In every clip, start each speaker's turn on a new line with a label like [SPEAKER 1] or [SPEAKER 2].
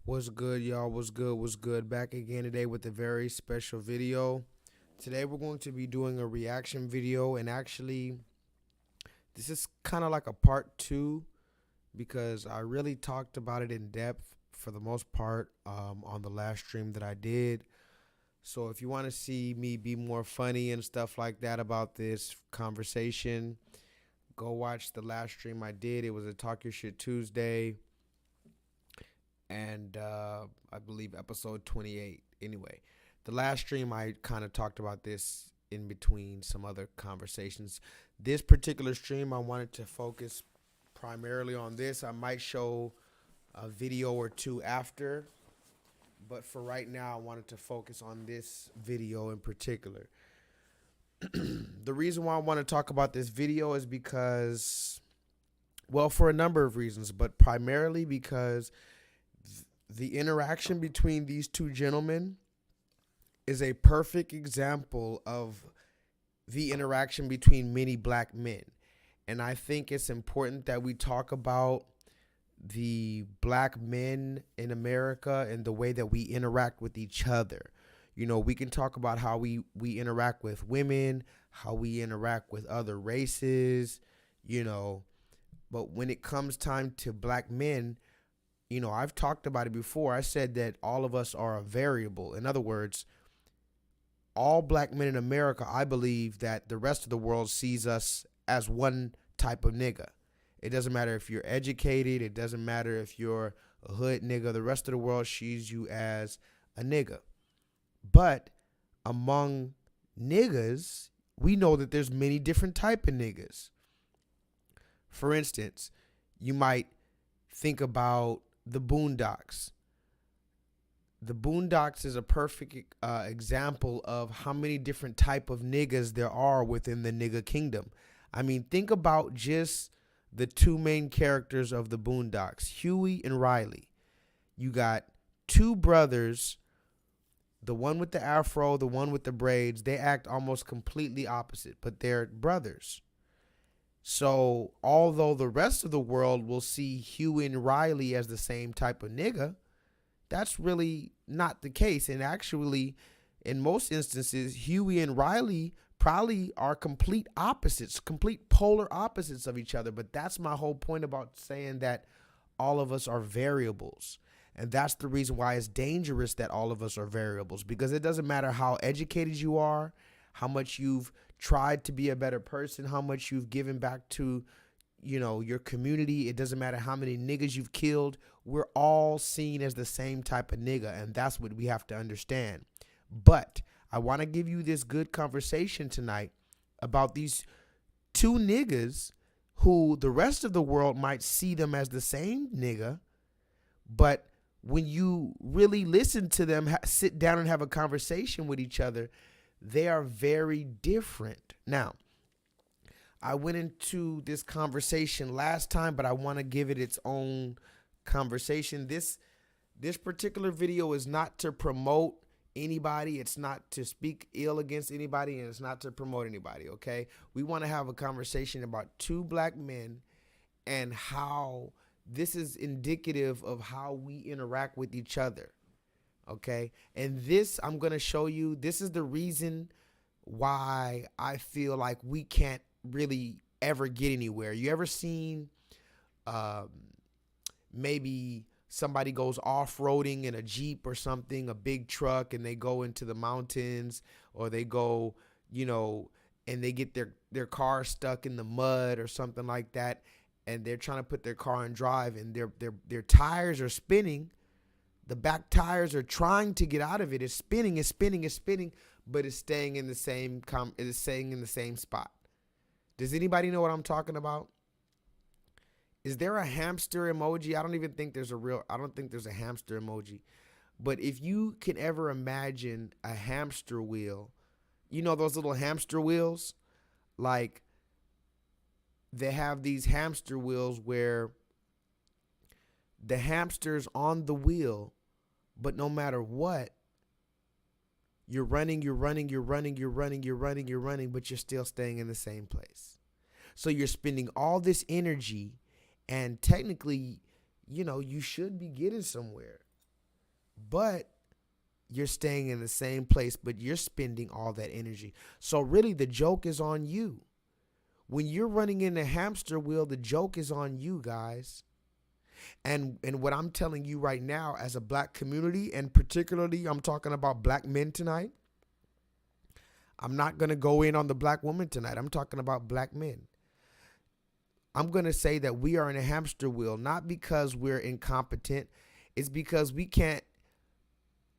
[SPEAKER 1] What's good, y'all? What's good? What's good? Back again today with a very special video. Today we're going to be doing a reaction video, and actually, this is kind of like a part two because I really talked about it in depth for the most part on the last stream that I did. So if you want to see me be more funny and stuff like that about this conversation, go watch the last stream I did. It was a Talk Your Shit Tuesday. And I believe episode 28. Anyway, the last stream I kind of talked about this in between some other conversations. This particular stream, I wanted to focus primarily on this. I might show a video or two after, but for right now, I wanted to focus on this video in particular. The reason why I want to talk about this video is because, well, for a number of reasons, but primarily because the interaction between these two gentlemen is a perfect example of the interaction between many black men. And I think it's important that we talk about the black men in America and the way that we interact with each other. You know, we can talk about how we interact with women, how we interact with other races, you know, but when it comes time to black men, you know, I've talked about it before. I said that all of us are a variable. In other words, all black men in America, I believe that the rest of the world sees us as one type of nigga. It doesn't matter if you're educated. It doesn't matter if you're a hood nigga. The rest of the world sees you as a nigga. But among niggas, we know that there's many different type of niggas. For instance, you might think about the Boondocks. The Boondocks is a perfect example of how many different type of niggas there are within the nigga kingdom. I mean, think about just the two main characters of the Boondocks, Huey and Riley. You got two brothers, the one with the afro, the one with the braids. They act almost completely opposite, but they're brothers. So although the rest of the world will see Huey and Riley as the same type of nigga, that's really not the case. And actually, in most instances, Huey and Riley probably are complete opposites, complete polar opposites of each other. But that's my whole point about saying that all of us are variables. And that's the reason why it's dangerous that all of us are variables, because it doesn't matter how educated you are, how much you've tried to be a better person, how much you've given back to, you know, your community. It doesn't matter how many niggas you've killed. We're all seen as the same type of nigga, and that's what we have to understand. But I want to give you this good conversation tonight about these two niggas who the rest of the world might see them as the same nigga, but when you really listen to them, sit down and have a conversation with each other, they are very different. Now, I went into this conversation last time, but I want to give it its own conversation. This particular video is not to promote anybody. It's not to speak ill against anybody, and it's not to promote anybody, okay? We want to have a conversation about two black men and how this is indicative of how we interact with each other. Okay, and this, I'm going to show you, this is the reason why I feel like we can't really ever get anywhere. You ever seen maybe somebody goes off-roading in a Jeep or something, a big truck, and they go into the mountains, or they go, you know, and they get their car stuck in the mud or something like that, and they're trying to put their car in drive, and their tires are spinning. The back tires are trying to get out of it. It's spinning, but it's staying in the same spot. Does anybody know what I'm talking about? Is there a hamster emoji? I don't think there's a hamster emoji. But if you can ever imagine a hamster wheel, you know those little hamster wheels? Like, they have these hamster wheels where the hamster's on the wheel, but no matter what, you're running, but you're still staying in the same place. So you're spending all this energy, and technically, you know, you should be getting somewhere. but you're staying in the same place, but you're spending all that energy. So really the joke is on you. When you're running in the hamster wheel, the joke is on you, guys. And what I'm telling you right now as a black community, and particularly I'm talking about black men tonight. I'm not going to go in on the black woman tonight. I'm talking about black men. I'm going to say that we are in a hamster wheel, not because we're incompetent. It's because we can't.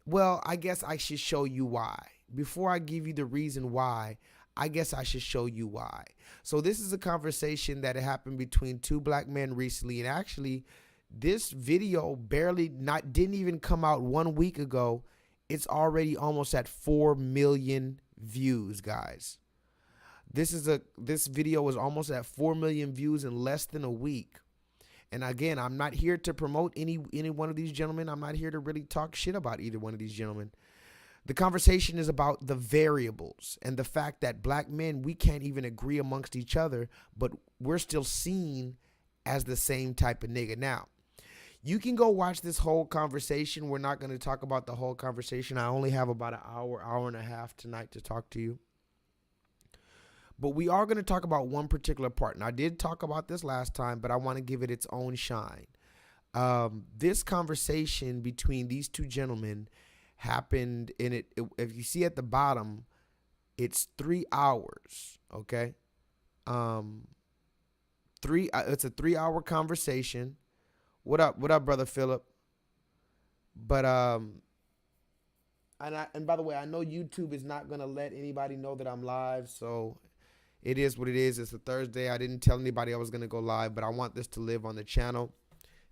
[SPEAKER 1] Well, I guess I should show you why. Before I give you the reason why, I guess I should show you why. So this is a conversation that happened between two black men recently. And actually, this video didn't even come out 1 week ago. It's already almost at 4 million views, guys. This video was almost at 4 million views in less than a week. And again, I'm not here to promote any one of these gentlemen. I'm not here to really talk shit about either one of these gentlemen. The conversation is about the variables and the fact that black men, we can't even agree amongst each other, but we're still seen as the same type of nigga. Now, you can go watch this whole conversation. We're not going to talk about the whole conversation. I only have about an hour and a half tonight to talk to you. But we are going to talk about one particular part. And I did talk about this last time, but I want to give it its own shine. This conversation between these two gentlemen happened if you see at the bottom, it's 3 hours. Okay. It's a 3-hour conversation. What up, brother Philip? But and by the way, I know YouTube is not gonna let anybody know that I'm live, so it is what it is. It's a Thursday. I didn't tell anybody I was gonna go live, but I want this to live on the channel.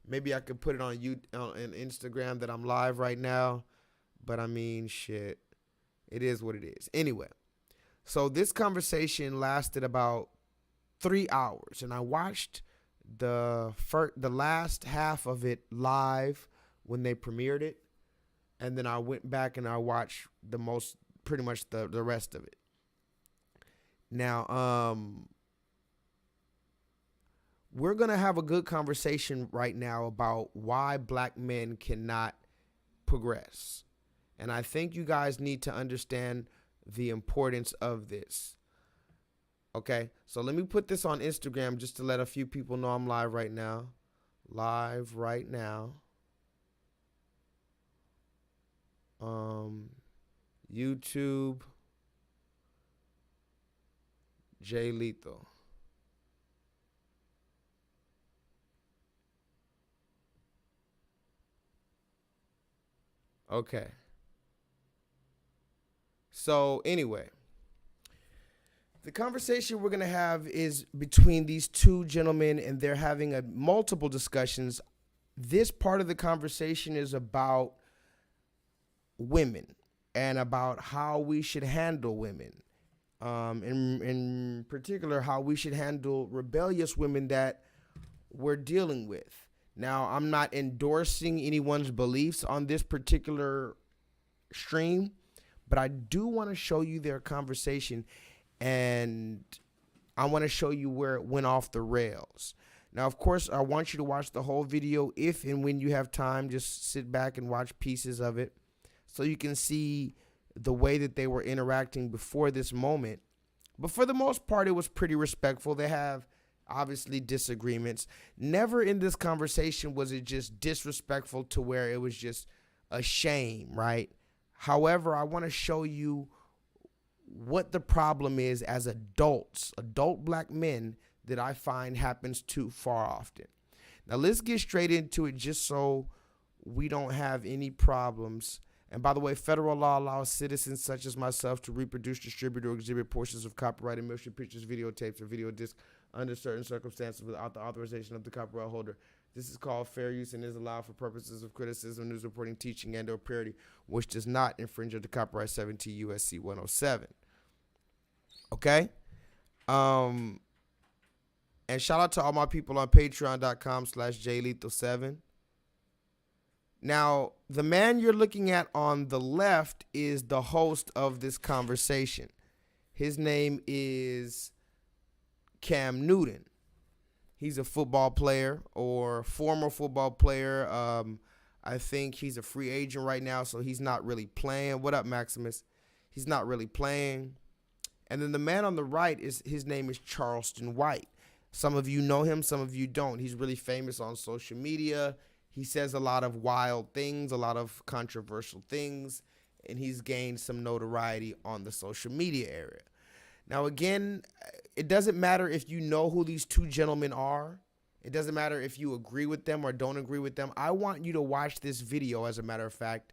[SPEAKER 1] Maybe I could put it on Instagram that I'm live right now, but I mean, shit, it is what it is. Anyway, so this conversation lasted about 3 hours, and I watched the last half of it live when they premiered it, and then I went back and I watched pretty much the rest of it. Now, we're gonna have a good conversation right now about why black men cannot progress, and I think you guys need to understand the importance of this. Okay, so let me put this on Instagram just to let a few people know I'm live right now. Live right now. YouTube, J-LEETHAL. Okay. So anyway, the conversation we're going to have is between these two gentlemen, and they're having multiple discussions. This part of the conversation is about women and about how we should handle women. In particular, how we should handle rebellious women that we're dealing with. Now, I'm not endorsing anyone's beliefs on this particular stream, but I do want to show you their conversation. And I want to show you where it went off the rails. Now, of course, I want you to watch the whole video. If and when you have time, just sit back and watch pieces of it so you can see the way that they were interacting before this moment. But for the most part, it was pretty respectful. They have obviously disagreements. Never in this conversation was it just disrespectful to where it was just a shame, right? However, I want to show you what the problem is as adult black men, that I find happens too far often. Now let's get straight into it just so we don't have any problems. And by the way, federal law allows citizens such as myself to reproduce, distribute, or exhibit portions of copyrighted motion pictures, videotapes, or video discs under certain circumstances without the authorization of the copyright holder. This is called fair use and is allowed for purposes of criticism, news reporting, teaching, and or parody, which does not infringe on the copyright 17 U.S.C. 107. Okay? And shout out to all my people on patreon.com/JLEETHAL7. Now, the man you're looking at on the left is the host of this conversation. His name is Cam Newton. He's a football player or former football player. I think he's a free agent right now, so he's not really playing. What up, Maximus? He's not really playing. And then the man on the right, his name is Charleston White. Some of you know him, some of you don't. He's really famous on social media. He says a lot of wild things, a lot of controversial things, and he's gained some notoriety on the social media area. Now, again, it doesn't matter if you know who these two gentlemen are. It doesn't matter if you agree with them or don't agree with them. I want you to watch this video, as a matter of fact,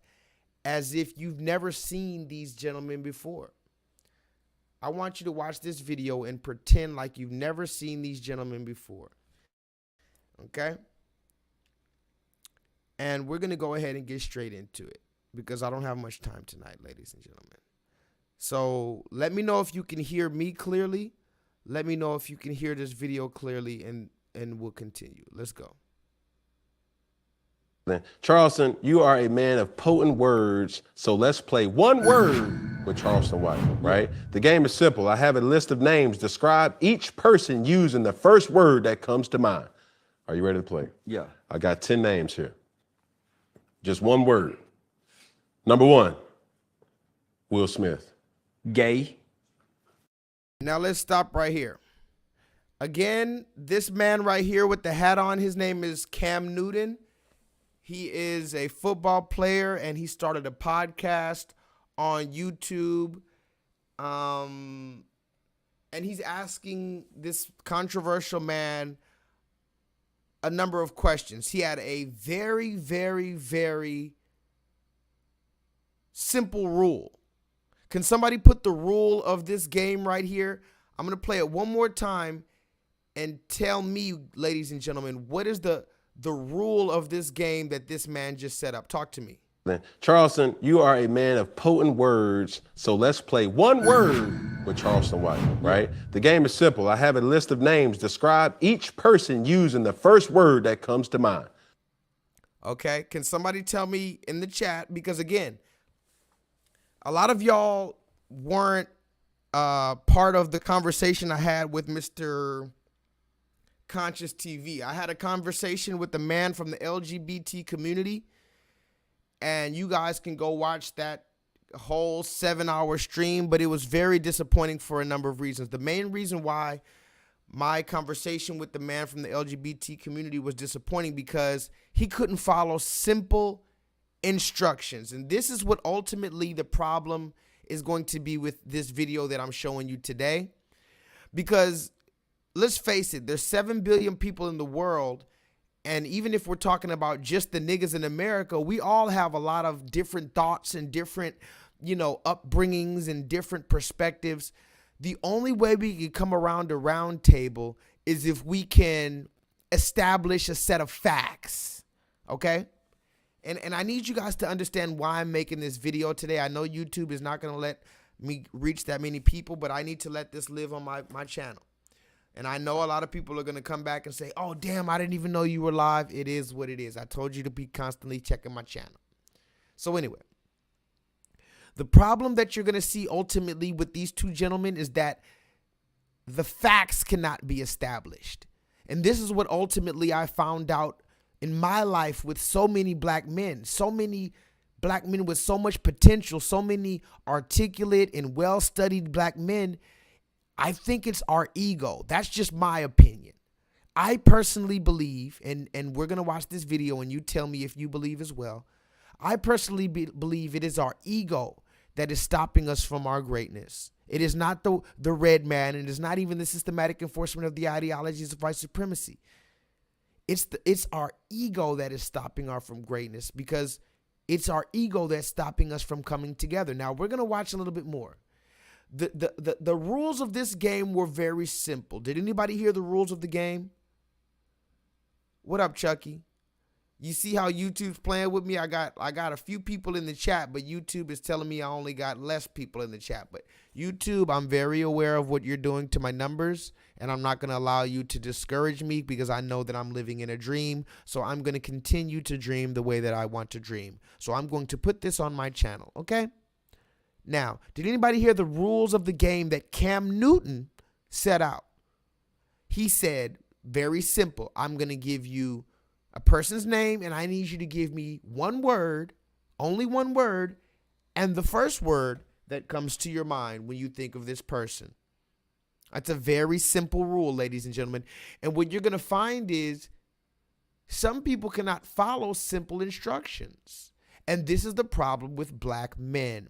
[SPEAKER 1] as if you've never seen these gentlemen before. I want you to watch this video and pretend like you've never seen these gentlemen before. Okay? And we're going to go ahead and get straight into it because I don't have much time tonight, ladies and gentlemen. So let me know if you can hear me clearly. Let me know if you can hear this video clearly, and we'll continue. Let's go.
[SPEAKER 2] Charleston, you are a man of potent words, so let's play one word with Charleston White, right? The game is simple. I have a list of names. Describe each person using the first word that comes to mind. Are you ready to play?
[SPEAKER 3] Yeah.
[SPEAKER 2] I got 10 names here. Just one word. Number 1, Will Smith.
[SPEAKER 3] Gay.
[SPEAKER 1] Now let's stop right here. Again, this man right here with the hat on, his name is Cam Newton. He is a football player, and he started a podcast on YouTube. And he's asking this controversial man a number of questions. He had a very, very, very simple rule. Can somebody put the rule of this game right here? I'm going to play it one more time and tell me, ladies and gentlemen, what is the rule of this game that this man just set up? Talk to me.
[SPEAKER 2] Charleston, you are a man of potent words, so let's play one word with Charleston White, right? The game is simple. I have a list of names. Describe each person using the first word that comes to mind.
[SPEAKER 1] Okay, can somebody tell me in the chat? Because again, a lot of y'all weren't part of the conversation I had with Mr. Conscious TV. I had a conversation with the man from the LGBT community, and you guys can go watch that whole 7-hour stream, but it was very disappointing for a number of reasons. The main reason why my conversation with the man from the LGBT community was disappointing because he couldn't follow simple instructions. And this is what ultimately the problem is going to be with this video that I'm showing you today. Because let's face it, there's 7 billion people in the world. And even if we're talking about just the niggas in America, we all have a lot of different thoughts and different, upbringings and different perspectives. The only way we can come around a round table is if we can establish a set of facts. Okay? And I need you guys to understand why I'm making this video today. I know YouTube is not going to let me reach that many people, but I need to let this live on my channel. And I know a lot of people are going to come back and say, oh, damn, I didn't even know you were live. It is what it is. I told you to be constantly checking my channel. So anyway, the problem that you're going to see ultimately with these two gentlemen is that the facts cannot be established. And this is what ultimately I found out in my life with so many black men with so much potential, so many articulate and well-studied black men. I think it's our ego. That's just my opinion. I personally believe, and we're going to watch this video and you tell me if you believe as well. I personally believe it is our ego that is stopping us from our greatness. It is not the red man, and it is not even the systematic enforcement of the ideologies of white supremacy. It's our ego that is stopping us from greatness, because it's our ego that's stopping us from coming together. Now, we're going to watch a little bit more. The rules of this game were very simple. Did anybody hear the rules of the game? What up, Chucky? You see how YouTube's playing with me? I got a few people in the chat, but YouTube is telling me I only got less people in the chat. But YouTube, I'm very aware of what you're doing to my numbers, and I'm not going to allow you to discourage me because I know that I'm living in a dream. So I'm going to continue to dream the way that I want to dream. So I'm going to put this on my channel, okay? Now, did anybody hear the rules of the game that Cam Newton set out? He said, very simple, I'm going to give you A person's name, and I need you to give me one word, only one word, and the first word that comes to your mind when you think of this person. That's a very simple rule, ladies and gentlemen. And what you're going to find is some people cannot follow simple instructions. And this is the problem with black men.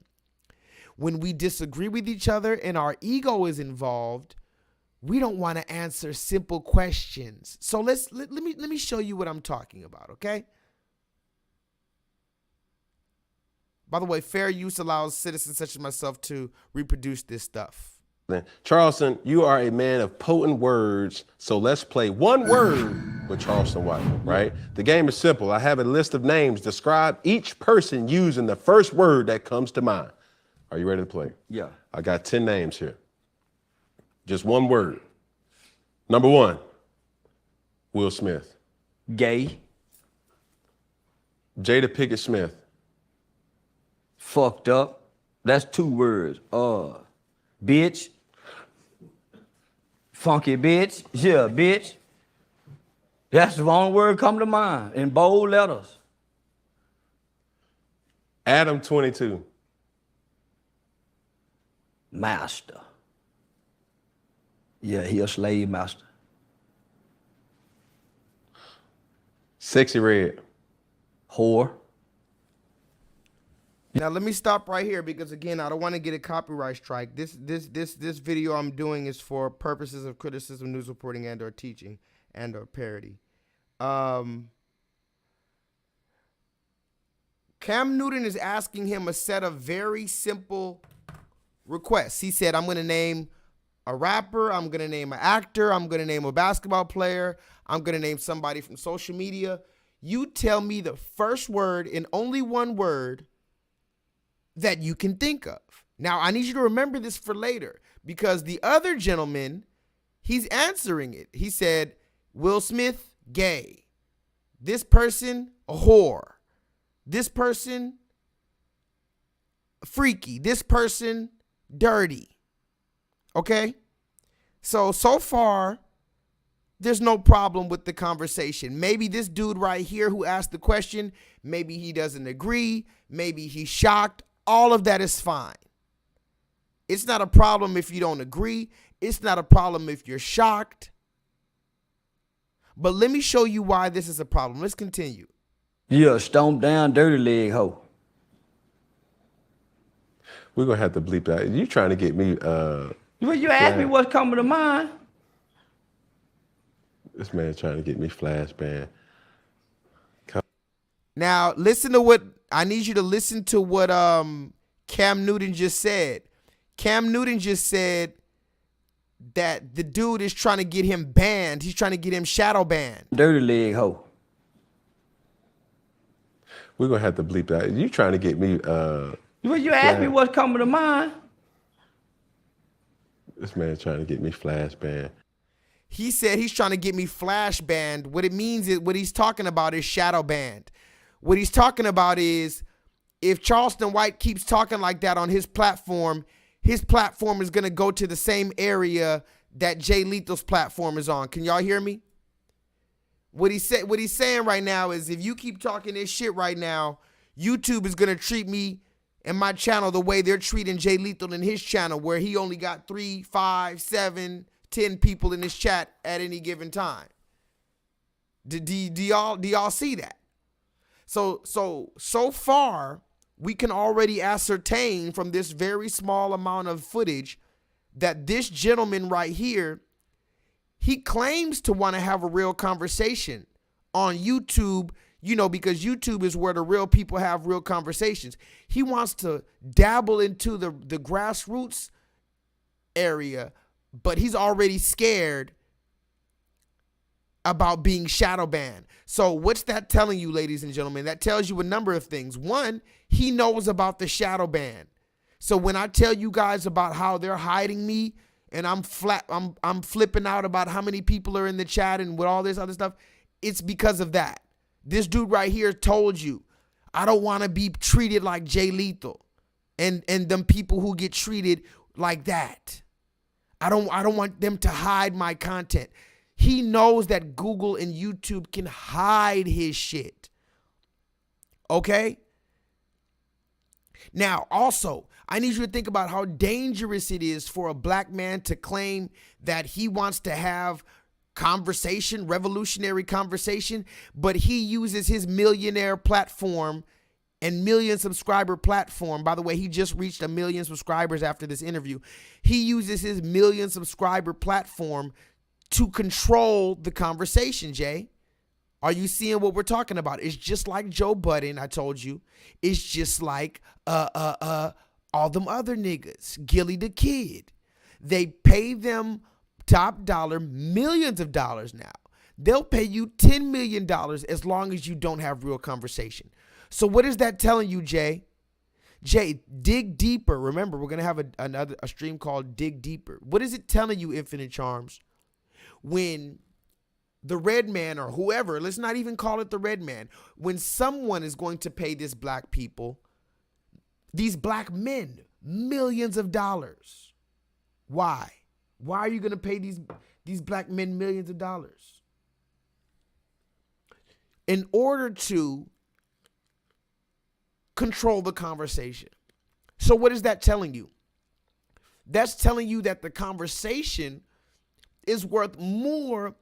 [SPEAKER 1] When we disagree with each other and our ego is involved, we don't want to answer simple questions. So let me show you what I'm talking about, okay? By the way, fair use allows citizens such as myself to reproduce this stuff.
[SPEAKER 2] Charleston, you are a man of potent words, so let's play one word with Charleston White, right? The game is simple. I have a list of names. Describe each person using the first word that comes to mind. Are you ready to play?
[SPEAKER 3] Yeah.
[SPEAKER 2] I got 10 names here. Just one word. Number 1, Will Smith.
[SPEAKER 3] Gay.
[SPEAKER 2] Jada Pinkett Smith.
[SPEAKER 3] Fucked up. That's 2 words. Bitch. Funky bitch. Yeah, bitch. That's the wrong word come to mind in bold letters.
[SPEAKER 2] Adam 22.
[SPEAKER 3] Master. Yeah, he a slave master.
[SPEAKER 2] Sexy Red.
[SPEAKER 3] Whore.
[SPEAKER 1] Now let me stop right here because again, I don't want to get a copyright strike. This video I'm doing is for purposes of criticism, news reporting, and/or teaching, and/or parody. Cam Newton is asking him a set of very simple requests. He said, I'm going to name a rapper, I'm going to name an actor, I'm going to name a basketball player, I'm going to name somebody from social media. You tell me the first word and only one word that you can think of. Now, I need you to remember this for later because the other gentleman, he's answering it. He said, Will Smith, gay. This person, a whore. This person, freaky. This person, dirty. Okay? So far, there's no problem with the conversation. Maybe this dude right here who asked the question, maybe he doesn't agree, maybe he's shocked. All of that is fine. It's not a problem if you don't agree. It's not a problem if you're shocked. But let me show you why this is a problem. Let's continue.
[SPEAKER 3] Yeah, stomp down dirty leg hoe.
[SPEAKER 2] We're going to have to bleep that. You trying to get me...
[SPEAKER 3] Well, you asked me what's coming to mind.
[SPEAKER 2] This man trying to get me flash banned.
[SPEAKER 1] Now, listen to what... I need you to listen to what Cam Newton just said. Cam Newton just said that the dude is trying to get him banned. He's trying to get him shadow banned.
[SPEAKER 3] Dirty leg hoe.
[SPEAKER 2] We're going to have to bleep that. You trying to get me...
[SPEAKER 3] Well, you asked me what's coming to mind.
[SPEAKER 2] This man trying to get me flash banned.
[SPEAKER 1] He said he's trying to get me flash banned. What it means is, what he's talking about is shadow banned. What he's talking about is if Charleston White keeps talking like that on his platform is going to go to the same area that J-Lethal's platform is on. Can y'all hear me? What he's saying right now is if you keep talking this shit right now, YouTube is going to treat me and my channel the way they're treating J-Lethal in his channel, where he only got 3, 5, 7, 10 people in his chat at any given time. Do y'all see that? So far, we can already ascertain from this very small amount of footage that this gentleman right here, he claims to want to have a real conversation on YouTube, you know, because YouTube is where the real people have real conversations. He wants to dabble into the grassroots area, but he's already scared about being shadow banned. So what's that telling you, ladies and gentlemen? That tells you a number of things. One, he knows about the shadow ban. So when I tell you guys about how they're hiding me and I'm flipping out about how many people are in the chat and with all this other stuff, it's because of that. This dude right here told you, I don't want to be treated like J-Lethal and them people who get treated like that. I don't want them to hide my content. He knows that Google and YouTube can hide his shit. Okay? Now, also, I need you to think about how dangerous it is for a black man to claim that he wants to have conversation, revolutionary conversation, but he uses his millionaire platform and million subscriber platform. By the way, he just reached 1 million subscribers after this interview. He uses his million subscriber platform to control the conversation, Jay. Are you seeing what we're talking about? It's just like Joe Budden, I told you. It's just like all them other niggas, Gilly the Kid. They pay them top dollar, millions of dollars now. They'll pay you $10 million as long as you don't have real conversation. So what is that telling you, Jay? Jay, dig deeper. Remember, we're going to have a stream called Dig Deeper. What is it telling you, Infinite Charms? When the red man or whoever, let's not even call it the red man, when someone is going to pay these black people, these black men, millions of dollars. Why? Why are you going to pay these black men millions of dollars? In order to control the conversation. So what is that telling you? That's telling you that the conversation is worth more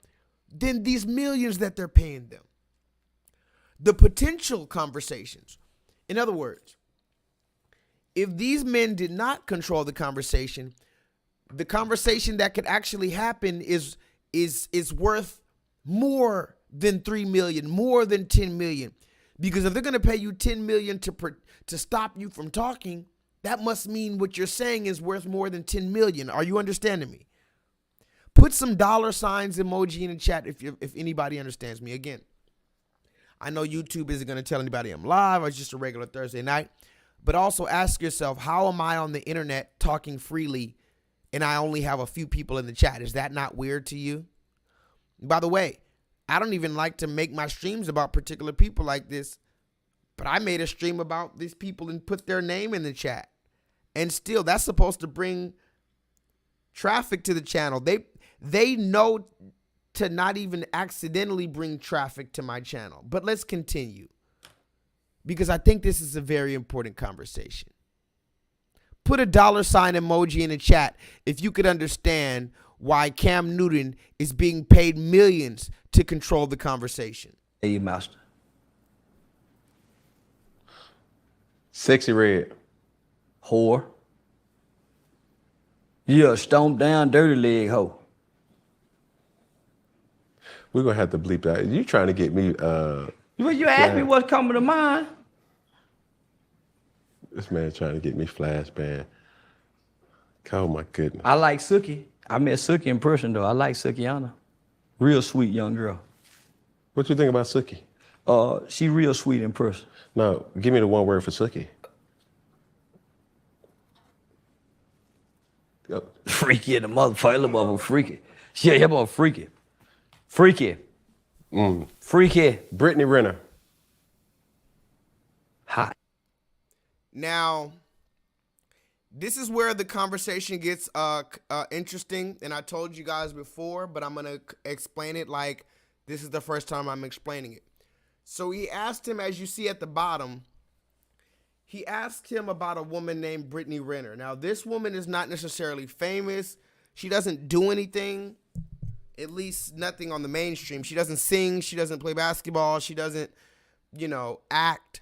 [SPEAKER 1] than these millions that they're paying them. The potential conversations. In other words, if these men did not control the conversation that could actually happen is worth more than 3 million, more than 10 million. Because if they're going to pay you 10 million to stop you from talking, that must mean what you're saying is worth more than 10 million. Are you understanding me? Put some dollar signs emoji in the chat if anybody understands me. Again, I know YouTube isn't going to tell anybody I'm live. It's just a regular Thursday night. But also ask yourself, how am I on the internet talking freely and I only have a few people in the chat? Is that not weird to you? By the way, I don't even like to make my streams about particular people like this, but I made a stream about these people and put their name in the chat. And still, that's supposed to bring traffic to the channel. They know to not even accidentally bring traffic to my channel. But let's continue, because I think this is a very important conversation. Put a dollar sign emoji in the chat if you could understand why Cam Newton is being paid millions to control the conversation.
[SPEAKER 3] Hey, master.
[SPEAKER 2] Sexy Red.
[SPEAKER 3] Whore. You a stomp down dirty leg hoe.
[SPEAKER 2] We're going to have to bleep that. You trying to get me...
[SPEAKER 3] Well, you asked me what's coming to mind.
[SPEAKER 2] This man trying to get me flashbang. Oh, my goodness.
[SPEAKER 3] I like Suki. I met Suki in person, though. I like Sukiana. Real sweet young girl.
[SPEAKER 2] What you think about Suki?
[SPEAKER 3] She real sweet in person.
[SPEAKER 2] No, give me the one word for Suki. Go.
[SPEAKER 3] Freaky in the motherfucker. Little motherfucker freaky. Yeah, that motherfucker freaky. Freaky. Freaky.
[SPEAKER 2] Brittany Renner.
[SPEAKER 3] Hot.
[SPEAKER 1] Now, this is where the conversation gets interesting, and I told you guys before, but I'm going to explain it like this is the first time I'm explaining it. So he asked him, as you see at the bottom, he asked him about a woman named Brittany Renner. Now, this woman is not necessarily famous. She doesn't do anything, at least nothing on the mainstream. She doesn't sing. She doesn't play basketball. She doesn't, act.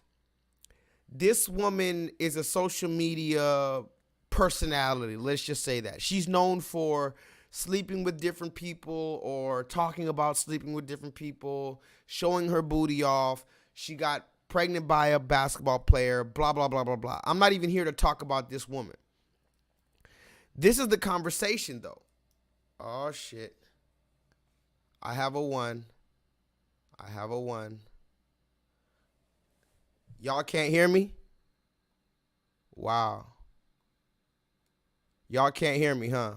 [SPEAKER 1] This woman is a social media personality. Let's just say that. She's known for sleeping with different people or talking about sleeping with different people, showing her booty off. She got pregnant by a basketball player, blah, blah, blah, blah, blah. I'm not even here to talk about this woman. This is the conversation, though. Oh, shit. I have a one. Y'all can't hear me? Wow. Y'all can't hear me, huh?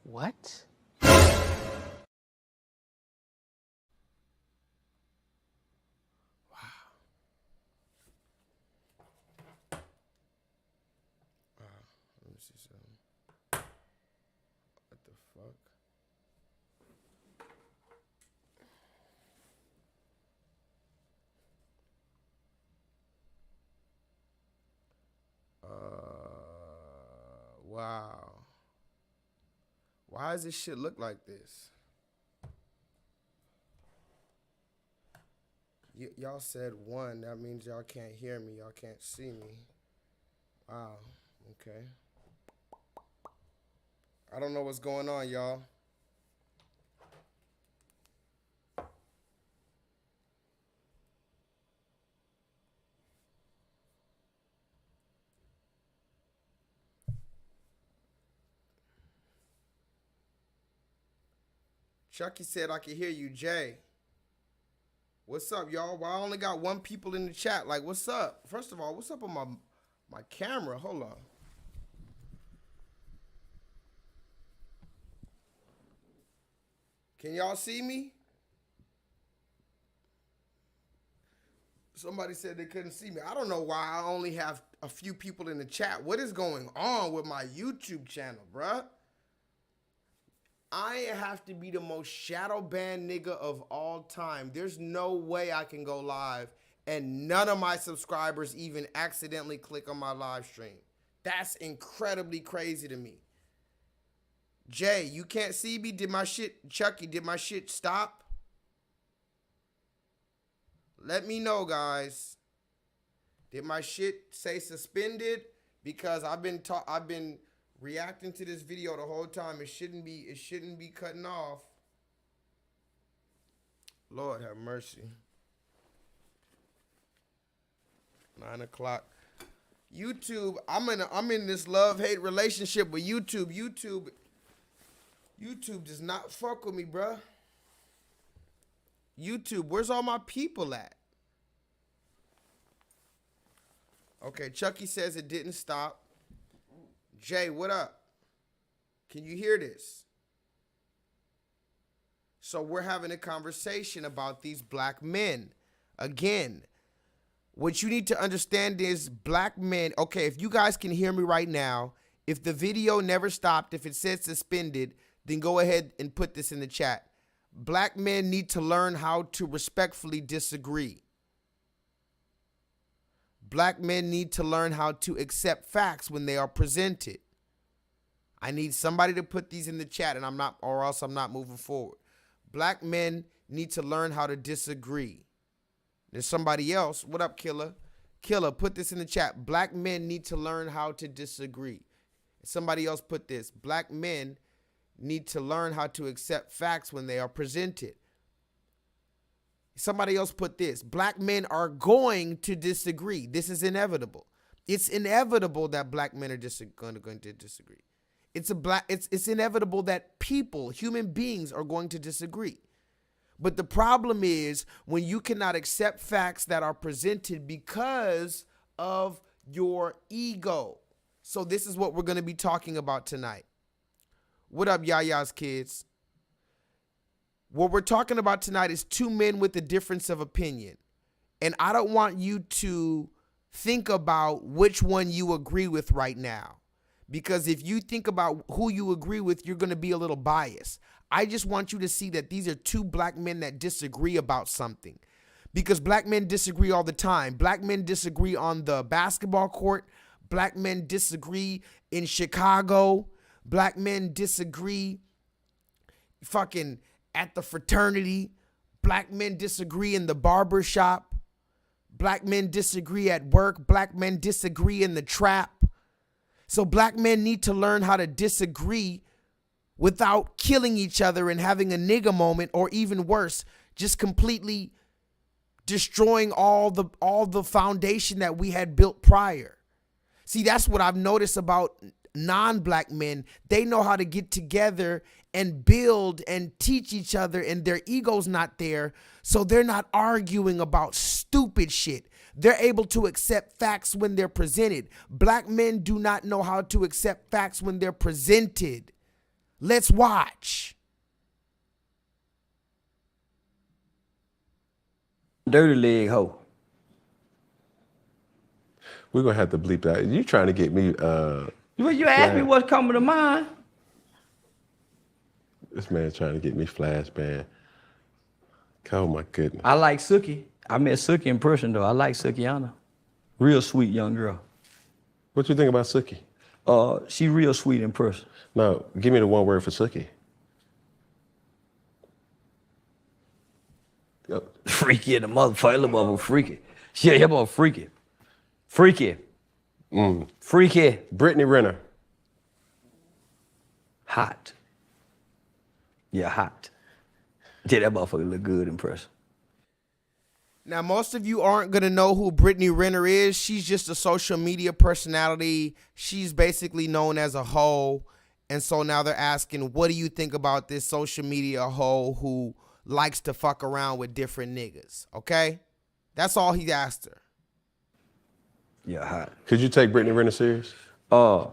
[SPEAKER 4] What?
[SPEAKER 1] Let me see something. Wow. Why does this shit look like this? Y'all said 1. That means y'all can't hear me. Y'all can't see me. Wow. Okay. I don't know what's going on, y'all. Chucky said I can hear you, Jay. What's up, y'all? Well, I only got 1 people in the chat. Like, what's up? First of all, what's up on my camera? Hold on. Can y'all see me? Somebody said they couldn't see me. I don't know why I only have a few people in the chat. What is going on with my YouTube channel, bruh? I have to be the most shadow banned nigga of all time. There's no way I can go live and none of my subscribers even accidentally click on my live stream. That's incredibly crazy to me. Jay, you can't see me? Did my shit, Chucky, did my shit stop? Let me know, guys. Did my shit say suspended? Because I've been reacting to this video the whole time. It shouldn't be cutting off. Lord have mercy. 9 o'clock. YouTube, I'm in this love-hate relationship with YouTube. YouTube does not fuck with me, bruh. YouTube, where's all my people at? Okay, Chucky says it didn't stop. Jay, what up? Can you hear this? So we're having a conversation about these black men. Again, what you need to understand is black men. Okay, if you guys can hear me right now, if the video never stopped, if it said suspended, then go ahead and put this in the chat. Black men need to learn how to respectfully disagree. Black men need to learn how to accept facts when they are presented. I need somebody to put these in the chat, and or else I'm not moving forward. Black men need to learn how to disagree. There's somebody else. What up, Killer? Killer, put this in the chat. Black men need to learn how to disagree. Somebody else put this. Black men need to learn how to accept facts when they are presented. Somebody else put this. Black men are going to disagree. This is inevitable. It's inevitable that black men are going to disagree. It's inevitable that people, human beings, are going to disagree. But the problem is when you cannot accept facts that are presented because of your ego. So this is what we're going to be talking about tonight. What up, Yaya's kids? What we're talking about tonight is 2 men with a difference of opinion. And I don't want you to think about which one you agree with right now. Because if you think about who you agree with, you're going to be a little biased. I just want you to see that these are 2 black men that disagree about something. Because black men disagree all the time. Black men disagree on the basketball court. Black men disagree in Chicago. Black men disagree fucking at the fraternity. Black men disagree in the barber shop. Black men disagree at work. Black men disagree in the trap. So black men need to learn how to disagree without killing each other and having a nigga moment, or even worse, just completely destroying all the foundation that we had built prior. See, that's what I've noticed about non-black men. They know how to get together and build and teach each other, and their ego's not there, so they're not arguing about stupid shit. They're able to accept facts when they're presented. Black men do not know how to accept facts when they're presented. Let's watch.
[SPEAKER 3] Dirty leg hoe.
[SPEAKER 2] We're going to have to bleep that. You trying to get me...
[SPEAKER 3] Well, you asked me what's coming to mind.
[SPEAKER 2] This man trying to get me flash banned. Oh, my goodness.
[SPEAKER 3] I like Suki. I met Suki in person, though. I like Sukiana. Real sweet young girl.
[SPEAKER 2] What you think about Suki?
[SPEAKER 3] She real sweet in person.
[SPEAKER 2] No, give me the one word for Sookie. Yep.
[SPEAKER 3] Freaky in the motherfucker. That motherfucker freaky. Yeah, that motherfucker freaky. Freaky. Freaky.
[SPEAKER 2] Brittany Renner.
[SPEAKER 3] Hot. Yeah, hot. Yeah, that motherfucker look good in person.
[SPEAKER 1] Now, most of you aren't going to know who Brittany Renner is. She's just a social media personality. She's basically known as a hoe. And so now they're asking, what do you think about this social media hoe who likes to fuck around with different niggas? Okay? That's all he asked her.
[SPEAKER 3] Yeah, hot.
[SPEAKER 2] Could you take Brittany Renner serious?
[SPEAKER 3] Yeah,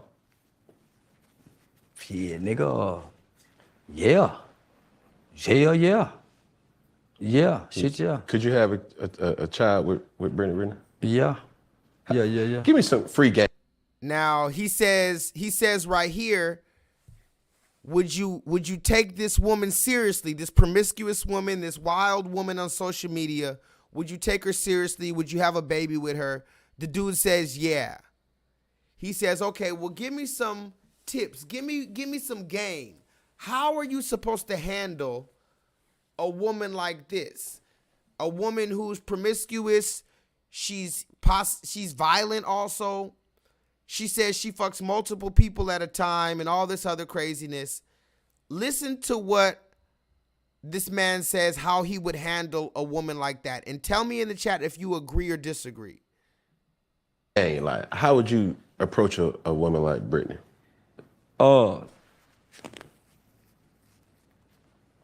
[SPEAKER 3] nigga. Yeah. Yeah. Yeah, shit, yeah.
[SPEAKER 2] Could you have a child with Brittany Renner?
[SPEAKER 3] Yeah.
[SPEAKER 2] Give me some free game.
[SPEAKER 1] Now, he says right here, would you take this woman seriously, this promiscuous woman, this wild woman on social media? Would you take her seriously? Would you have a baby with her? The dude says, yeah. He says, okay, well, give me some tips. Give me some game. How are you supposed to handle a woman like this? A woman who's promiscuous, she's violent also. She says she fucks multiple people at a time and all this other craziness. Listen to what this man says, how he would handle a woman like that. And tell me in the chat if you agree or disagree.
[SPEAKER 2] Hey, like, how would you approach a woman like Brittany?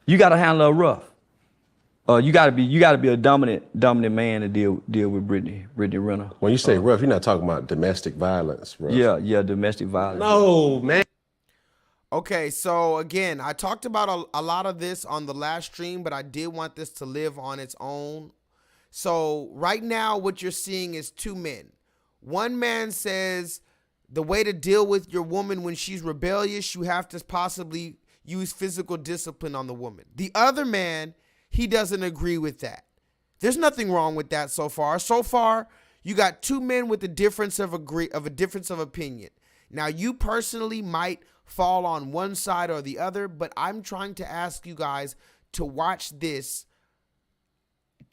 [SPEAKER 3] You gotta handle her rough. You gotta be a dominant man to deal with Brittany Renner.
[SPEAKER 2] When you say rough, you're not talking about domestic violence, rough.
[SPEAKER 3] Yeah, domestic violence.
[SPEAKER 2] No, man.
[SPEAKER 1] Okay, so again, I talked about a lot of this on the last stream, but I did want this to live on its own. So right now, what you're seeing is two men. One man says the way to deal with your woman when she's rebellious, you have to possibly use physical discipline on the woman. The other man, he doesn't agree with that. There's nothing wrong with that so far. So far, you got two men with a difference of opinion. Now, you personally might fall on one side or the other, but I'm trying to ask you guys to watch this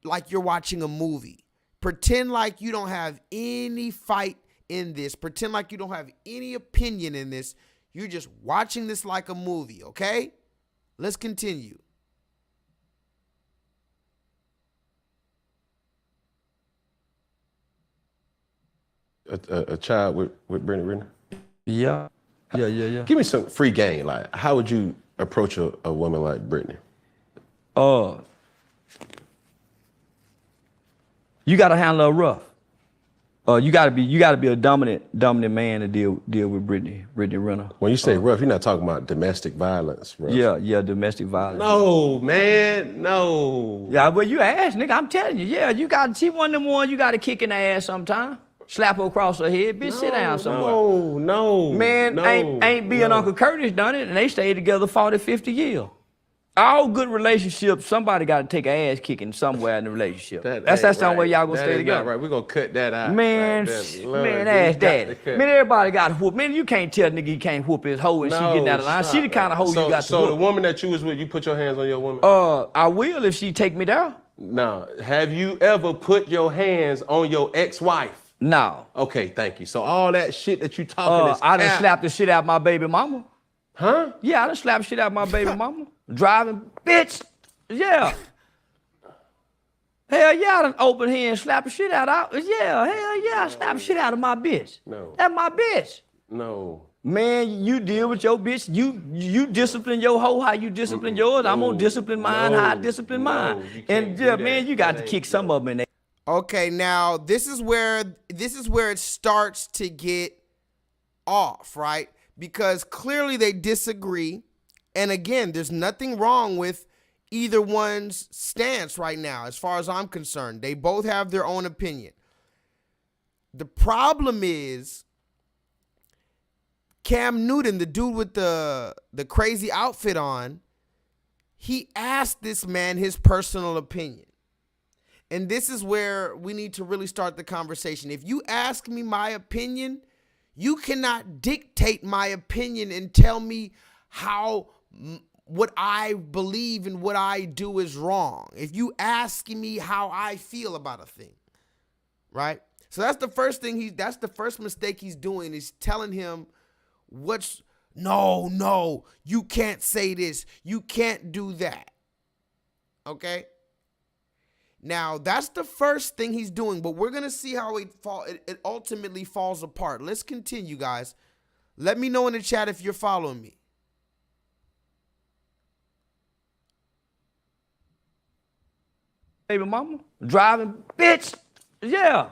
[SPEAKER 1] like you're watching a movie. Pretend like you don't have any fight in this. Pretend like you don't have any opinion in this. You're just watching this like a movie, okay? Let's continue.
[SPEAKER 2] A child with Brittany Renner?
[SPEAKER 3] Yeah.
[SPEAKER 2] Give me some free game. Like, how would you approach a woman like Brittany?
[SPEAKER 3] You gotta handle her rough. You gotta be a dominant man to deal with Brittany Renner.
[SPEAKER 2] When you say rough, you're not talking about domestic violence, rough.
[SPEAKER 3] Yeah, domestic violence.
[SPEAKER 2] No, man, no.
[SPEAKER 3] Yeah, well, you asked, nigga. I'm telling you, yeah, she one of them ones you gotta kick in the ass sometime. Slap her across her head, bitch, sit down somewhere.
[SPEAKER 2] No.
[SPEAKER 3] Man, ain't being Uncle Curtis done it, and they stayed together 40, 50 years. All good relationships, somebody got to take an ass kicking somewhere in the relationship. That's the only way y'all gonna stay together.
[SPEAKER 2] Right, we're gonna cut that out.
[SPEAKER 3] Man, ass daddy. Man, everybody got to whoop. Man, you can't tell nigga he can't whoop his hoe and she getting out of line. She the kind of hoe you got to whoop.
[SPEAKER 2] So the woman that you was with, you put your hands on your woman?
[SPEAKER 3] I will if she take me down.
[SPEAKER 2] No. Have you ever put your hands on your ex-wife?
[SPEAKER 3] No.
[SPEAKER 2] Okay, thank you. So all that shit that you talking is
[SPEAKER 3] I done slapped the shit out my baby mama.
[SPEAKER 2] Huh?
[SPEAKER 3] Yeah, I done slapped shit out my baby mama. Driving, bitch. Yeah. Hell yeah, I done open here and slap the shit out of yeah, hell yeah, I slap the shit out of my bitch.
[SPEAKER 2] No.
[SPEAKER 3] That's my bitch.
[SPEAKER 2] No.
[SPEAKER 3] Man, you deal with your bitch. You discipline your hoe how you discipline yours. I'm gonna discipline mine how I discipline mine. And yeah, man, you got to kick some of them in there.
[SPEAKER 1] Okay, now this is where it starts to get off, right? Because clearly they disagree. And again, there's nothing wrong with either one's stance right now, as far as I'm concerned. They both have their own opinion. The problem is Cam Newton, the dude with the crazy outfit on, he asked this man his personal opinion. And this is where we need to really start the conversation. If you ask me my opinion, You cannot dictate my opinion and tell me how what I believe and what I do is wrong. If you asking me how I feel about a thing, right? So that's the first thing that's the first mistake he's doing, is telling him no, you can't say this. You can't do that. Okay? Now, that's the first thing he's doing, but we're going to see how it ultimately falls apart. Let's continue, guys. Let me know in the chat if you're following me.
[SPEAKER 3] Baby mama, driving, bitch, yeah.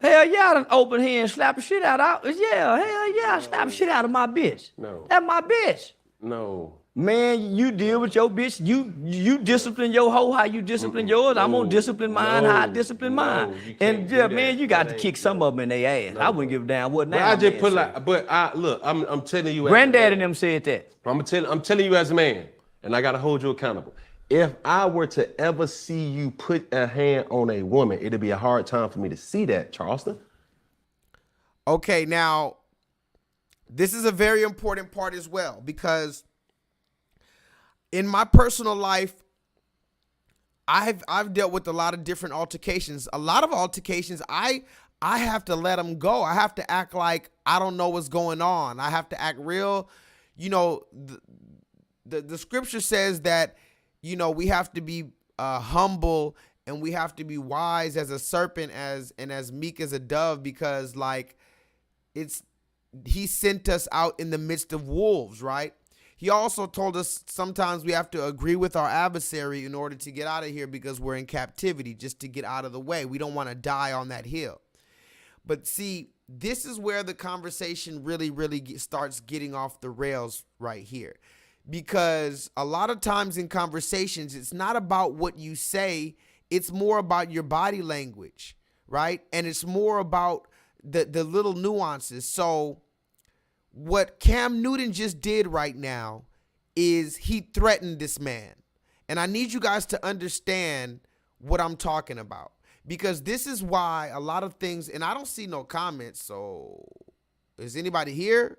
[SPEAKER 3] Hell yeah, I done open here and slap the shit out of, yeah, hell yeah, I slap the shit out of my bitch.
[SPEAKER 2] No.
[SPEAKER 3] That's my bitch.
[SPEAKER 2] No.
[SPEAKER 3] Man, you deal with your bitch. You discipline your hoe how you discipline yours. I'm gonna discipline mine how I discipline mine. And yeah, man, you got to kick some of them in their ass. I wouldn't give a damn what now.
[SPEAKER 2] I just put like, look, I'm telling you.
[SPEAKER 3] Granddad and them said that.
[SPEAKER 2] I'm telling you as a man, and I gotta hold you accountable. If I were to ever see you put a hand on a woman, it'd be a hard time for me to see that, Charleston.
[SPEAKER 1] Okay, now, this is a very important part as well, because in my personal life, I've dealt with a lot of different altercations. A lot of altercations, I have to let them go. I have to act like I don't know what's going on. I have to act real. You know, the scripture says that, you know, we have to be humble, and we have to be wise as a serpent, and as meek as a dove, because like he sent us out in the midst of wolves, right? He also told us sometimes we have to agree with our adversary in order to get out of here, because we're in captivity, just to get out of the way. We don't want to die on that hill. But see, this is where the conversation really starts getting off the rails right here. Because a lot of times in conversations, it's not about what you say. It's more about your body language, right? And it's more about the little nuances. So what Cam Newton just did right now is he threatened this man. And I need you guys to understand what I'm talking about, because this is why a lot of things, and I don't see no comments. So is anybody here?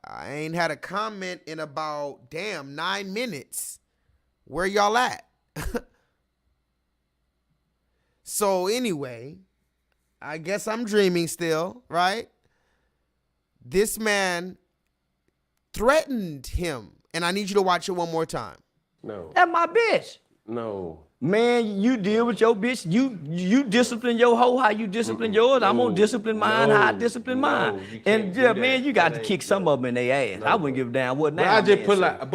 [SPEAKER 1] I ain't had a comment in about, 9 minutes. Where y'all at? So anyway, I guess I'm dreaming still, right? This man threatened him, and I need you to watch it one more time.
[SPEAKER 2] No.
[SPEAKER 3] That's my bitch.
[SPEAKER 2] No.
[SPEAKER 3] Man, you deal with your bitch. You discipline your hoe how you discipline yours. I'm gonna discipline mine how I discipline mine. And yeah, man, you got to kick some of them in their ass. I wouldn't give a damn what now.
[SPEAKER 2] I just put like,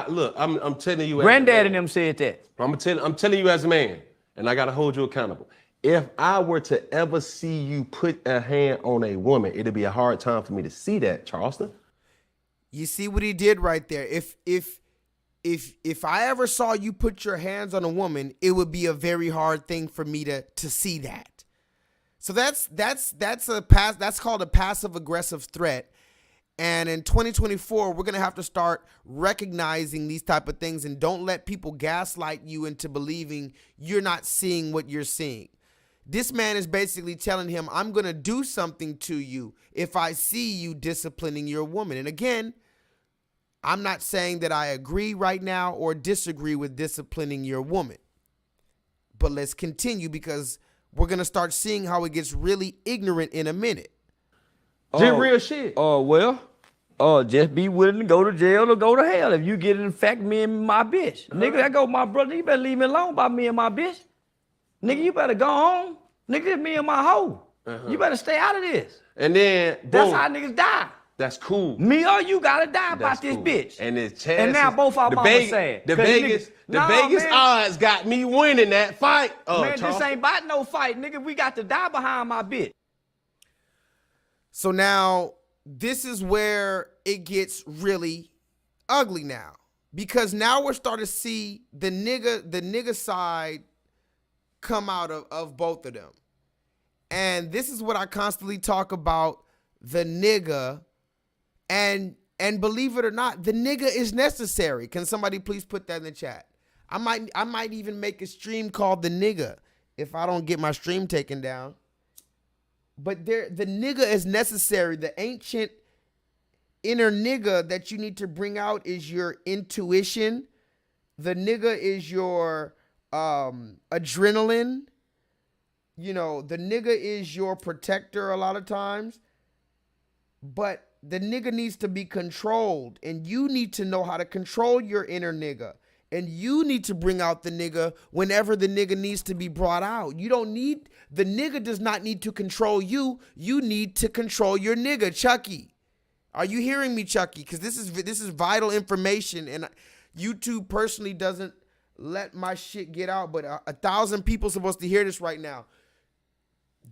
[SPEAKER 2] look, I'm telling you.
[SPEAKER 3] Granddad and them said that.
[SPEAKER 2] I'm telling you as a man, and I gotta hold you accountable. If I were to ever see you put a hand on a woman, it'd be a hard time for me to see that, Charleston.
[SPEAKER 1] You see what he did right there? If I ever saw you put your hands on a woman, it would be a very hard thing for me to see that. So that's called a passive aggressive threat. And in 2024, we're going to have to start recognizing these type of things, and don't let people gaslight you into believing you're not seeing what you're seeing. This man is basically telling him, I'm going to do something to you if I see you disciplining your woman. And again, I'm not saying that I agree right now or disagree with disciplining your woman. But let's continue, because we're going to start seeing how it gets really ignorant in a minute.
[SPEAKER 2] Just real shit.
[SPEAKER 3] Just be willing to go to jail or go to hell if you get in fact me and my bitch. Nigga, that go my brother. You better leave me alone about me and my bitch. Nigga, you better go home. Nigga, it's me and my hoe. You better stay out of this.
[SPEAKER 2] And then, boom.
[SPEAKER 3] That's how niggas die.
[SPEAKER 2] That's cool.
[SPEAKER 3] Me or you gotta die about this bitch.
[SPEAKER 2] And it's chances.
[SPEAKER 3] And now both our mamas sad.
[SPEAKER 2] The Vegas odds got me winning that fight.
[SPEAKER 3] Man, this ain't about no fight, nigga. We got to die behind my bitch.
[SPEAKER 1] So now, this is where it gets really ugly now. Because now we're starting to see the nigga side come out of both of them. And this is what I constantly talk about, the nigga. And believe it or not, the nigga is necessary. Can somebody please put that in the chat? I might even make a stream called the nigga. if I don't get my stream taken down. But the nigga is necessary. The ancient inner nigga that you need to bring out is your intuition. The nigga is your adrenaline. You know, the nigga is your protector a lot of times. But the nigga needs to be controlled. And you need to know how to control your inner nigga. And you need to bring out the nigga whenever the nigga needs to be brought out. You don't need, the nigga does not need to control you. You need to control your nigga, Chucky. Are you hearing me, Chucky? Because this is vital information, and YouTube personally doesn't let my shit get out, but 1,000 people supposed to hear this right now.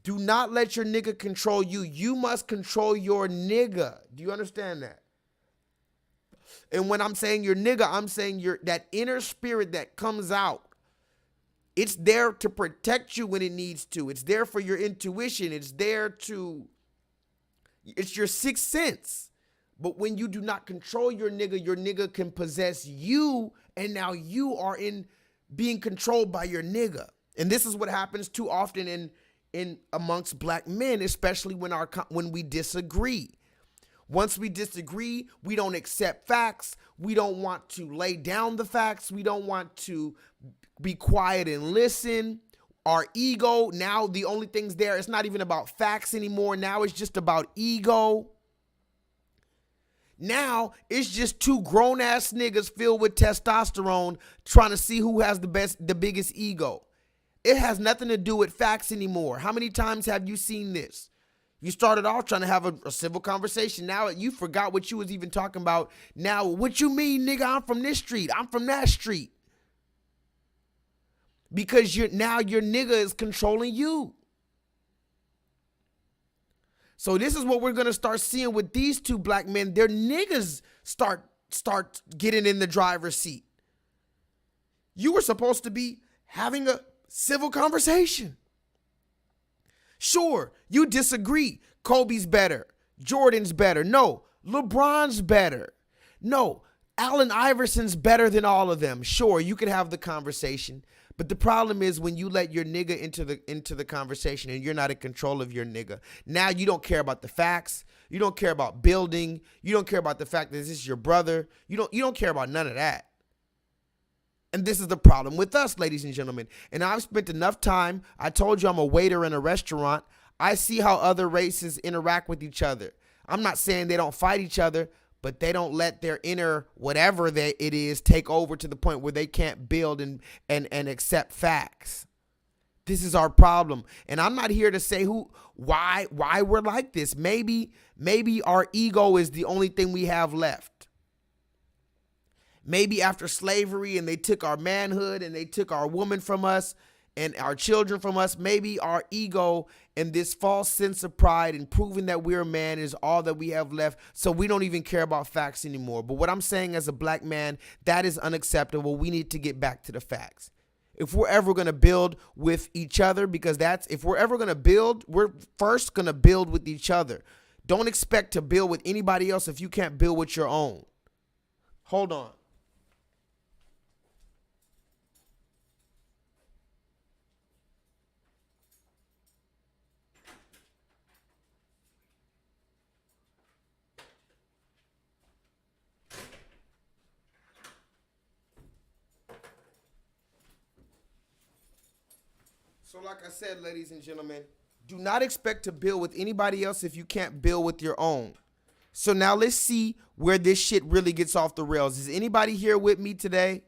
[SPEAKER 1] Do not let your nigga control you. You must control your nigga. Do you understand that? And when I'm saying your nigga, I'm saying that inner spirit that comes out. It's there to protect you when it needs to. It's there for your intuition. It's your sixth sense. But when you do not control your nigga can possess you, and now you are being controlled by your nigga. And this is what happens too often in amongst black men, especially when we disagree. Once we disagree, we don't accept facts. We don't want to lay down the facts. We don't want to be quiet and listen. Our ego, now the only things there, it's not even about facts anymore. Now it's just about ego. Now it's just two grown-ass niggas filled with testosterone trying to see who has the biggest ego. It has nothing to do with facts anymore. How many times have you seen this? You started off trying to have a civil conversation. Now you forgot what you was even talking about. Now, what you mean, nigga? I'm from this street. I'm from that street. Because now your nigga is controlling you. So this is what we're going to start seeing with these two black men. Their niggas start getting in the driver's seat. You were supposed to be having a civil conversation. Sure, you disagree. Kobe's better. Jordan's better. No, LeBron's better. No, Allen Iverson's better than all of them. Sure, you can have the conversation. But the problem is when you let your nigga into the conversation and you're not in control of your nigga. Now you don't care about the facts. You don't care about building. You don't care about the fact that this is your brother. You don't care about none of that. And this is the problem with us, ladies and gentlemen. And I've spent enough time. I told you I'm a waiter in a restaurant. I see how other races interact with each other. I'm not saying they don't fight each other, but they don't let their inner whatever it is take over to the point where they can't build and accept facts. This is our problem. And I'm not here to say why we're like this. Maybe our ego is the only thing we have left. Maybe after slavery and they took our manhood and they took our woman from us and our children from us, maybe our ego and this false sense of pride and proving that we're a man is all that we have left. So we don't even care about facts anymore. But what I'm saying as a black man, that is unacceptable. We need to get back to the facts. If we're ever going to build with each other, because if we're ever going to build, we're first going to build with each other. Don't expect to build with anybody else if you can't build with your own. Hold on. So like I said, ladies and gentlemen, do not expect to build with anybody else if you can't build with your own. So now let's see where this shit really gets off the rails. Is anybody here with me today?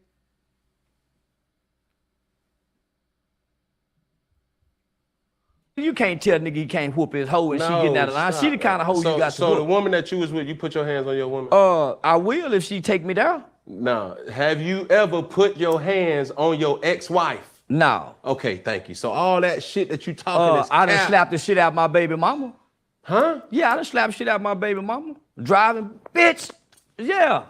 [SPEAKER 3] You can't tell nigga he can't whoop his hoe and she getting out of line. She the kind of hoe you got to whoop.
[SPEAKER 2] So the woman that you was with, you put your hands on your woman?
[SPEAKER 3] I will if she take me down.
[SPEAKER 2] No. Have you ever put your hands on your ex-wife?
[SPEAKER 3] No.
[SPEAKER 2] Okay, thank you. So all that shit that you talking is
[SPEAKER 3] I done slapped the shit out my baby mama.
[SPEAKER 2] Huh?
[SPEAKER 3] Yeah, I done slapped shit out my baby mama. Driving, bitch. Yeah.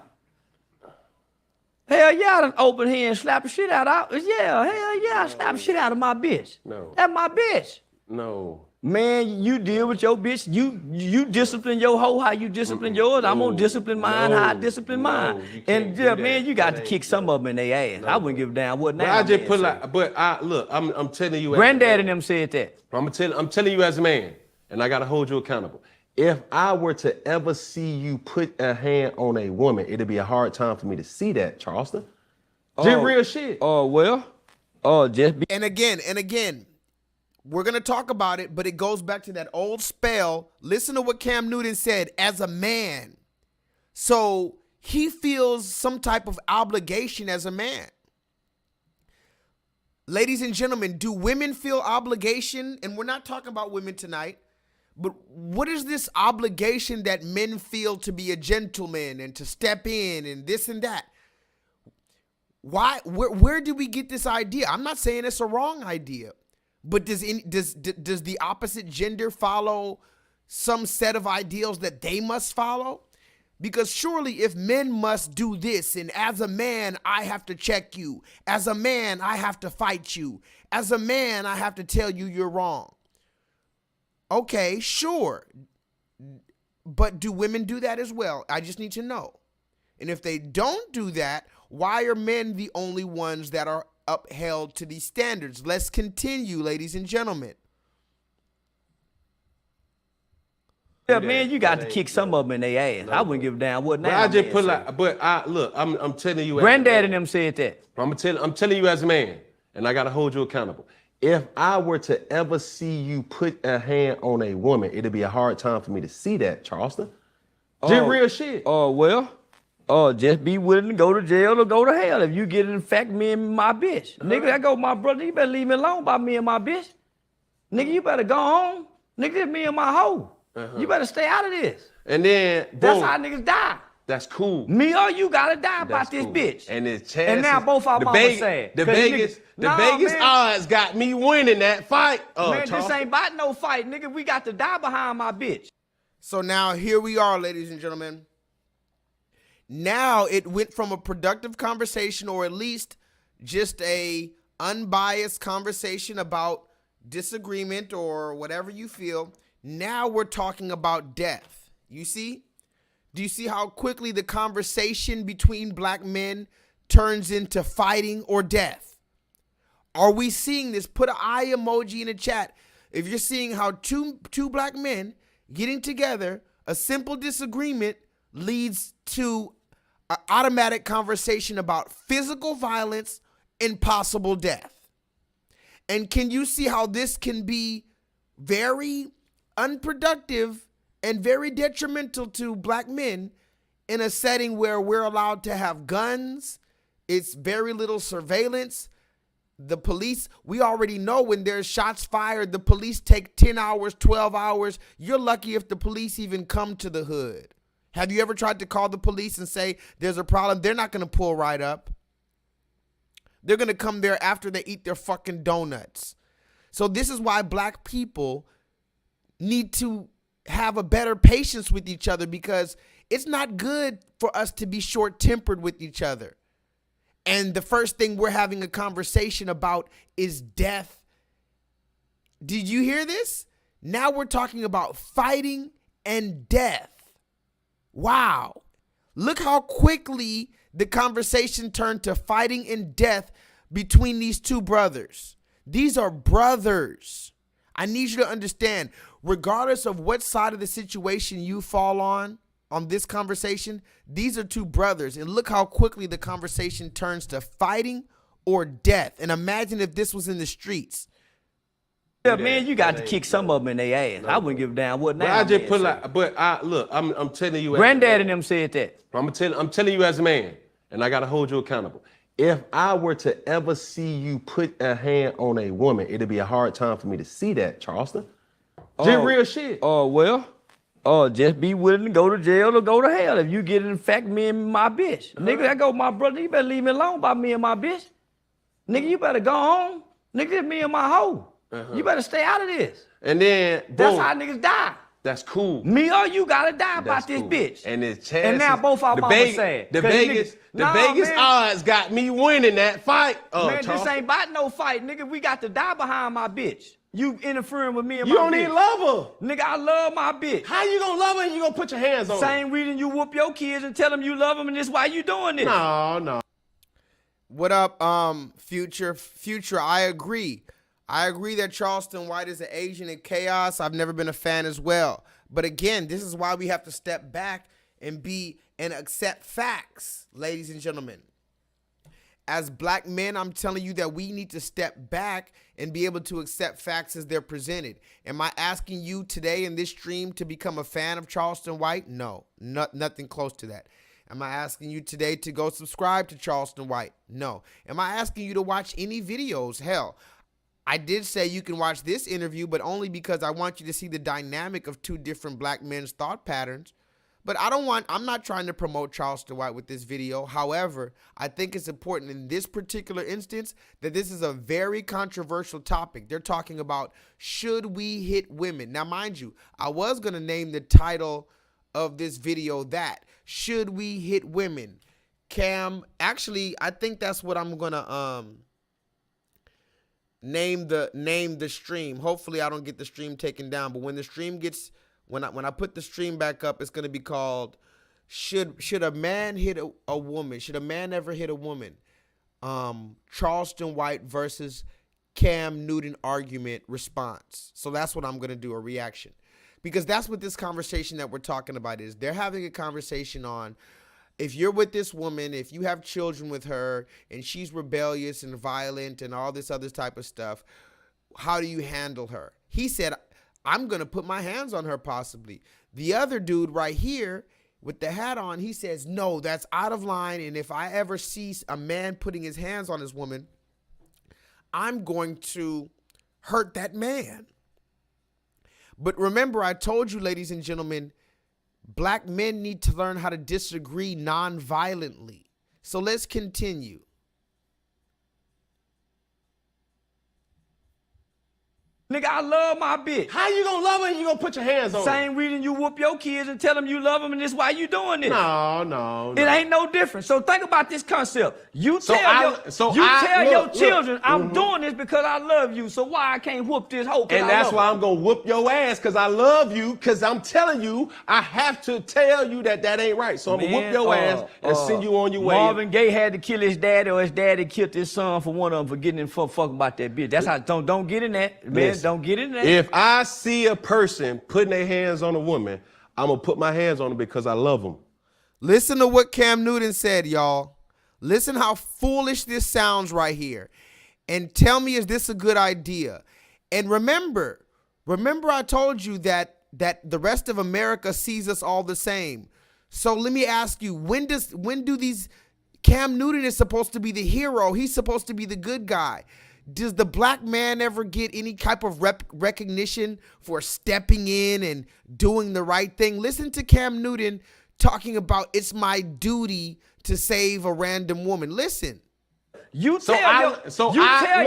[SPEAKER 3] Hell yeah, I done open here and slap the shit out of. Yeah, hell yeah, I slap the shit out of my bitch.
[SPEAKER 2] No.
[SPEAKER 3] That's my bitch.
[SPEAKER 2] No.
[SPEAKER 3] Man, you deal with your bitch. You discipline your hoe how you discipline yours. I'm gonna discipline mine how I discipline mine.
[SPEAKER 2] you
[SPEAKER 3] And
[SPEAKER 2] can't
[SPEAKER 3] yeah,
[SPEAKER 2] do
[SPEAKER 3] man,
[SPEAKER 2] that.
[SPEAKER 3] you got to
[SPEAKER 2] That
[SPEAKER 3] kick
[SPEAKER 2] ain't-
[SPEAKER 3] some of them in their ass. I wouldn't give a damn what
[SPEAKER 2] But
[SPEAKER 3] now.
[SPEAKER 2] I just
[SPEAKER 3] man
[SPEAKER 2] put
[SPEAKER 3] say.
[SPEAKER 2] like, but look, I'm telling you.
[SPEAKER 3] Granddad and them said that.
[SPEAKER 2] I'm telling you as a man, and I gotta hold you accountable. If I were to ever see you put a hand on a woman, it'd be a hard time for me to see that, Charleston. Just real shit.
[SPEAKER 3] Oh well. Oh, just be.
[SPEAKER 1] And again, we're going to talk about it, but it goes back to that old spell. Listen to what Cam Newton said, as a man. So he feels some type of obligation as a man. Ladies and gentlemen, do women feel obligation? And we're not talking about women tonight, but what is this obligation that men feel to be a gentleman and to step in and this and that? Why? Where do we get this idea? I'm not saying it's a wrong idea, but does the opposite gender follow some set of ideals that they must follow? Because surely if men must do this, and as a man, I have to check you. As a man, I have to fight you. As a man, I have to tell you you're wrong. Okay, sure. But do women do that as well? I just need to know. And if they don't do that, why are men the only ones that are upheld to these standards? Let's continue, ladies and gentlemen.
[SPEAKER 3] Yeah, man, you got to kick some of them in their ass. I wouldn't give a damn what now.
[SPEAKER 2] But I just
[SPEAKER 3] man
[SPEAKER 2] put
[SPEAKER 3] say.
[SPEAKER 2] like, but look, I'm telling you.
[SPEAKER 3] Granddad and them said that.
[SPEAKER 2] I'm telling you as a man, and I gotta hold you accountable. If I were to ever see you put a hand on a woman, it'd be a hard time for me to see that, Charleston. Just real shit.
[SPEAKER 3] Oh well. Oh, just be willing to go to jail or go to hell if you get in fact me and my bitch. Nigga, that go my brother. You better leave me alone about me and my bitch. Nigga, you better go home. Nigga, this me and my hoe. You better stay out of this.
[SPEAKER 2] And then boom,
[SPEAKER 3] That's how niggas die.
[SPEAKER 2] that's cool.
[SPEAKER 3] Me or you gotta die about this
[SPEAKER 2] cool.
[SPEAKER 3] bitch.
[SPEAKER 2] And it's
[SPEAKER 3] And now both our mamas sad.
[SPEAKER 2] The
[SPEAKER 3] 'Cause
[SPEAKER 2] Vegas,
[SPEAKER 3] niggas-
[SPEAKER 2] the
[SPEAKER 3] Nah,
[SPEAKER 2] Vegas
[SPEAKER 3] man.
[SPEAKER 2] odds got me winning that fight.
[SPEAKER 3] Man, this
[SPEAKER 2] Charleston.
[SPEAKER 3] ain't about no fight, nigga. We got to die behind my bitch.
[SPEAKER 1] So now here we are, ladies and gentlemen. Now it went from a productive conversation, or at least just a unbiased conversation about disagreement or whatever you feel. Now we're talking about death. You see? Do you see how quickly the conversation between black men turns into fighting or death? Are we seeing this? Put an eye emoji in the chat if you're seeing how two black men getting together, a simple disagreement leads to an automatic conversation about physical violence and possible death. And can you see how this can be very unproductive and very detrimental to black men in a setting where we're allowed to have guns? It's very little surveillance. The police, we already know when there's shots fired, the police take 10 hours, 12 hours. You're lucky if the police even come to the hood. Have you ever tried to call the police and say there's a problem? They're not going to pull right up. They're going to come there after they eat their fucking donuts. So this is why black people need to have a better patience with each other, because it's not good for us to be short-tempered with each other. And the first thing we're having a conversation about is death. Did you hear this? Now we're talking about fighting and death. Wow. Look how quickly the conversation turned to fighting and death between these two brothers. These are brothers. I need you to understand, regardless of what side of the situation you fall on this conversation, these are two brothers. And look how quickly the conversation turns to fighting or death. And imagine if this was in the streets.
[SPEAKER 3] Yeah, man, you got to kick some of them in their ass. I wouldn't give a damn what now.
[SPEAKER 2] But I just
[SPEAKER 3] man
[SPEAKER 2] put
[SPEAKER 3] say.
[SPEAKER 2] like, but look, I'm telling you.
[SPEAKER 3] Granddad and them said that.
[SPEAKER 2] I'm telling you as a man, and I gotta hold you accountable. If I were to ever see you put a hand on a woman, it'd be a hard time for me to see that, Charleston. Just real shit.
[SPEAKER 3] Oh well. Oh, just be willing to go to jail or go to hell if you get in fact me and my bitch. Nigga, that go my brother. You better leave me alone about me and my bitch. Nigga, you better go home. Nigga, this me and my hoe. You better stay out of this.
[SPEAKER 2] And then boom,
[SPEAKER 3] That's how niggas die.
[SPEAKER 2] that's cool.
[SPEAKER 3] Me or you gotta die about
[SPEAKER 2] That's
[SPEAKER 3] this
[SPEAKER 2] cool.
[SPEAKER 3] bitch.
[SPEAKER 2] And it's
[SPEAKER 3] And now both our mamas sad.
[SPEAKER 2] The
[SPEAKER 3] 'Cause
[SPEAKER 2] Vegas,
[SPEAKER 3] niggas- Nah,
[SPEAKER 2] Vegas
[SPEAKER 3] man.
[SPEAKER 2] odds got me winning that fight.
[SPEAKER 3] Man, this
[SPEAKER 2] Charleston.
[SPEAKER 3] ain't about no fight, nigga. We got to die behind my bitch. You interfering with me and
[SPEAKER 2] You
[SPEAKER 3] my
[SPEAKER 2] don't
[SPEAKER 3] bitch.
[SPEAKER 2] even love her.
[SPEAKER 3] Nigga, I love my bitch.
[SPEAKER 2] How you gonna love her and you gonna put your hands on her?
[SPEAKER 3] Same reason you whoop your kids and tell them you love them, and this why you doing this.
[SPEAKER 2] No.
[SPEAKER 1] What up, Future? Future, I agree. I agree that Charleston White is an agent in chaos. I've never been a fan as well. But again, this is why we have to step back and accept facts, ladies and gentlemen. As black men, I'm telling you that we need to step back and be able to accept facts as they're presented. Am I asking you today in this stream to become a fan of Charleston White? No, nothing close to that. Am I asking you today to go subscribe to Charleston White? No. Am I asking you to watch any videos? Hell, I did say you can watch this interview, but only because I want you to see the dynamic of two different black men's thought patterns. But I'm not trying to promote Charleston White with this video. However, I think it's important in this particular instance that this is a very controversial topic. They're talking about, should we hit women? Now, mind you, I was going to name the title of this video that, should we hit women? Cam, actually, I think that's what I'm going to name the stream. Hopefully I don't get the stream taken down, but when the stream gets when I put the stream back up, it's going to be called should a man hit a woman? Should a man ever hit a woman? Charleston White versus Cam Newton argument response. So that's what I'm going to do, a reaction. Because that's what this conversation that we're talking about is. They're having a conversation on, if you're with this woman, if you have children with her and she's rebellious and violent and all this other type of stuff, how do you handle her? He said, I'm going to put my hands on her possibly. The other dude right here with the hat on, he says, no, that's out of line. And if I ever see a man putting his hands on his woman, I'm going to hurt that man. But remember, I told you, ladies and gentlemen, black men need to learn how to disagree non-violently. So let's continue.
[SPEAKER 3] Nigga, I love my bitch.
[SPEAKER 2] How you gonna love her and you gonna put your hands on her?
[SPEAKER 3] Same reason you whoop your kids and tell them you love them, and this why you doing this.
[SPEAKER 2] No.
[SPEAKER 3] It ain't no different. So think about this concept. You tell
[SPEAKER 2] I
[SPEAKER 3] your children, I'm doing this because I love you. So why I can't whoop this hoe?
[SPEAKER 2] And that's why I'm gonna whoop your ass, because I love you, because I'm telling you, I have to tell you that ain't right. So I'm gonna whoop your ass and send you on your way.
[SPEAKER 3] Marvin Gaye had to kill his daddy, or his daddy killed his son for one of them for getting in fuck about that bitch. That's how, don't get in that. Man,
[SPEAKER 2] Listen,
[SPEAKER 3] don't get in that.
[SPEAKER 2] If I see a person putting their hands on a woman, I'm gonna put my hands on them because I love them.
[SPEAKER 1] Listen to what Cam Newton said, y'all. Listen how foolish this sounds right here. And tell me, is this a good idea? And remember I told you that the rest of America sees us all the same. So let me ask you, when do these, Cam Newton is supposed to be the hero. He's supposed to be the good guy. Does the black man ever get any type of recognition for stepping in and doing the right thing? Listen to Cam Newton talking about, it's my duty to save a random woman. Listen.
[SPEAKER 3] You tell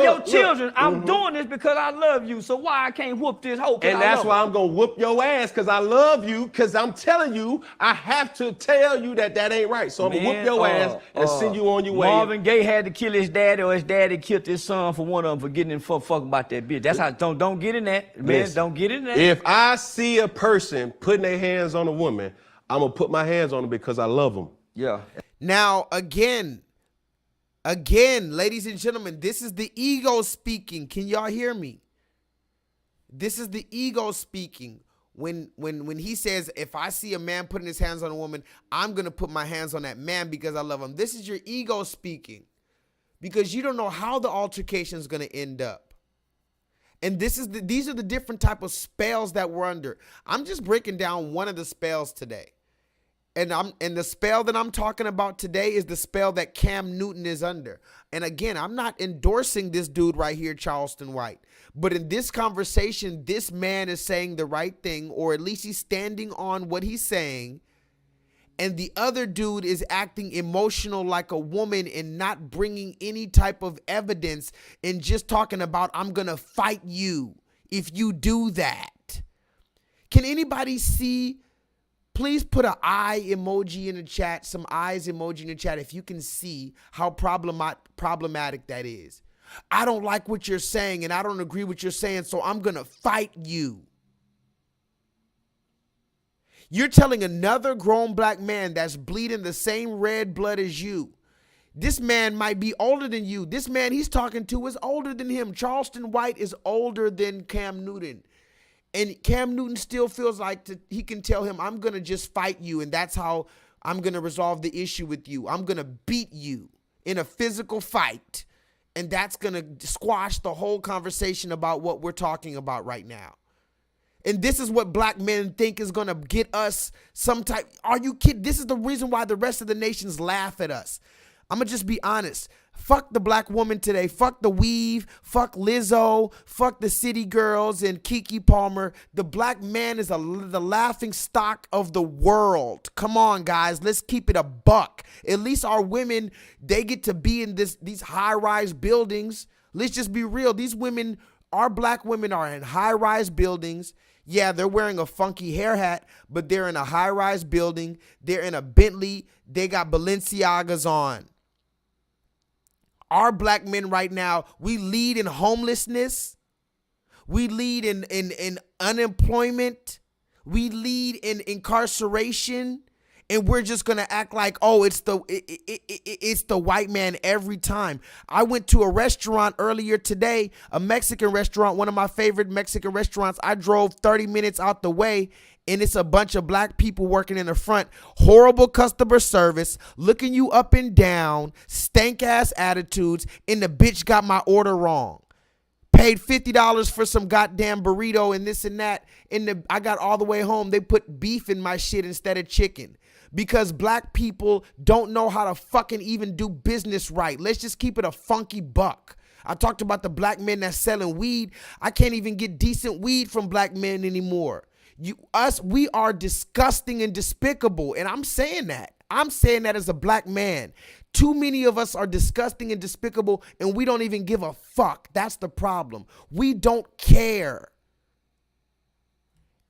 [SPEAKER 3] your children, I'm doing this because I love you. So why I can't whoop this hoe?
[SPEAKER 2] And that's why I'm gonna whoop your ass, because I love you, because I'm telling you, I have to tell you that ain't right. So I'm gonna whoop your ass and send you on your way.
[SPEAKER 3] Marvin Gaye had to kill his daddy, or his daddy killed his son for one of them for getting in fuck about that bitch. That's how, don't get in that. Man,
[SPEAKER 2] Listen,
[SPEAKER 3] don't get in that.
[SPEAKER 2] If I see a person putting their hands on a woman, I'm gonna put my hands on them because I love them.
[SPEAKER 3] Yeah.
[SPEAKER 1] Now, again, ladies and gentlemen, this is the ego speaking. Can y'all hear me? This is the ego speaking. When he says, if I see a man putting his hands on a woman, I'm going to put my hands on that man because I love him. This is your ego speaking, because you don't know how the altercation is going to end up. And these are the different type of spells that we're under. I'm just breaking down one of the spells today. And the spell that I'm talking about today is the spell that Cam Newton is under. And again, I'm not endorsing this dude right here, Charleston White. But in this conversation, this man is saying the right thing, or at least he's standing on what he's saying. And the other dude is acting emotional like a woman and not bringing any type of evidence and just talking about, I'm going to fight you if you do that. Can anybody see? Please put an eye emoji in the chat, some eyes emoji in the chat if you can see how problematic that is. I don't like what you're saying and I don't agree with what you're saying, so I'm going to fight you. You're telling another grown black man that's bleeding the same red blood as you. This man might be older than you. This man he's talking to is older than him. Charleston White is older than Cam Newton. And Cam Newton still feels like he can tell him, I'm going to just fight you, and that's how I'm going to resolve the issue with you. I'm going to beat you in a physical fight, and that's going to squash the whole conversation about what we're talking about right now. And this is what black men think is going to get us some type. Are you kidding? This is the reason why the rest of the nations laugh at us. I'm going to just be honest. Fuck the black woman today. Fuck the weave. Fuck Lizzo. Fuck the city girls and Keke Palmer. The black man is the laughing stock of the world. Come on, guys. Let's keep it a buck. At least our women, they get to be in these high-rise buildings. Let's just be real. These women, our black women are in high-rise buildings. Yeah, they're wearing a funky hair hat, but they're in a high-rise building. They're in a Bentley. They got Balenciagas on. Our black men right now, we lead in homelessness. We lead in unemployment. We lead in incarceration. And we're just going to act like, oh, it's the white man every time. I went to a restaurant earlier today, a Mexican restaurant, one of my favorite Mexican restaurants. I drove 30 minutes out the way, and it's a bunch of black people working in the front. Horrible customer service, looking you up and down, stank-ass attitudes, and the bitch got my order wrong. Paid $50 for some goddamn burrito and this and that. I got all the way home. They put beef in my shit instead of chicken. Because black people don't know how to fucking even do business right. Let's just keep it a funky buck. I talked about the black men that's selling weed. I can't even get decent weed from black men anymore. We are disgusting and despicable. And I'm saying that. I'm saying that as a black man. Too many of us are disgusting and despicable, and we don't even give a fuck. That's the problem. We don't care.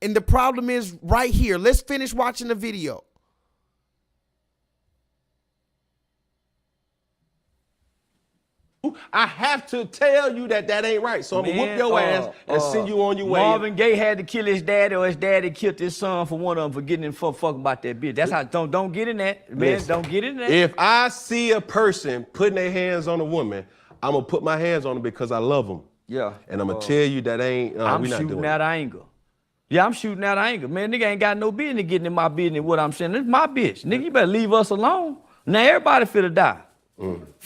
[SPEAKER 1] And the problem is right here. Let's finish watching the video.
[SPEAKER 2] I have to tell you that ain't right. So I'm going to whoop your ass and send you on your way.
[SPEAKER 3] Marvin Gaye had to kill his daddy, or his daddy killed his son for one of them for getting in fuck about that bitch. That's how, don't get in that. Man,
[SPEAKER 2] Listen,
[SPEAKER 3] don't get in that.
[SPEAKER 2] If I see a person putting their hands on a woman, I'm going to put my hands on them because I love them.
[SPEAKER 3] Yeah.
[SPEAKER 2] And I'm going to tell you that ain't,
[SPEAKER 3] I'm
[SPEAKER 2] we not doing
[SPEAKER 3] shooting out anger. Yeah, I'm shooting out anger. Man, nigga ain't got no business getting in my business, what I'm saying. It's my bitch. Nigga, you better leave us alone. Now everybody finna die.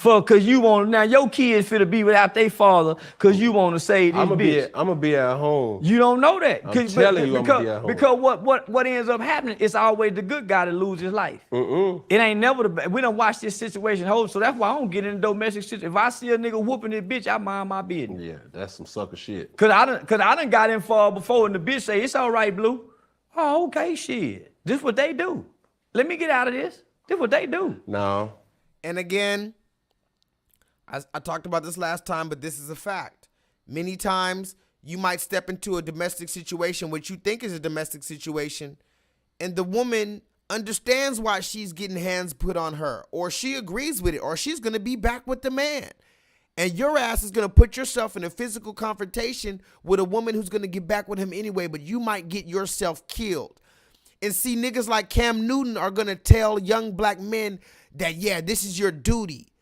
[SPEAKER 3] Cause you want, now your kids finna be without their father cause you want to save this bitch.
[SPEAKER 2] I'm gonna be at home.
[SPEAKER 3] You don't know that.
[SPEAKER 2] I'm telling you, I'm gonna be at home.
[SPEAKER 3] Because what ends up happening, it's always the good guy that loses his life. It ain't never the bad. We done watch this situation hold, so that's why I don't get in domestic situation. If I see a nigga whooping this bitch, I mind my business.
[SPEAKER 2] Yeah, that's some sucker shit.
[SPEAKER 3] Cause I done got in far before and the bitch say, it's all right, Blue. Oh, okay, shit. This what they do. Let me get out of this. This what they do.
[SPEAKER 2] No.
[SPEAKER 1] And again, I talked about this last time, but this is a fact. Many times you might step into a domestic situation, which you think is a domestic situation, and the woman understands why she's getting hands put on her, or she agrees with it, or she's going to be back with the man. And your ass is going to put yourself in a physical confrontation with a woman who's going to get back with him anyway, but you might get yourself killed. And see, niggas like Cam Newton are going to tell young black men that, yeah, this is your duty.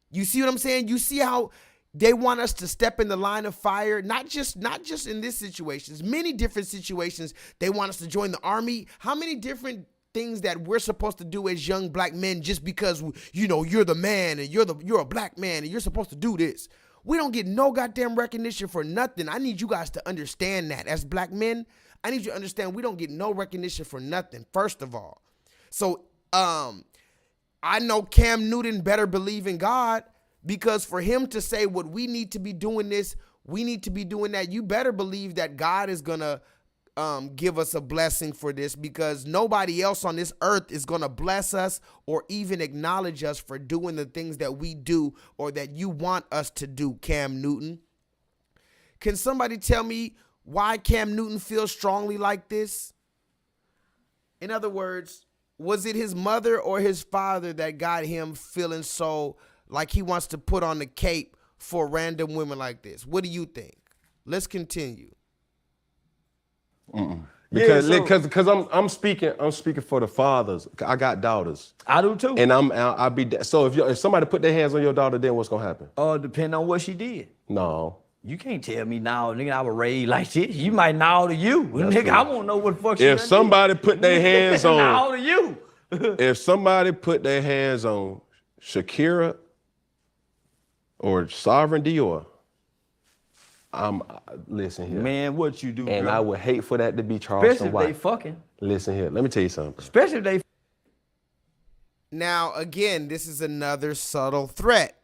[SPEAKER 1] You see what I'm saying? You see how they want us to step in the line of fire? Not just in this situation. Many different situations. They want us to join the army. How many different things that we're supposed to do as young black men just because, you know, you're the man and you're a black man and you're supposed to do this? We don't get no goddamn recognition for nothing. I need you guys to understand that. As black men, I need you to understand we don't get no recognition for nothing, first of all. So, I know Cam Newton better believe in God, because for him to say what we need to be doing this, we need to be doing that, you better believe that God is going to give us a blessing for this, because nobody else on this earth is going to bless us or even acknowledge us for doing the things that we do or that you want us to do, Cam Newton. Can somebody tell me why Cam Newton feels strongly like this? In other words, was it his mother or his father that got him feeling so like he wants to put on the cape for random women like this? What do you think? Let's continue.
[SPEAKER 2] Because I'm speaking for the fathers. I got daughters.
[SPEAKER 3] I do too.
[SPEAKER 2] And I'll be so if somebody put their hands on your daughter, then what's gonna happen?
[SPEAKER 3] Depending on what she did.
[SPEAKER 2] No.
[SPEAKER 3] You can't tell me now, nigga, I was raised like this. You might know to you. Nigga,
[SPEAKER 2] true.
[SPEAKER 3] I won't know what the fuck she
[SPEAKER 2] If
[SPEAKER 3] done
[SPEAKER 2] somebody
[SPEAKER 3] did.
[SPEAKER 2] put their hands on,
[SPEAKER 3] Now to you.
[SPEAKER 2] if somebody put their hands on Shakira or Sovereign Dior, listen here.
[SPEAKER 3] Man, what you do,
[SPEAKER 2] And
[SPEAKER 3] bro?
[SPEAKER 2] I would hate for that to be Charleston
[SPEAKER 3] Especially if
[SPEAKER 2] White.
[SPEAKER 3] they fucking.
[SPEAKER 2] Listen here, let me tell you something.
[SPEAKER 3] Especially if they.
[SPEAKER 1] Now, again, this is another subtle threat.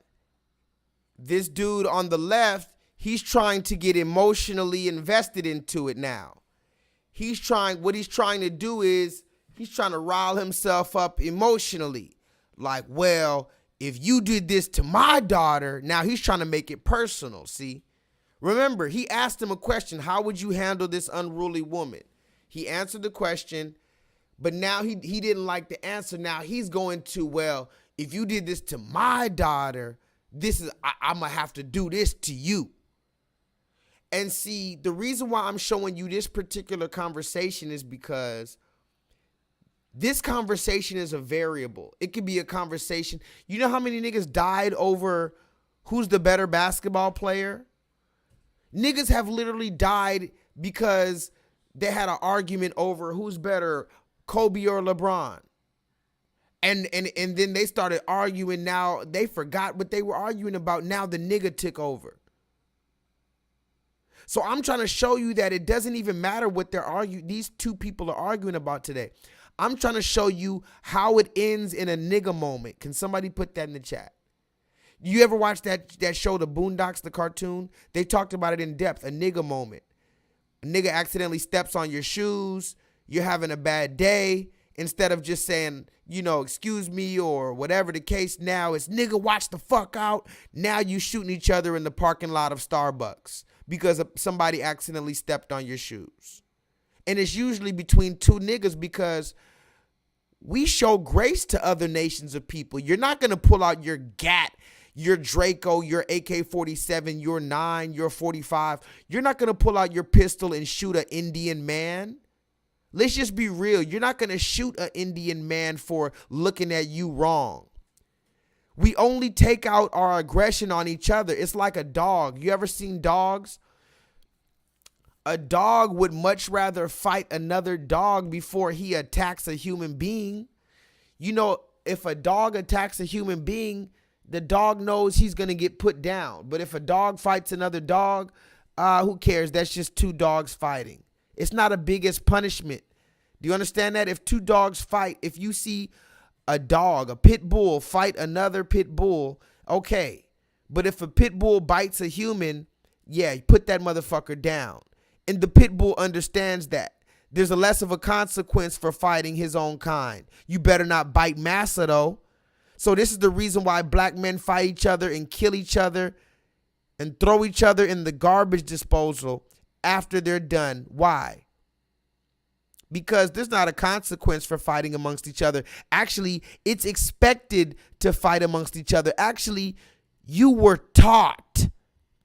[SPEAKER 1] This dude on the left, he's trying to get emotionally invested into it now. What he's trying to do is he's trying to rile himself up emotionally. Like, well, if you did this to my daughter, now he's trying to make it personal, see? Remember, he asked him a question, how would you handle this unruly woman? He answered the question, but now he didn't like the answer. Now he's going to, well, if you did this to my daughter, I'm going to have to do this to you. And see, the reason why I'm showing you this particular conversation is because this conversation is a variable. It could be a conversation. You know how many niggas died over who's the better basketball player? Niggas have literally died because they had an argument over who's better, Kobe or LeBron. And then they started arguing. Now they forgot what they were arguing about. Now the nigga took over. So I'm trying to show you that it doesn't even matter what they're arguing. These two people are arguing about today. I'm trying to show you how it ends in a nigga moment. Can somebody put that in the chat? You ever watch that show, The Boondocks, the cartoon? They talked about it in depth, a nigga moment. A nigga accidentally steps on your shoes. You're having a bad day. Instead of just saying, excuse me or whatever the case, now it's nigga, watch the fuck out. Now you shooting each other in the parking lot of Starbucks because somebody accidentally stepped on your shoes. And it's usually between two niggas because we show grace to other nations of people. You're not going to pull out your gat, your Draco, your AK-47, your 9, your 45. You're not going to pull out your pistol and shoot an Indian man. Let's just be real. You're not going to shoot an Indian man for looking at you wrong. We only take out our aggression on each other. It's like a dog. You ever seen dogs? A dog would much rather fight another dog before he attacks a human being. If a dog attacks a human being, the dog knows he's going to get put down. But if a dog fights another dog, who cares? That's just two dogs fighting. It's not a biggest punishment. Do you understand that? If two dogs fight, if you see a dog, a pit bull, fight another pit bull, okay. But if a pit bull bites a human, yeah, put that motherfucker down. And the pit bull understands that. There's a less of a consequence for fighting his own kind. You better not bite massa, though. So this is the reason why black men fight each other and kill each other and throw each other in the garbage disposal after they're done. Why? Because there's not a consequence for fighting amongst each other. Actually, it's expected to fight amongst each other. Actually, you were taught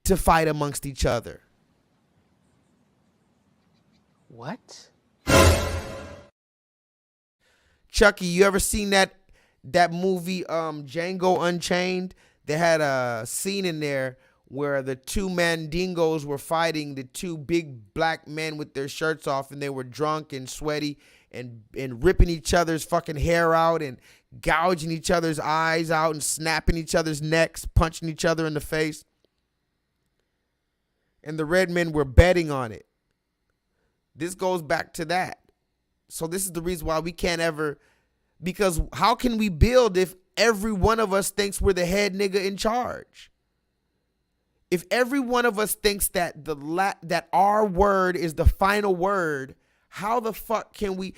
[SPEAKER 1] to fight amongst each other.
[SPEAKER 4] What?
[SPEAKER 1] Chucky, you ever seen that movie Django Unchained? They had a scene in there where the two mandingos were fighting the two big black men with their shirts off, and they were drunk and sweaty and ripping each other's fucking hair out and gouging each other's eyes out and snapping each other's necks, punching each other in the face. And the red men were betting on it. This goes back to that. So this is the reason why we can't ever, because how can we build if every one of us thinks we're the head nigga in charge? If every one of us thinks that that our word is the final word, how the fuck can we?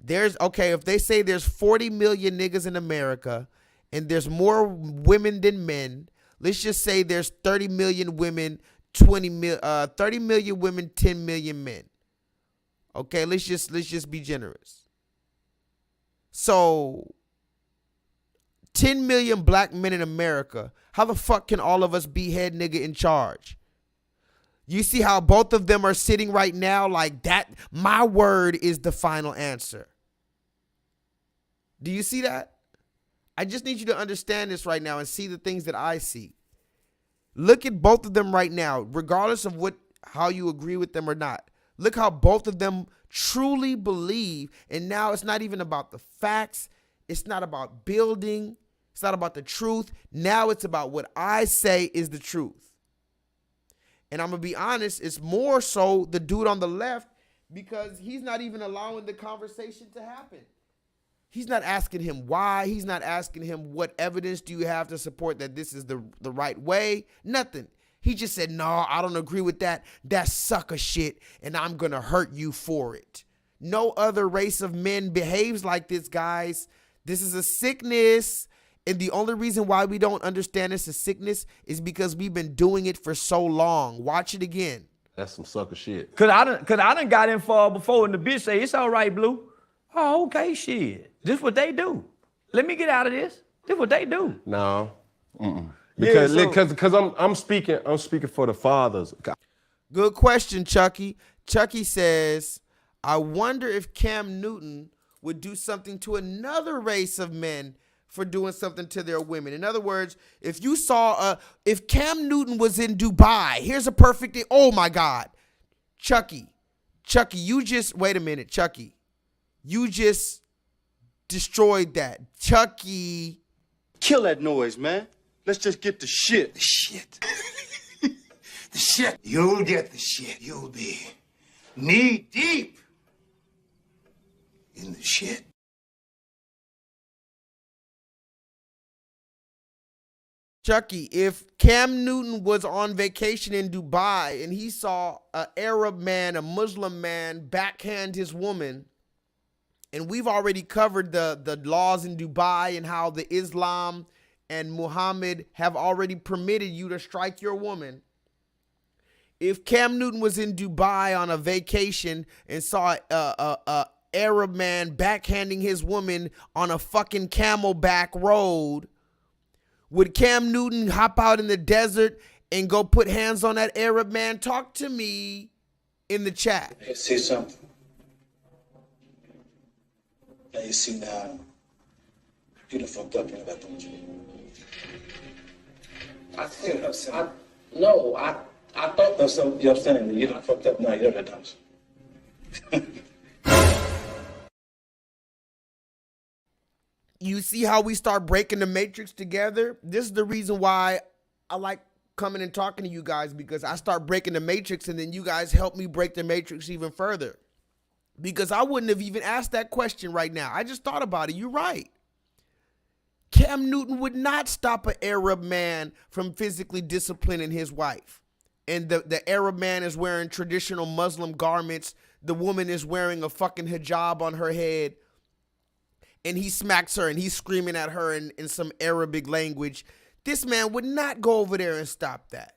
[SPEAKER 1] If they say there's 40 million niggas in America and there's more women than men, let's just say there's 30 million women, 30 million women, 10 million men. Okay, let's just be generous. So 10 million black men in America. How the fuck can all of us be head nigga in charge? You see how both of them are sitting right now like that? My word is the final answer. Do you see that? I just need you to understand this right now and see the things that I see. Look at both of them right now, regardless of how you agree with them or not. Look how both of them truly believe. And now it's not even about the facts. It's not about building. It's not about the truth. Now it's about what I say is the truth. And I'm going to be honest, it's more so the dude on the left because he's not even allowing the conversation to happen. He's not asking him why. He's not asking him what evidence do you have to support that this is the right way. Nothing. He just said, no, I don't agree with that. That's sucker shit, and I'm going to hurt you for it. No other race of men behaves like this, guys. This is a sickness, and the only reason why we don't understand it's a sickness is because we've been doing it for so long. Watch it again.
[SPEAKER 2] That's some sucker shit.
[SPEAKER 3] Cause I done got in far before and the bitch say, it's all right, Blue. Oh, okay, shit. This what they do. Let me get out of this. This what they do.
[SPEAKER 2] No. Because I'm speaking for the fathers.
[SPEAKER 1] Good question, Chucky. Chucky says, I wonder if Cam Newton would do something to another race of men for doing something to their women. In other words, if you saw, if Cam Newton was in Dubai, here's a perfect, oh my God. Chucky, you just, wait a minute, Chucky. You just destroyed that. Chucky.
[SPEAKER 5] Kill that noise, man. Let's just get the shit.
[SPEAKER 6] The shit. The shit. You'll get the shit. You'll be knee deep in the shit.
[SPEAKER 1] Chucky, if Cam Newton was on vacation in Dubai and he saw an Arab man, a Muslim man backhand his woman, and we've already covered the laws in Dubai and how the Islam and Muhammad have already permitted you to strike your woman. If Cam Newton was in Dubai on a vacation and saw a Arab man backhanding his woman on a fucking camelback road, would Cam Newton hop out in the desert and go put hands on that Arab man? Talk to me in the chat.
[SPEAKER 7] You see something? Now you see now. You done fucked up, you know that, don't you? I think I thought that's so. You know what I'm saying? You done fucked up now. You know that, don't you?
[SPEAKER 1] You see how we start breaking the matrix together? This is the reason why I like coming and talking to you guys, because I start breaking the matrix and then you guys help me break the matrix even further. Because I wouldn't have even asked that question right now. I just thought about it. You're right. Cam Newton would not stop an Arab man from physically disciplining his wife. And the Arab man is wearing traditional Muslim garments. The woman is wearing a fucking hijab on her head. And he smacks her and he's screaming at her in some Arabic language. This man would not go over there and stop that.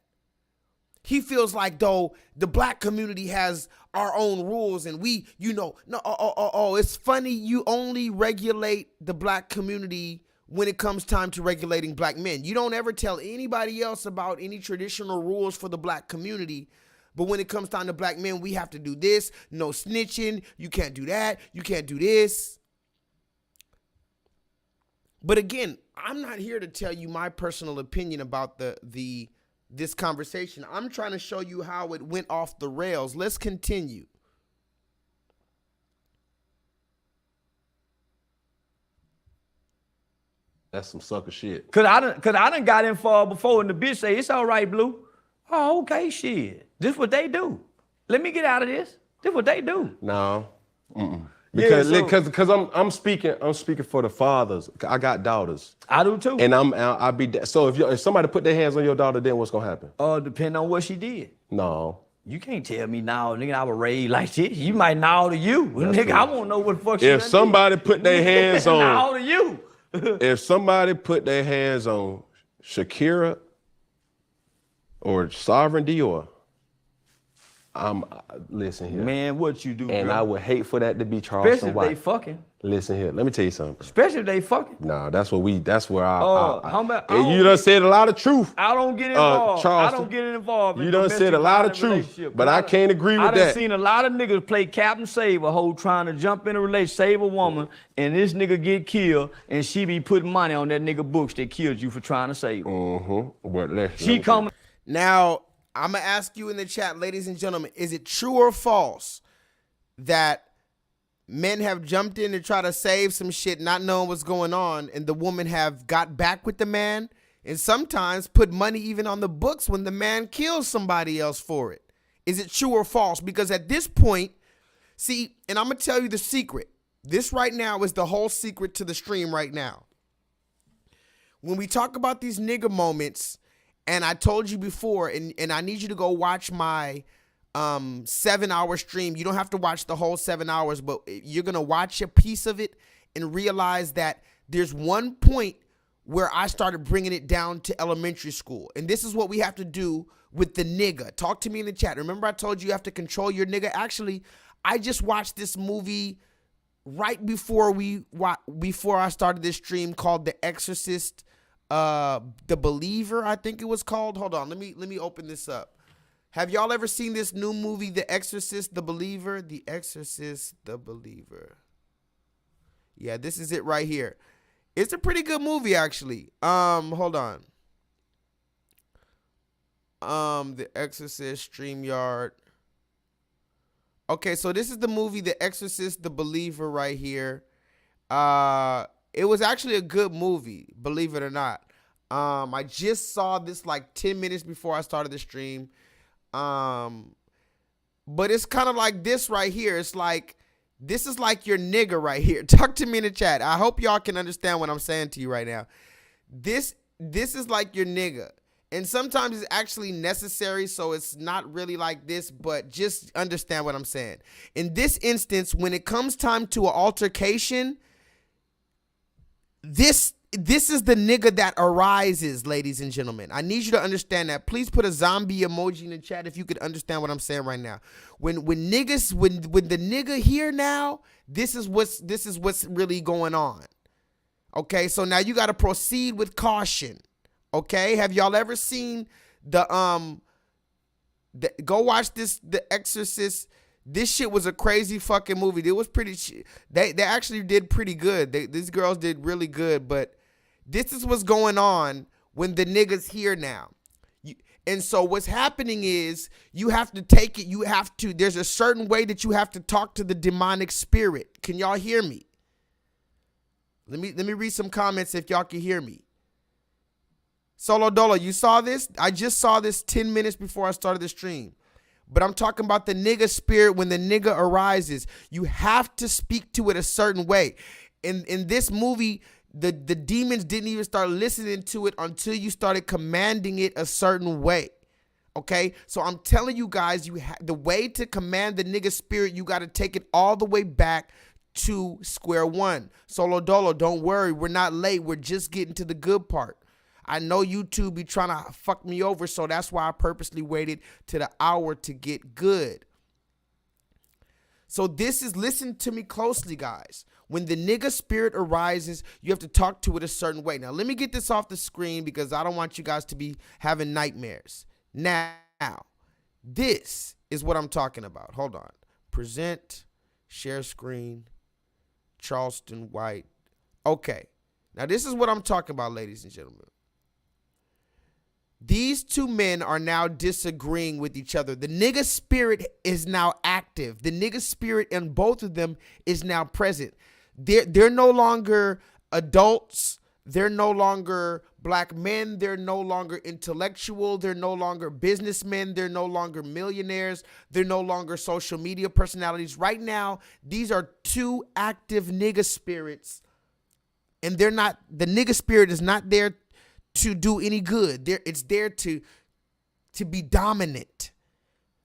[SPEAKER 1] He feels like, though, the black community has our own rules and we, it's funny you only regulate the black community when it comes time to regulating black men. You don't ever tell anybody else about any traditional rules for the black community. But when it comes time to black men, we have to do this. No snitching. You can't do that. You can't do this. But again, I'm not here to tell you my personal opinion about this conversation. I'm trying to show you how it went off the rails. Let's continue.
[SPEAKER 2] That's some sucker shit.
[SPEAKER 3] Cause I done got in far before and the bitch say, it's all right, Blue. Oh, okay, shit. This what they do. Let me get out of this. This what they do.
[SPEAKER 2] No. Because I'm speaking for the fathers. I got daughters.
[SPEAKER 3] I do too.
[SPEAKER 2] And I'll be so if somebody put their hands on your daughter, then what's gonna happen?
[SPEAKER 3] Depending on what she did.
[SPEAKER 2] No.
[SPEAKER 3] You can't tell me now, nigga, I was raised like this. You might know to you.
[SPEAKER 2] That's
[SPEAKER 3] nigga,
[SPEAKER 2] true.
[SPEAKER 3] I won't know what the fuck she
[SPEAKER 2] If
[SPEAKER 3] done
[SPEAKER 2] somebody
[SPEAKER 3] did.
[SPEAKER 2] put their hands on
[SPEAKER 3] Now to you.
[SPEAKER 2] if somebody put their hands on Shakira or Sovereign Dior, Listen here.
[SPEAKER 3] Man, what you do,
[SPEAKER 2] And
[SPEAKER 3] girl?
[SPEAKER 2] I would hate for that to be Charleston
[SPEAKER 3] Especially if
[SPEAKER 2] White.
[SPEAKER 3] they fucking.
[SPEAKER 2] Listen here, let me tell you something.
[SPEAKER 3] Especially if they fucking.
[SPEAKER 2] Nah, that's where
[SPEAKER 3] how about- I
[SPEAKER 2] you
[SPEAKER 3] don't
[SPEAKER 2] done
[SPEAKER 3] get-
[SPEAKER 2] said a lot of truth.
[SPEAKER 3] I don't get involved. I
[SPEAKER 2] Charleston,
[SPEAKER 3] don't get involved in
[SPEAKER 2] you done said a
[SPEAKER 3] domestic
[SPEAKER 2] lot of
[SPEAKER 3] violence
[SPEAKER 2] truth,
[SPEAKER 3] relationship.
[SPEAKER 2] but I can't agree with
[SPEAKER 3] I done
[SPEAKER 2] that.
[SPEAKER 3] seen a lot of niggas play Captain Save a hoe trying to jump in a relationship, save a woman, and this nigga get killed, and she be putting money on that nigga books that killed you for trying to save her. She coming.
[SPEAKER 1] Now, I'm going to ask you in the chat, ladies and gentlemen, is it true or false that men have jumped in to try to save some shit, not knowing what's going on, and the woman have got back with the man and sometimes put money even on the books when the man kills somebody else for it? Is it true or false? Because at this point, see, and I'm going to tell you the secret. This right now is the whole secret to the stream right now. When we talk about these nigga moments, and I told you before, and I need you to go watch my 7-hour stream. You don't have to watch the whole 7 hours, but you're going to watch a piece of it and realize that there's one point where I started bringing it down to elementary school. And this is what we have to do with the nigga. Talk to me in the chat. Remember I told you you have to control your nigga? Actually, I just watched this movie right before I started this stream called The Exorcist, The Believer, I think it was called. Hold on, let me open this up. Have y'all ever seen this new movie, The Exorcist, The Believer? The Exorcist, The Believer. Yeah, this is it right here. It's a pretty good movie, actually. Hold on. The Exorcist, StreamYard. Okay, so this is the movie, The Exorcist, The Believer right here. It was actually a good movie, believe it or not. I just saw this like 10 minutes before I started the stream. But it's kind of like this right here. It's like, this is like your nigga right here. Talk to me in the chat. I hope y'all can understand what I'm saying to you right now. This is like your nigga. And sometimes it's actually necessary, so it's not really like this, but just understand what I'm saying. In this instance, when it comes time to an altercation, this is the nigga that arises, ladies and gentlemen. I need you to understand that. Please put a zombie emoji in the chat if you could understand what I'm saying right now. When the nigga here now, this is what's really going on. Okay, so now you got to proceed with caution. Okay, have y'all ever seen go watch this, The Exorcist? This shit was a crazy fucking movie. It was pretty. They actually did pretty good. These girls did really good. But this is what's going on when the niggas here now. And so what's happening is you have to take it. There's a certain way that you have to talk to the demonic spirit. Can y'all hear me? Let me read some comments if y'all can hear me. Solo Dolo, you saw this? I just saw this 10 minutes before I started the stream. But I'm talking about the nigga spirit. When the nigga arises, you have to speak to it a certain way. In this movie, the demons didn't even start listening to it until you started commanding it a certain way. Okay? So I'm telling you guys, the way to command the nigga spirit, you got to take it all the way back to square one. Solo Dolo, don't worry. We're not late. We're just getting to the good part. I know YouTube be trying to fuck me over, so that's why I purposely waited to the hour to get good. So listen to me closely, guys. When the nigga spirit arises, you have to talk to it a certain way. Now, let me get this off the screen because I don't want you guys to be having nightmares. Now, this is what I'm talking about. Hold on. Present, share screen, Charleston White. Okay. Now, this is what I'm talking about, ladies and gentlemen. These two men are now disagreeing with each other. The nigga spirit is now active. The nigga spirit in both of them is now present. They're no longer adults. They're no longer black men. They're no longer intellectual. They're no longer businessmen. They're no longer millionaires. They're no longer social media personalities. Right now, these are two active nigga spirits. And the nigga spirit is not there to do any good. It's there to be dominant.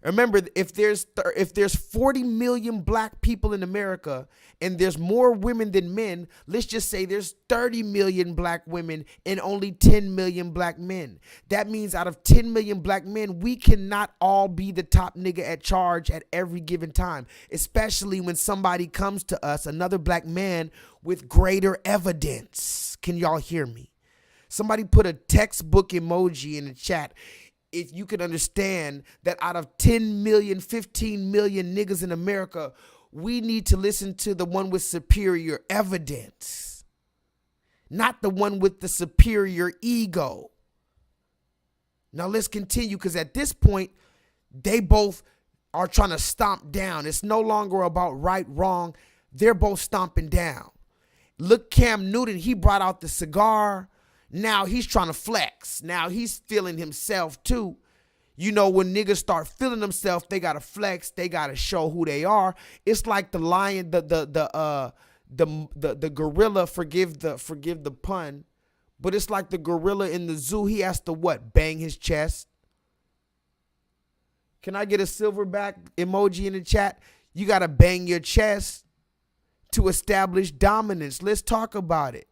[SPEAKER 1] Remember, if there's 40 million black people in America and there's more women than men, let's just say there's 30 million black women and only 10 million black men. That means out of 10 million black men, we cannot all be the top nigga at charge at every given time, especially when somebody comes to us, another black man with greater evidence. Can y'all hear me? Somebody put a textbook emoji in the chat. If you can understand that out of 10 million, 15 million niggas in America, we need to listen to the one with superior evidence, not the one with the superior ego. Now let's continue, because at this point, they both are trying to stomp down. It's no longer about right, wrong. They're both stomping down. Look, Cam Newton, he brought out the cigar. Now he's trying to flex. Now he's feeling himself too. You know, when niggas start feeling themselves, they gotta flex. They gotta show who they are. It's like the lion, the gorilla. Forgive the pun, but it's like the gorilla in the zoo. He has to what? Bang his chest. Can I get a silverback emoji in the chat? You gotta bang your chest to establish dominance. Let's talk about it.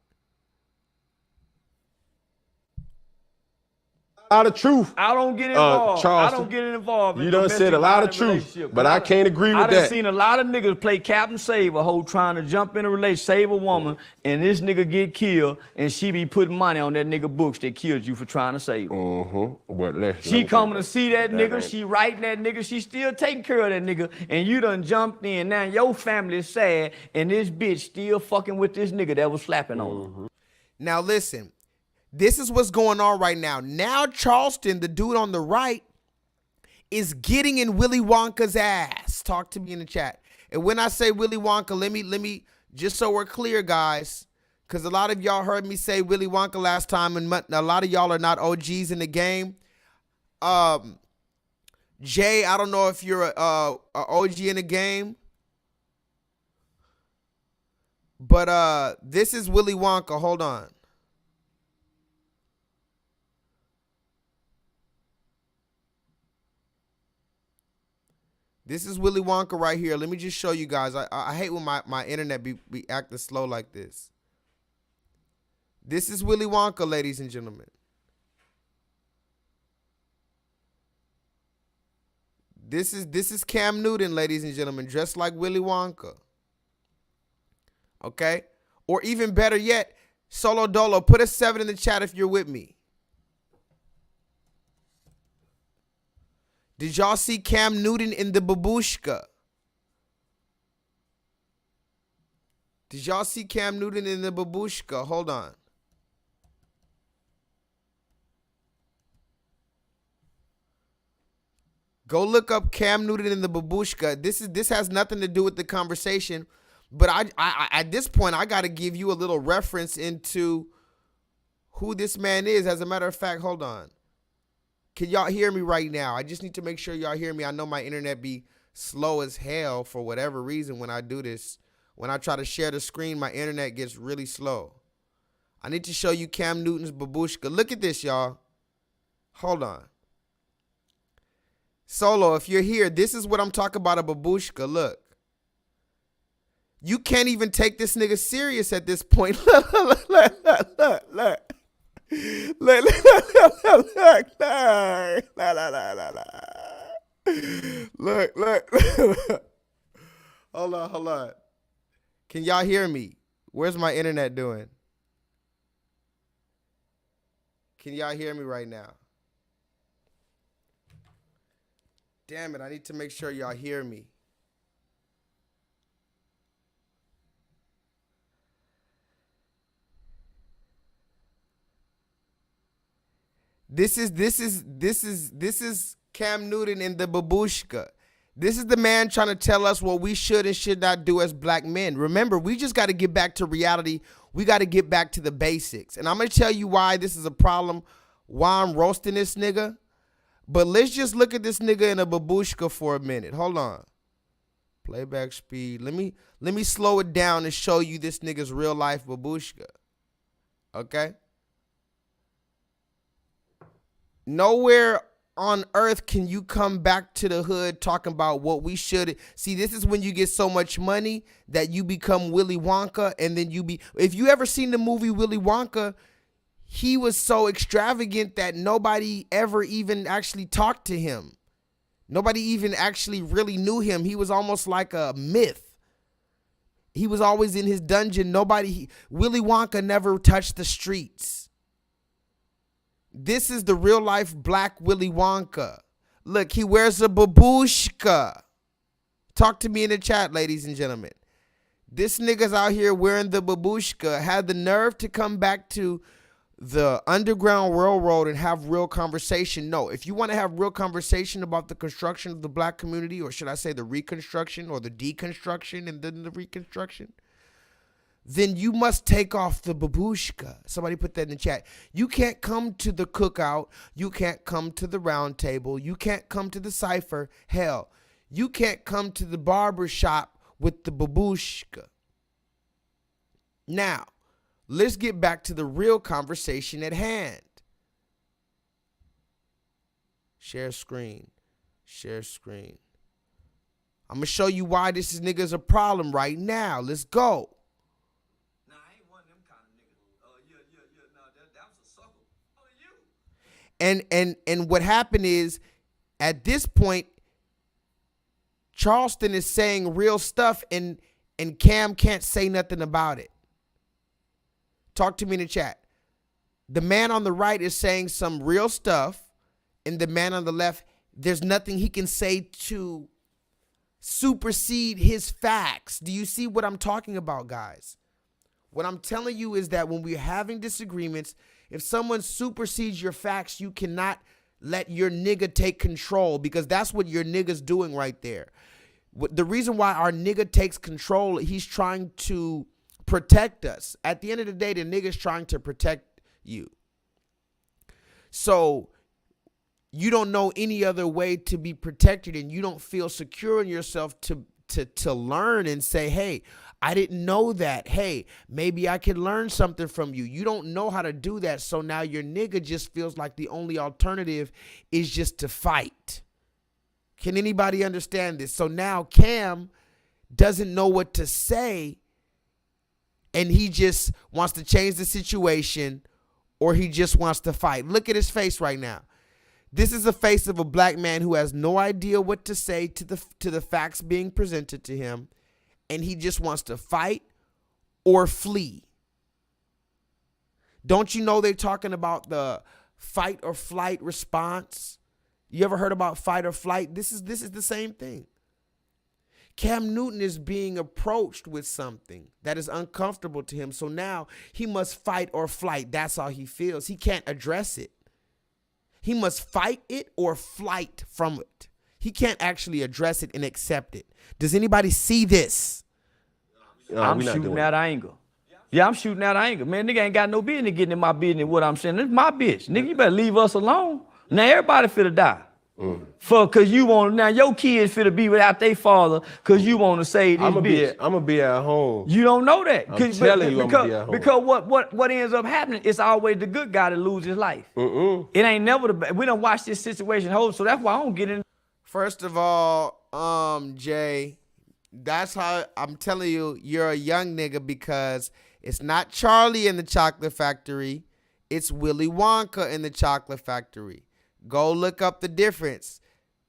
[SPEAKER 2] A lot of truth.
[SPEAKER 3] I don't get involved. I
[SPEAKER 2] Charleston,
[SPEAKER 3] don't get involved.
[SPEAKER 2] you done said a lot of truth, but I can't agree with
[SPEAKER 3] I done
[SPEAKER 2] that.
[SPEAKER 3] seen a lot of niggas play Captain Save a hoe trying to jump in a relationship, save a woman, and this nigga get killed, and she be putting money on that nigga books that killed you for trying to save her.
[SPEAKER 2] But
[SPEAKER 3] she coming to see that nigga, she writing that nigga, she still taking care of that nigga, and you done jumped in. Now your family is sad, and this bitch still fucking with this nigga that was slapping on her.
[SPEAKER 1] Now listen. This is what's going on right now. Now Charleston, the dude on the right, is getting in Willy Wonka's ass. Talk to me in the chat. And when I say Willy Wonka, let me just so we're clear, guys, because a lot of y'all heard me say Willy Wonka last time, and a lot of y'all are not OGs in the game. Jay, I don't know if you're a OG in the game, but this is Willy Wonka. Hold on. This is Willy Wonka right here. Let me just show you guys. I hate when my internet be acting slow like this. This is Willy Wonka, ladies and gentlemen. This is Cam Newton, ladies and gentlemen, dressed like Willy Wonka. Okay? Or even better yet, Solo Dolo, put a 7 in the chat if you're with me. Did y'all see Cam Newton in the babushka? Did y'all see Cam Newton in the babushka? Hold on. Go look up Cam Newton in the babushka. This has nothing to do with the conversation, but I at this point I got to give you a little reference into who this man is. As a matter of fact, hold on. Can y'all hear me right now? I just need to make sure y'all hear me. I know my internet be slow as hell for whatever reason when I do this. When I try to share the screen, my internet gets really slow. I need to show you Cam Newton's babushka. Look at this, y'all. Hold on. Solo, if you're here, this is what I'm talking about, a babushka. Look. You can't even take this nigga serious at this point. Look. Look. Hold on. Can y'all hear me? Where's my internet doing? Can y'all hear me right now? Damn it, I need to make sure y'all hear me. This is Cam Newton in the babushka. This is the man trying to tell us what we should and should not do as black men. Remember, we just got to get back to reality. We got to get back to the basics. And I'm going to tell you why this is a problem, why I'm roasting this nigga. But let's just look at this nigga in a babushka for a minute. Hold on. Playback speed. Let me slow it down and show you this nigga's real life babushka. Okay? Nowhere on earth can you come back to the hood talking about what we should see? This is when you get so much money that you become Willy Wonka, and then if you ever seen the movie Willy Wonka, he was so extravagant that nobody ever even actually talked to him. Nobody even actually really knew him. He was almost like a myth. He was always in his dungeon. Willy Wonka never touched the streets. This is the real life black Willy Wonka. Look, he wears a babushka. Talk to me in the chat, ladies and gentlemen. This nigga's out here wearing the babushka, had the nerve to come back to the Underground Railroad and have real conversation. No, if you want to have real conversation about the construction of the black community, or should I say the reconstruction or the deconstruction and then the reconstruction, then you must take off the babushka. Somebody put that in the chat. You can't come to the cookout. You can't come to the round table. You can't come to the cipher. Hell, you can't come to the barber shop with the babushka. Now, let's get back to the real conversation at hand. Share screen. Share screen. I'm going to show you why this nigga's a problem right now. Let's go.
[SPEAKER 3] Nah, I ain't one of them kind of niggas. Nah, that was a sucker. Oh, you.
[SPEAKER 1] And what happened is, at this point, Charleston is saying real stuff, and Cam can't say nothing about it. Talk to me in the chat. The man on the right is saying some real stuff, and the man on the left, there's nothing he can say to supersede his facts. Do you see what I'm talking about, guys? What I'm telling you is that when we're having disagreements, if someone supersedes your facts, you cannot let your nigga take control, because that's what your nigga's doing right there. The reason why our nigga takes control, he's trying to protect us. At the end of the day, the nigga's trying to protect you. So you don't know any other way to be protected, and you don't feel secure in yourself to learn and say, hey, I didn't know that. Hey, maybe I could learn something from you. You don't know how to do that. So now your nigga just feels like the only alternative is just to fight. Can anybody understand this? So now Cam doesn't know what to say, and he just wants to change the situation, or he just wants to fight. Look at his face right now. This is the face of a black man who has no idea what to say to the facts being presented to him, and he just wants to fight or flee. Don't you know they're talking about the fight or flight response? You ever heard about fight or flight? This is the same thing. Cam Newton is being approached with something that is uncomfortable to him. So now he must fight or flight. That's how he feels. He can't address it. He must fight it or flight from it. He can't actually address it and accept it. Does anybody see this?
[SPEAKER 3] I'm shooting that angle. Yeah, I'm shooting that angle. Man, nigga ain't got no business getting in my business. What I'm saying, it's my bitch. Nigga, you better leave us alone. Now everybody finna die. Cause you want, now your kids finna be without their father cause you want to save this bitch.
[SPEAKER 2] I'm gonna be at home.
[SPEAKER 3] You don't know that.
[SPEAKER 2] I'm telling you, I'm gonna be at home.
[SPEAKER 3] Because what ends up happening, it's always the good guy that loses his life. It ain't never the bad. We don't watch this situation hold, so that's why I don't get in.
[SPEAKER 1] First of all, Jay, that's how I'm telling you, you're a young nigga, because it's not Charlie in the Chocolate Factory. It's Willy Wonka in the Chocolate Factory. Go look up the difference.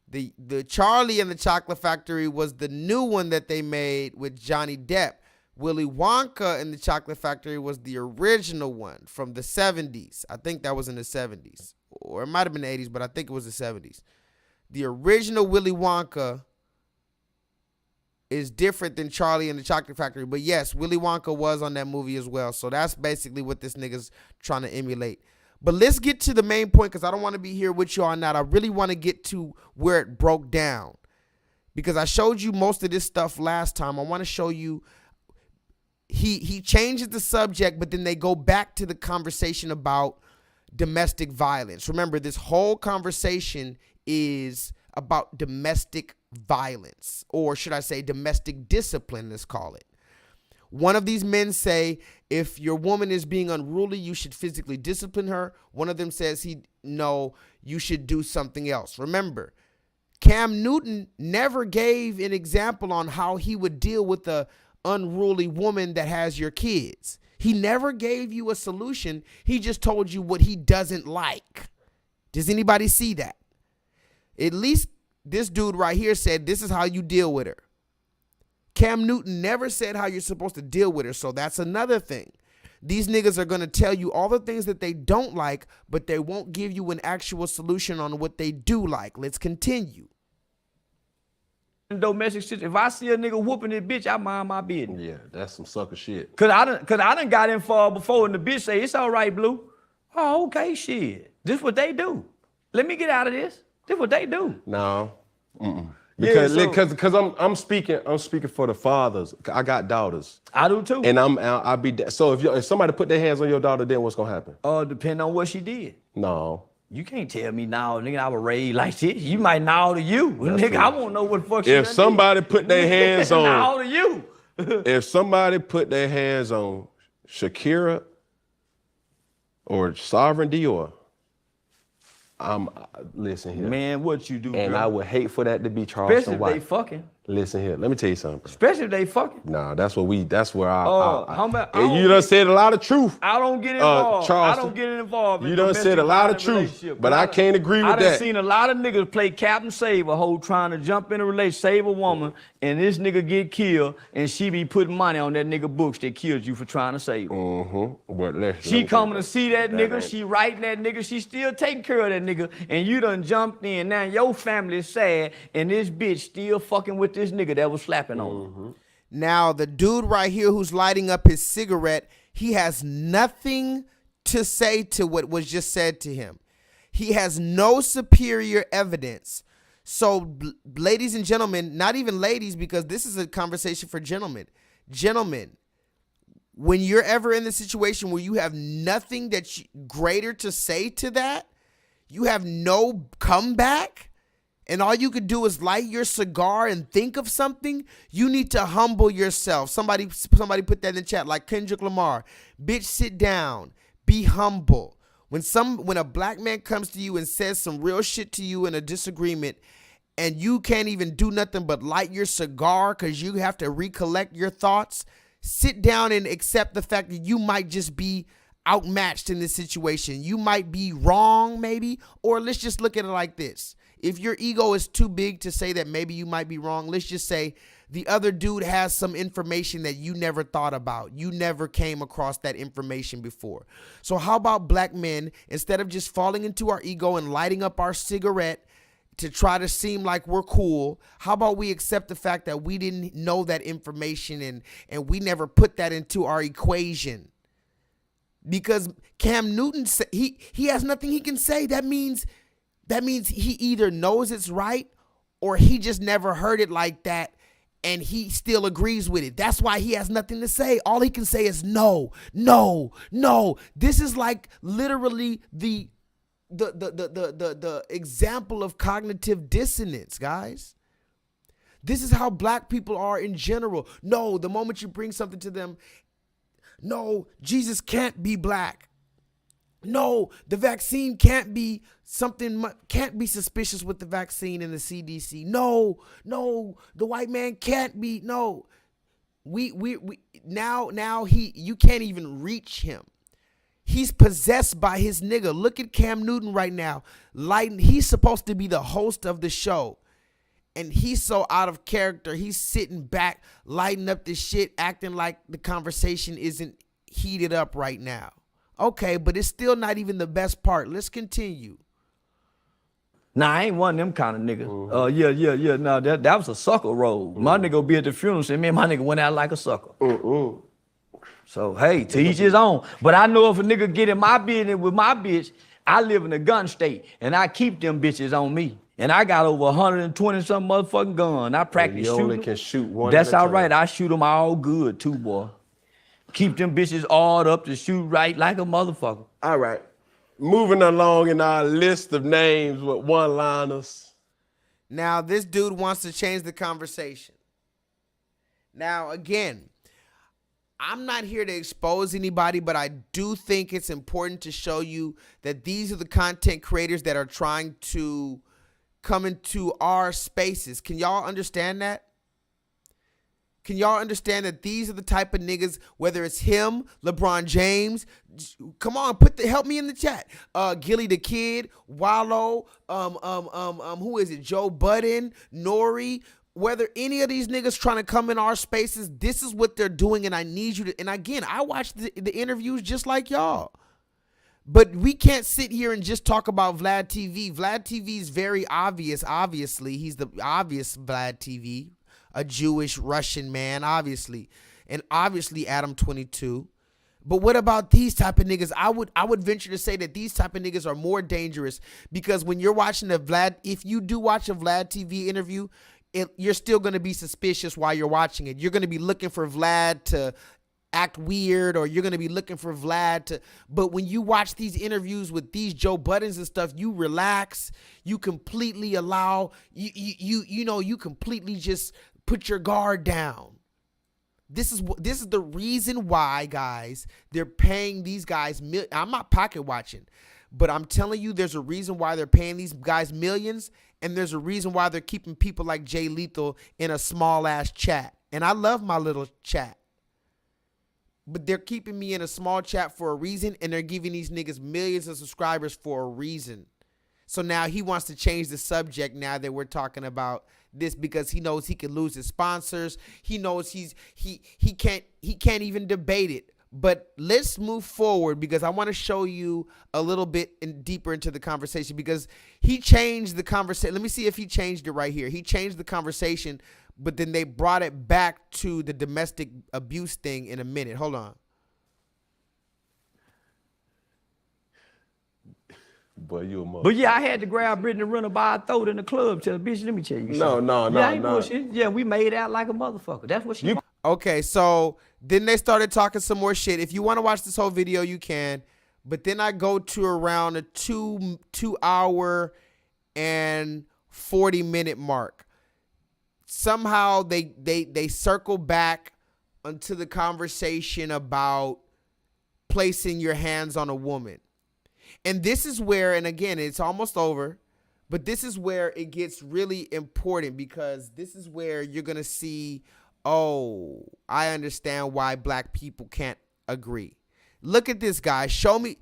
[SPEAKER 1] The Charlie in the Chocolate Factory was the new one that they made with Johnny Depp. Willy Wonka in the Chocolate Factory was the original one from the 70s. I think that was in the 70s. Or it might have been the 80s, but I think it was the 70s. The original Willy Wonka is different than Charlie and the Chocolate Factory. But yes, Willy Wonka was on that movie as well. So that's basically what this nigga's trying to emulate. But let's get to the main point, because I don't want to be here with you on that. I really want to get to where it broke down, because I showed you most of this stuff last time. I want to show you he changes the subject, but then they go back to the conversation about domestic violence. Remember, this whole conversation is about domestic violence, or should I say domestic discipline, let's call it. One of these men say, if your woman is being unruly, you should physically discipline her. One of them says no, you should do something else. Remember, Cam Newton never gave an example on how he would deal with a unruly woman that has your kids. He never gave you a solution. He just told you what he doesn't like. Does anybody see that? At least this dude right here said this is how you deal with her. Cam Newton never said how you're supposed to deal with her, so that's another thing. These niggas are going to tell you all the things that they don't like, but they won't give you an actual solution on what they do like. Let's continue.
[SPEAKER 3] Domestic shit. If I see a nigga whooping this bitch, I mind my business.
[SPEAKER 2] Yeah, that's some sucker shit.
[SPEAKER 3] Cause I done got in far before and the bitch say, it's all right, Blue. Oh, okay, shit. This what they do. Let me get out of this. This what they do.
[SPEAKER 2] No.
[SPEAKER 3] Yeah,
[SPEAKER 2] Because I'm speaking for the fathers. I got daughters.
[SPEAKER 3] I do too.
[SPEAKER 2] And I'll be so if somebody put their hands on your daughter, then what's gonna happen?
[SPEAKER 3] Depending on what she did.
[SPEAKER 2] No.
[SPEAKER 3] You can't tell me now, nigga, I was raised like this. You might now to you.
[SPEAKER 2] That's
[SPEAKER 3] nigga,
[SPEAKER 2] true.
[SPEAKER 3] I won't know what the fuck she
[SPEAKER 2] If
[SPEAKER 3] done
[SPEAKER 2] somebody
[SPEAKER 3] did.
[SPEAKER 2] put their hands on
[SPEAKER 3] now to you.
[SPEAKER 2] if somebody put their hands on Shakira or Sovereign Dior, listen here.
[SPEAKER 3] Man, what you do,
[SPEAKER 2] And
[SPEAKER 3] bro?
[SPEAKER 2] I would hate for that to be Charleston
[SPEAKER 3] Especially if
[SPEAKER 2] White.
[SPEAKER 3] they fucking.
[SPEAKER 2] Listen here, let me tell you something.
[SPEAKER 3] Especially if they fucking.
[SPEAKER 2] Nah, that's where
[SPEAKER 3] you
[SPEAKER 2] done said a lot of truth.
[SPEAKER 3] I don't get involved.
[SPEAKER 2] Charleston,
[SPEAKER 3] I don't get involved.
[SPEAKER 2] you done said a lot of truth, but I can't agree with
[SPEAKER 3] I done
[SPEAKER 2] that.
[SPEAKER 3] seen a lot of niggas play Captain Save a hoe trying to jump in a relationship, save a woman, and this nigga get killed, and she be putting money on that nigga books that killed you for trying to save her.
[SPEAKER 2] But
[SPEAKER 3] She coming to see that nigga, she writing that nigga, she still taking care of that nigga, and you done jumped in. Now your family is sad, and this bitch still fucking with this nigga that was slapping on her.
[SPEAKER 1] Now, the dude right here who's lighting up his cigarette, he has nothing to say to what was just said to him. He has no superior evidence. So, ladies and gentlemen, not even ladies, because this is a conversation for gentlemen. Gentlemen, when you're ever in the situation where you have nothing greater to say to that, you have no comeback, and all you could do is light your cigar and think of something, you need to humble yourself. Somebody put that in the chat, like Kendrick Lamar. Bitch, sit down. Be humble. When a black man comes to you and says some real shit to you in a disagreement, and you can't even do nothing but light your cigar because you have to recollect your thoughts, sit down and accept the fact that you might just be outmatched in this situation. You might be wrong, maybe, or let's just look at it like this. If your ego is too big to say that maybe you might be wrong, let's just say the other dude has some information that you never thought about. You never came across that information before. So how about black men, instead of just falling into our ego and lighting up our cigarette to try to seem like we're cool, how about we accept the fact that we didn't know that information and we never put that into our equation? Because Cam Newton, he has nothing he can say. That means he either knows it's right or he just never heard it like that and he still agrees with it. That's why he has nothing to say. All he can say is no, no, no. This is like literally the example of cognitive dissonance, guys. This is how black people are in general. No, the moment you bring something to them, no, Jesus can't be black. No, the vaccine can't be suspicious with the vaccine and the CDC. No, the white man can't be. No, you can't even reach him. He's possessed by his nigga. Look at Cam Newton right now. He's supposed to be the host of the show. And he's so out of character. He's sitting back, lighting up this shit, acting like the conversation isn't heated up right now. Okay, but it's still not even the best part. Let's continue.
[SPEAKER 3] Nah, I ain't one of them kind of niggas. Yeah. No, that was a sucker role. My nigga be at the funeral and say, man, my nigga went out like a sucker. So, hey, to each his own. But I know if a nigga get in my business with my bitch, I live in a gun state, and I keep them bitches on me. And I got over 120-something motherfucking gun. I practice shooting.
[SPEAKER 2] You only can shoot one.
[SPEAKER 3] That's all right. I shoot them all good, too, boy. Keep them bitches all up to shoot right like a motherfucker.
[SPEAKER 2] All right. Moving along in our list of names with one-liners.
[SPEAKER 1] Now, this dude wants to change the conversation. Now, again, I'm not here to expose anybody, but I do think it's important to show you that these are the content creators that are trying to come into our spaces. Can y'all understand that? Can y'all understand that these are the type of niggas, whether it's him, LeBron James, come on, help me in the chat. Gilly the Kid, Wallow, who is it? Joe Budden, Nori. Whether any of these niggas trying to come in our spaces, this is what they're doing, and I need you to. And again, I watch the interviews just like y'all. But we can't sit here and just talk about Vlad TV. Vlad TV is very obvious. Obviously, he's the obvious Vlad TV. A Jewish Russian man, obviously, and obviously Adam 22. But what about these type of niggas? I would venture to say that these type of niggas are more dangerous, because when you're watching the Vlad, if you do watch a Vlad TV interview, you're still going to be suspicious while you're watching it. You're going to be looking for Vlad to act weird, or you're going to be looking for Vlad to, but when you watch these interviews with these Joe Buddens and stuff, you relax, you completely allow, you completely just put your guard down. This is the reason why, guys, they're paying these guys. I'm not pocket watching, but I'm telling you, there's a reason why they're paying these guys millions, and there's a reason why they're keeping people like J-Lethal in a small ass chat. And I love my little chat, but they're keeping me in a small chat for a reason, and they're giving these niggas millions of subscribers for a reason. So now he wants to change the subject now that we're talking about this, because he knows he can lose his sponsors. He knows he can't even debate it. But let's move forward, because I want to show you a little bit deeper into the conversation, because he changed the conversation. Let me see if he changed it right here. He changed the conversation, but then they brought it back to the domestic abuse thing in a minute. Hold on.
[SPEAKER 2] Boy, you a mother.
[SPEAKER 3] But yeah, I had to grab Brittany and run her by her throat in the club. Tell her, bitch, let me tell you something.
[SPEAKER 2] No,
[SPEAKER 3] yeah, I ain't bullshit. Yeah, we made out like a motherfucker. That's what she.
[SPEAKER 1] Okay, so then they started talking some more shit. If you want to watch this whole video, you can. But then I go to around a 2 hour and 40-minute mark. Somehow they circle back onto the conversation about placing your hands on a woman. And this is where, and again, it's almost over, but this is where it gets really important, because this is where you're going to see, oh, I understand why black people can't agree. Look at this, guy. Tell me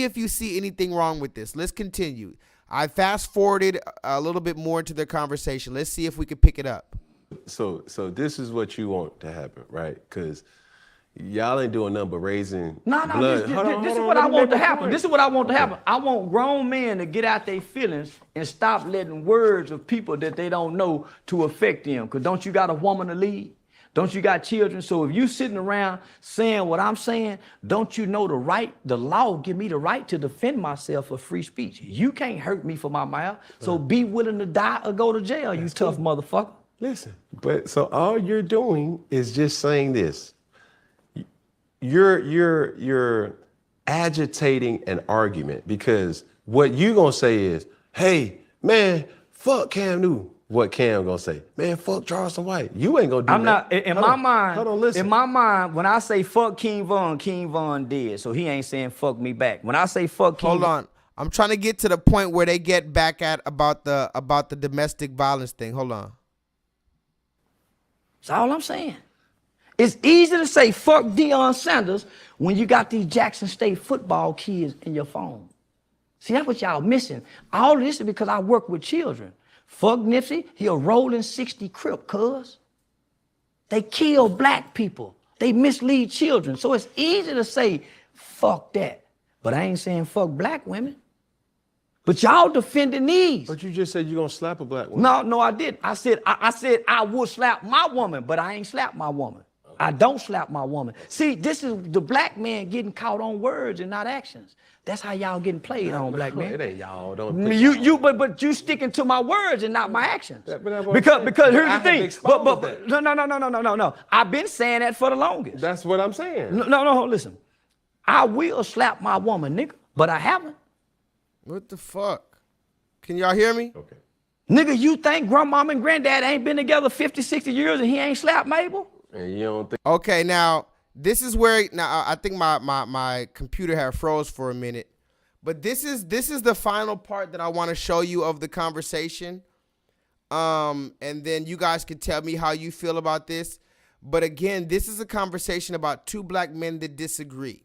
[SPEAKER 1] if you see anything wrong with this. Let's continue. I fast forwarded a little bit more into their conversation. Let's see if we can pick it up.
[SPEAKER 2] So this is what you want to happen, right? Because y'all ain't doing nothing but raising blood.
[SPEAKER 3] This is what I want to happen. This is what I want to happen. I want grown men to get out their feelings and stop letting words of people that they don't know to affect them. Because don't you got a woman to lead? Don't you got children? So if you sitting around saying what I'm saying, don't you know the law give me the right to defend myself for free speech? You can't hurt me for my mouth. So be willing to die or go to jail, you tough motherfucker.
[SPEAKER 2] Listen, but so all you're doing is just saying this. You're agitating an argument, because what you gonna say is, hey, man, fuck Cam Newton. What Cam gonna say? Man, fuck Charleston White. You ain't gonna do that.
[SPEAKER 3] I'm not, in my mind,
[SPEAKER 2] hold on, listen.
[SPEAKER 3] in my mind, when I say fuck King Von dead, so he ain't saying fuck me back. When I say fuck King
[SPEAKER 1] Hold on. I'm trying to get to the point where they get back at about the domestic violence thing. Hold on.
[SPEAKER 3] That's all I'm saying. It's easy to say fuck Deion Sanders when you got these Jackson State football kids in your phone. See, that's what y'all missing. All this is because I work with children. Fuck Nipsey, he a rolling 60 Crip, cuz. They kill black people. They mislead children. So it's easy to say fuck that. But I ain't saying fuck black women. But y'all defending these.
[SPEAKER 2] But you just said you're gonna slap a black woman.
[SPEAKER 3] No, I didn't. I said I would slap my woman, but I ain't slap my woman. I don't slap my woman. See, this is the black man getting caught on words and not actions. That's how y'all getting played on, black man.
[SPEAKER 2] It ain't y'all. Don't
[SPEAKER 3] But you sticking to my words and not my actions.
[SPEAKER 2] Because
[SPEAKER 3] Here's the thing. No. I've been saying that for the longest.
[SPEAKER 2] That's what I'm saying.
[SPEAKER 3] No, listen. I will slap my woman, nigga, but I haven't.
[SPEAKER 1] What the fuck? Can y'all hear me?
[SPEAKER 2] Okay.
[SPEAKER 3] Nigga, you think grandmama and granddad ain't been together 50, 60 years and he ain't slapped Mabel?
[SPEAKER 2] And you don't think?
[SPEAKER 1] Okay, now This is where now I think my computer had froze for a minute, but this is the final part that I want to show you of the conversation. And then you guys can tell me how you feel about this. But again, this is a conversation about two black men that disagree.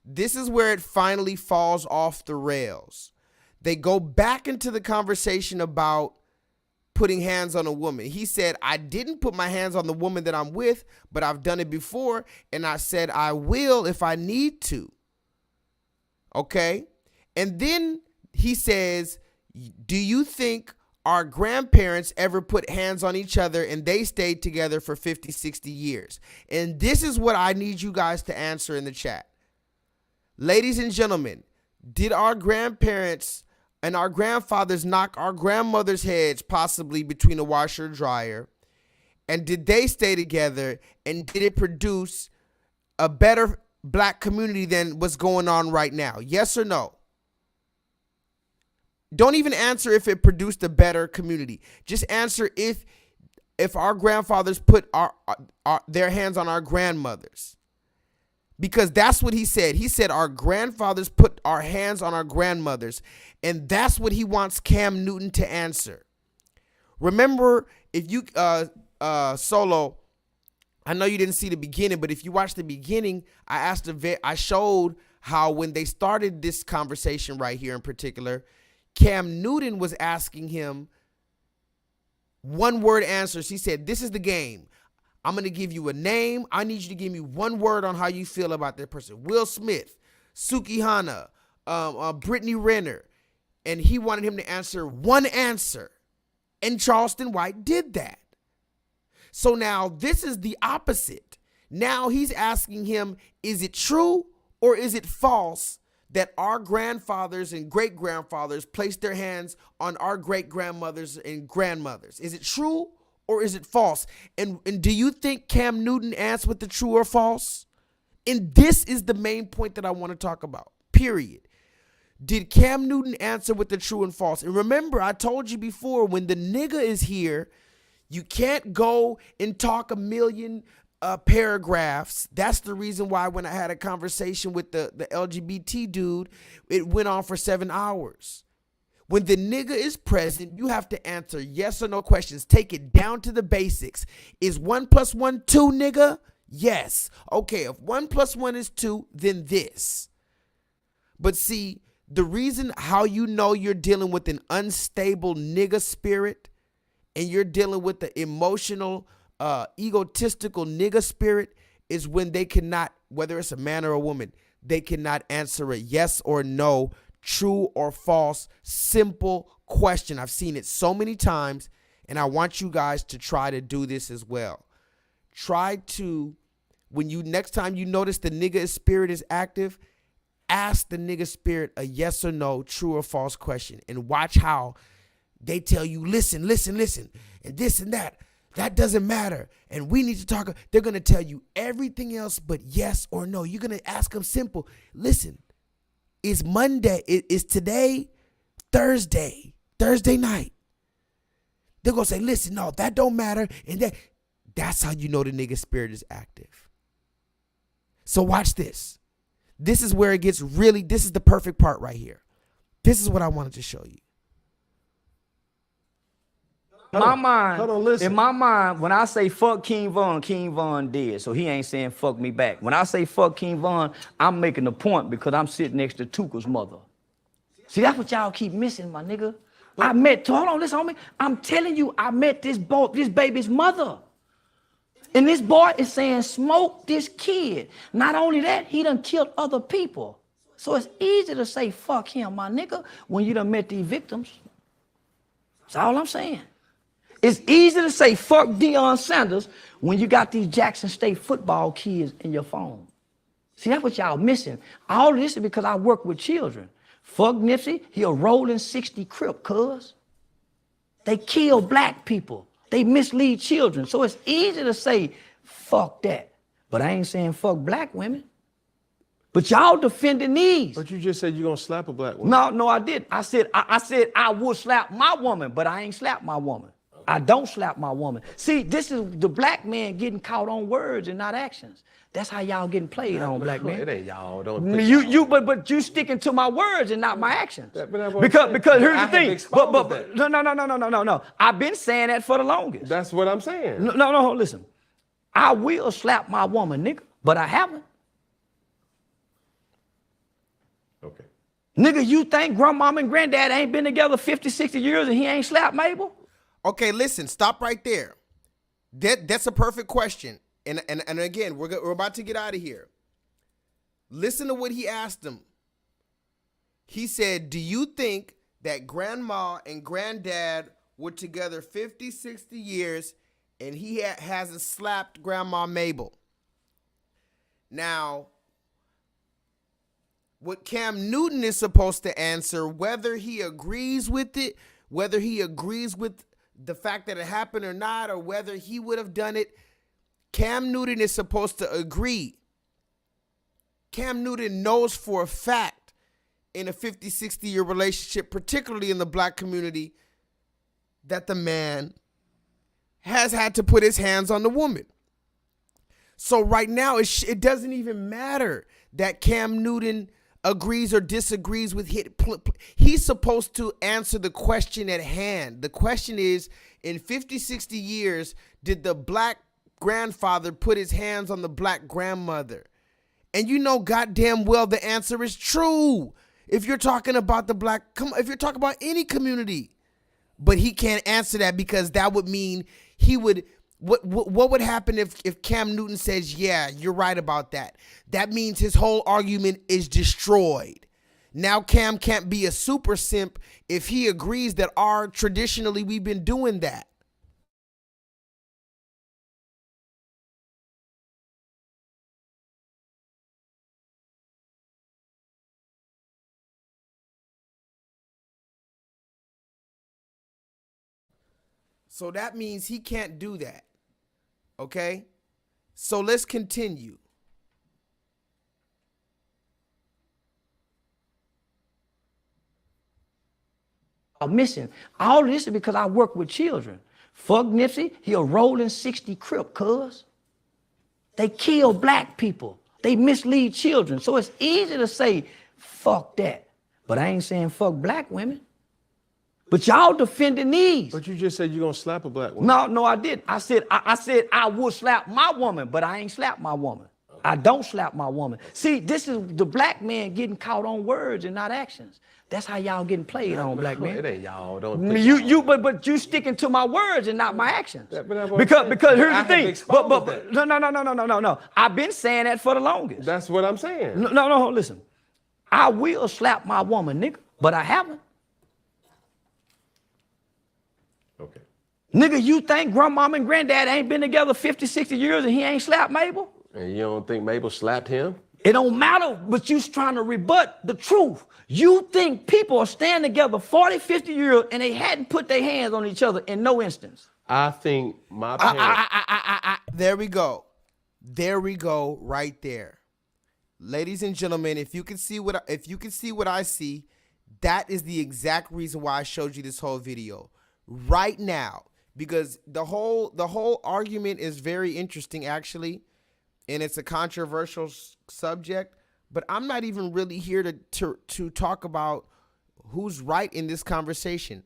[SPEAKER 1] This is where it finally falls off the rails. They go back into the conversation about putting hands on a woman. He said, I didn't put my hands on the woman that I'm with, but I've done it before. And I said, I will if I need to. Okay. And then he says, do you think our grandparents ever put hands on each other and they stayed together for 50, 60 years? And this is what I need you guys to answer in the chat. Ladies and gentlemen, did our grandparents and our grandfathers knock our grandmother's heads possibly between a washer and dryer? And did they stay together? And did it produce a better black community than what's going on right now? Yes or no? Don't even answer if it produced a better community. Just answer if our grandfathers put their hands on our grandmothers. Because that's what he said. He said our grandfathers put our hands on our grandmothers. And that's what he wants Cam Newton to answer. Remember, if you, Solo, I know you didn't see the beginning, but if you watch the beginning, I showed how when they started this conversation right here in particular, Cam Newton was asking him one-word answers. He said, this is the game. I'm going to give you a name. I need you to give me one word on how you feel about that person. Will Smith, Suki Hana, Brittany Renner. And he wanted him to answer one answer. And Charleston White did that. So now this is the opposite. Now he's asking him, is it true or is it false that our grandfathers and great-grandfathers placed their hands on our great-grandmothers and grandmothers? Is it true or is it false? And do you think Cam Newton answered with the true or false? And this is the main point that I want to talk about, period. Did Cam Newton answer with the true and false? And remember, I told you before, when the nigga is here, you can't go and talk a million paragraphs. That's the reason why when I had a conversation with the LGBT dude, it went on for 7 hours. When the nigga is present, you have to answer yes or no questions. Take it down to the basics. Is 1 + 1 2, nigga? Yes. Okay, if 1 + 1 is 2, then this. But see, the reason how you know you're dealing with an unstable nigga spirit and you're dealing with the emotional, egotistical nigga spirit is when they cannot, whether it's a man or a woman, they cannot answer a yes or no, true or false, simple question. I've seen it so many times, and I want you guys to try to do this as well. Try to, when you next time you notice the nigga spirit is active, ask the nigga spirit a yes or no, true or false question, and watch how they tell you, listen, listen, listen, and this and that. That doesn't matter, and we need to talk. They're going to tell you everything else but yes or no. You're going to ask them simple. Listen, is Monday, is today Thursday night? They're going to say, listen, no, that don't matter. And that's how you know the nigga spirit is active. So watch this. This is where it gets really, this is the perfect part right here. This is what I wanted to show you.
[SPEAKER 3] In my mind,
[SPEAKER 2] hold on, listen.
[SPEAKER 3] in my mind, when I say fuck King Von dead, so he ain't saying fuck me back. When I say fuck King Von, I'm making a point because I'm sitting next to Tuka's mother. See, that's what y'all keep missing, my nigga. Hold on, listen, homie. I'm telling you, I met this baby's mother. And this boy is saying, smoke this kid. Not only that, he done killed other people. So it's easy to say fuck him, my nigga, when you done met these victims. That's all I'm saying. It's easy to say fuck Deion Sanders when you got these Jackson State football kids in your phone. See, that's what y'all missing. All of this is because I work with children. Fuck Nipsey, he a rolling 60 Crip, cuz. They kill black people. They mislead children. So it's easy to say fuck that. But I ain't saying fuck black women. But y'all defending these.
[SPEAKER 2] But you just said you're going to slap a black woman.
[SPEAKER 3] No, I didn't. I said I would slap my woman, but I ain't slap my woman. I don't slap my woman. See, this is the black man getting caught on words and not actions. That's how y'all getting played on, black man.
[SPEAKER 2] It ain't y'all. Don't.
[SPEAKER 3] But you sticking to my words and not my actions.
[SPEAKER 2] Because
[SPEAKER 3] here's the thing. But no. I've been saying that for the longest.
[SPEAKER 2] That's what I'm saying.
[SPEAKER 3] No. Listen, I will slap my woman, nigga, but I haven't.
[SPEAKER 2] Okay.
[SPEAKER 3] Nigga, you think grandmama and granddad ain't been together 50, 60 years and he ain't slapped Mabel?
[SPEAKER 1] Okay, listen, stop right there. That's a perfect question. And again, we're about to get out of here. Listen to what he asked him. He said, do you think that grandma and granddad were together 50, 60 years and he hasn't slapped grandma Mabel? Now, what Cam Newton is supposed to answer, whether he agrees with it, whether he agrees with the fact that it happened or not, or whether he would have done it, Cam Newton is supposed to agree. Cam Newton knows for a fact in a 50, 60-year relationship, particularly in the black community, that the man has had to put his hands on the woman. So right now, it doesn't even matter that Cam Newton agrees or disagrees with it. He's supposed to answer the question at hand. The question is, in 50, 60 years, did the black grandfather put his hands on the black grandmother? And you know goddamn well the answer is true. If you're talking about if you're talking about any community. But he can't answer that because that would mean he would, what would happen if Cam Newton says, yeah, you're right about that? That means his whole argument is destroyed. Now Cam can't be a super simp if he agrees that traditionally we've been doing that. So that means he can't do that. Okay? So let's continue.
[SPEAKER 3] Missing. All this is because I work with children. Fuck Nipsey, he a rolling 60 Crip, cuz. They kill black people. They mislead children. So it's easy to say, fuck that. But I ain't saying fuck black women. But y'all defending these.
[SPEAKER 2] But you just said you're gonna slap a black woman.
[SPEAKER 3] No, I didn't. I said I would slap my woman, but I ain't slap my woman. I don't slap my woman. See, this is the black man getting caught on words and not actions. That's how y'all getting played on, black man.
[SPEAKER 2] It ain't y'all. Don't.
[SPEAKER 3] But you sticking to my words and not my actions.
[SPEAKER 2] Because
[SPEAKER 3] here's the thing. No. I've been saying that for the longest.
[SPEAKER 2] That's what I'm saying.
[SPEAKER 3] No. Listen, I will slap my woman, nigga, but I haven't.
[SPEAKER 2] Okay.
[SPEAKER 3] Nigga, you think grandmama and granddad ain't been together 50, 60 years and he ain't slapped Mabel?
[SPEAKER 2] And you don't think Mabel slapped him?
[SPEAKER 3] It don't matter, but you's trying to rebut the truth. You think people are staying together 40, 50 years and they hadn't put their hands on each other in no instance.
[SPEAKER 2] I think my parents...
[SPEAKER 1] There we go. There we go right there. Ladies and gentlemen, if you can see what I see, that is the exact reason why I showed you this whole video. Right now, because the whole argument is very interesting actually, and it's a controversial subject, but I'm not even really here to talk about who's right in this conversation.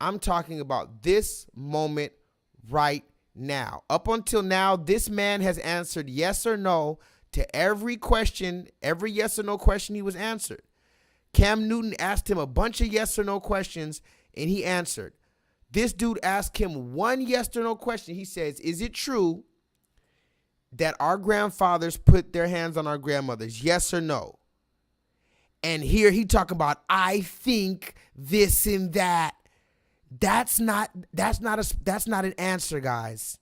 [SPEAKER 1] I'm talking about this moment right now. Up until now, this man has answered yes or no to every question, every yes or no question he was answered. Cam Newton asked him a bunch of yes or no questions and he answered. This dude asked him one yes or no question. He says, is it true that our grandfathers put their hands on our grandmothers? Yes or no? And here he talking about, I think this and that. That's not an answer, guys.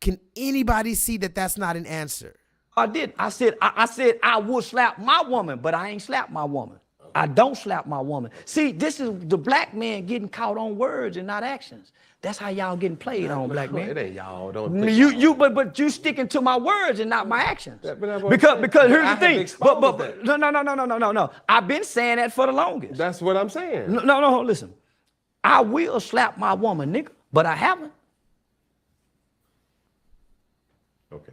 [SPEAKER 1] Can anybody see that that's not an answer?
[SPEAKER 3] I did. I said I would slap my woman, but I ain't slap my woman. I don't slap my woman. See, this is the black man getting caught on words and not actions. That's how y'all getting played on, black man.
[SPEAKER 2] It ain't y'all. Don't.
[SPEAKER 3] But you sticking to my words and not my actions. Because here's the thing. No. I've been saying that for the longest.
[SPEAKER 2] That's what I'm saying.
[SPEAKER 3] No. Listen, I will slap my woman, nigga, but I haven't.
[SPEAKER 2] Okay.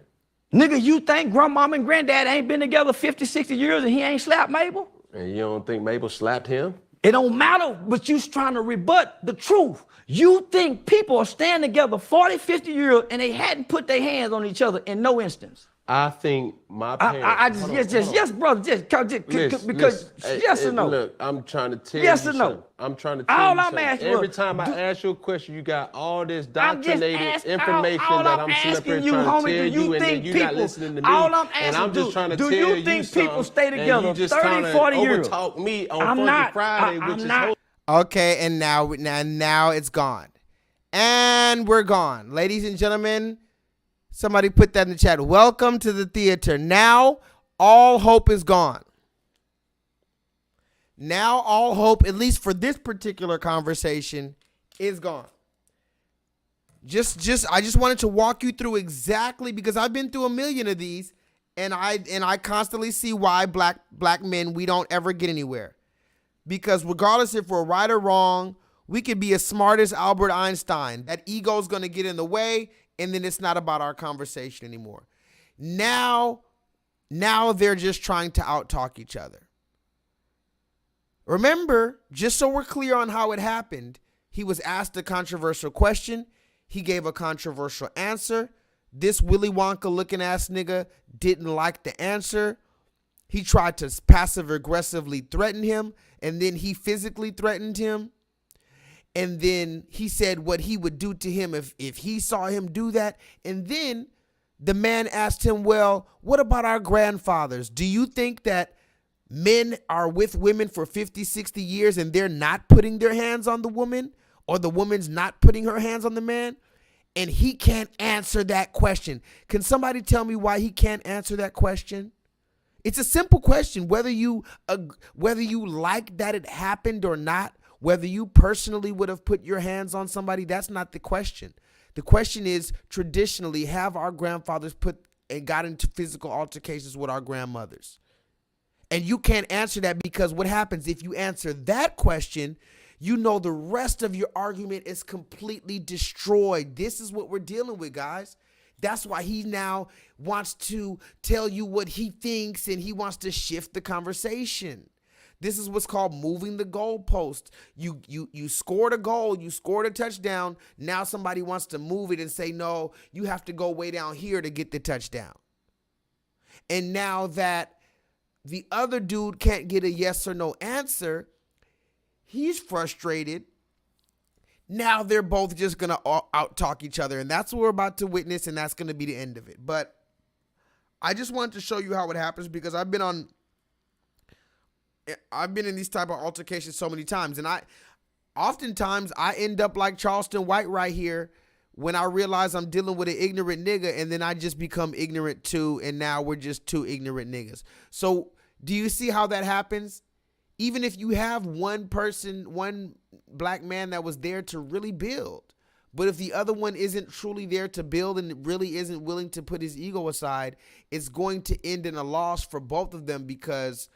[SPEAKER 3] Nigga, you think grandmama and granddad ain't been together 50, 60 years and he ain't slapped Mabel?
[SPEAKER 2] And you don't think Mabel slapped him?
[SPEAKER 3] It don't matter, but you's trying to rebut the truth. You think people are staying together 40, 50 years and they hadn't put their hands on each other in no instance.
[SPEAKER 2] I think my parents.
[SPEAKER 3] Yes, brother, because yes or no.
[SPEAKER 2] Look, I'm trying to tell
[SPEAKER 3] yes
[SPEAKER 2] you
[SPEAKER 3] or no.
[SPEAKER 2] something. I'm trying to tell
[SPEAKER 3] all
[SPEAKER 2] you
[SPEAKER 3] I'm
[SPEAKER 2] something.
[SPEAKER 3] asking
[SPEAKER 2] Every time I ask you a question, you got all this
[SPEAKER 3] I'm just
[SPEAKER 2] doctrinated information
[SPEAKER 3] all
[SPEAKER 2] that
[SPEAKER 3] I'm
[SPEAKER 2] I'm sitting up here
[SPEAKER 3] asking you,
[SPEAKER 2] trying
[SPEAKER 3] homie,
[SPEAKER 2] to tell
[SPEAKER 3] do you
[SPEAKER 2] and
[SPEAKER 3] think
[SPEAKER 2] then you're
[SPEAKER 3] people,
[SPEAKER 2] not listening to me.
[SPEAKER 3] all I'm asking,
[SPEAKER 2] and I'm just trying to
[SPEAKER 3] do
[SPEAKER 2] tell
[SPEAKER 3] you think people
[SPEAKER 2] something,
[SPEAKER 3] stay together
[SPEAKER 2] and you just
[SPEAKER 3] 30, 40 years?
[SPEAKER 2] Overtalk me on
[SPEAKER 3] I'm
[SPEAKER 2] Funky
[SPEAKER 3] not,
[SPEAKER 2] Friday, which
[SPEAKER 3] I'm
[SPEAKER 2] is
[SPEAKER 3] not.
[SPEAKER 1] Okay, and now it's gone. And we're gone. Ladies and gentlemen, somebody put that in the chat. Welcome to the theater. Now all hope is gone. Now all hope, at least for this particular conversation, is gone. I just wanted to walk you through exactly, because I've been through a million of these, and I constantly see why black men, we don't ever get anywhere. Because regardless if we're right or wrong, we could be as smart as Albert Einstein. That ego is going to get in the way, and then it's not about our conversation anymore. Now they're just trying to out-talk each other. Remember, just so we're clear on how it happened, he was asked a controversial question. He gave a controversial answer. This Willy Wonka looking ass nigga didn't like the answer. He tried to passive aggressively threaten him, and then he physically threatened him. And then he said what he would do to him if he saw him do that. And then the man asked him, well, what about our grandfathers? Do you think that men are with women for 50, 60 years and they're not putting their hands on the woman, or the woman's not putting her hands on the man? And he can't answer that question. Can somebody tell me why he can't answer that question? It's a simple question. Whether you like that it happened or not, whether you personally would have put your hands on somebody, that's not the question. The question is, traditionally, have our grandfathers got into physical altercations with our grandmothers? And you can't answer that, because what happens if you answer that question, you know the rest of your argument is completely destroyed. This is what we're dealing with, guys. That's why he now wants to tell you what he thinks, and he wants to shift the conversation. This is what's called moving the goalpost. You scored a goal, you scored a touchdown. Now somebody wants to move it and say, no, you have to go way down here to get the touchdown. And now that the other dude can't get a yes or no answer, he's frustrated. Now they're both just going to out-talk each other, and that's what we're about to witness, and that's going to be the end of it. But I just wanted to show you how it happens, because I've been in these type of altercations so many times, and oftentimes I end up like Charleston White right here, when I realize I'm dealing with an ignorant nigga, and then I just become ignorant too, and now we're just two ignorant niggas. So do you see how that happens? Even if you have one person, one black man that was there to really build, but if the other one isn't truly there to build and really isn't willing to put his ego aside, it's going to end in a loss for both of them, because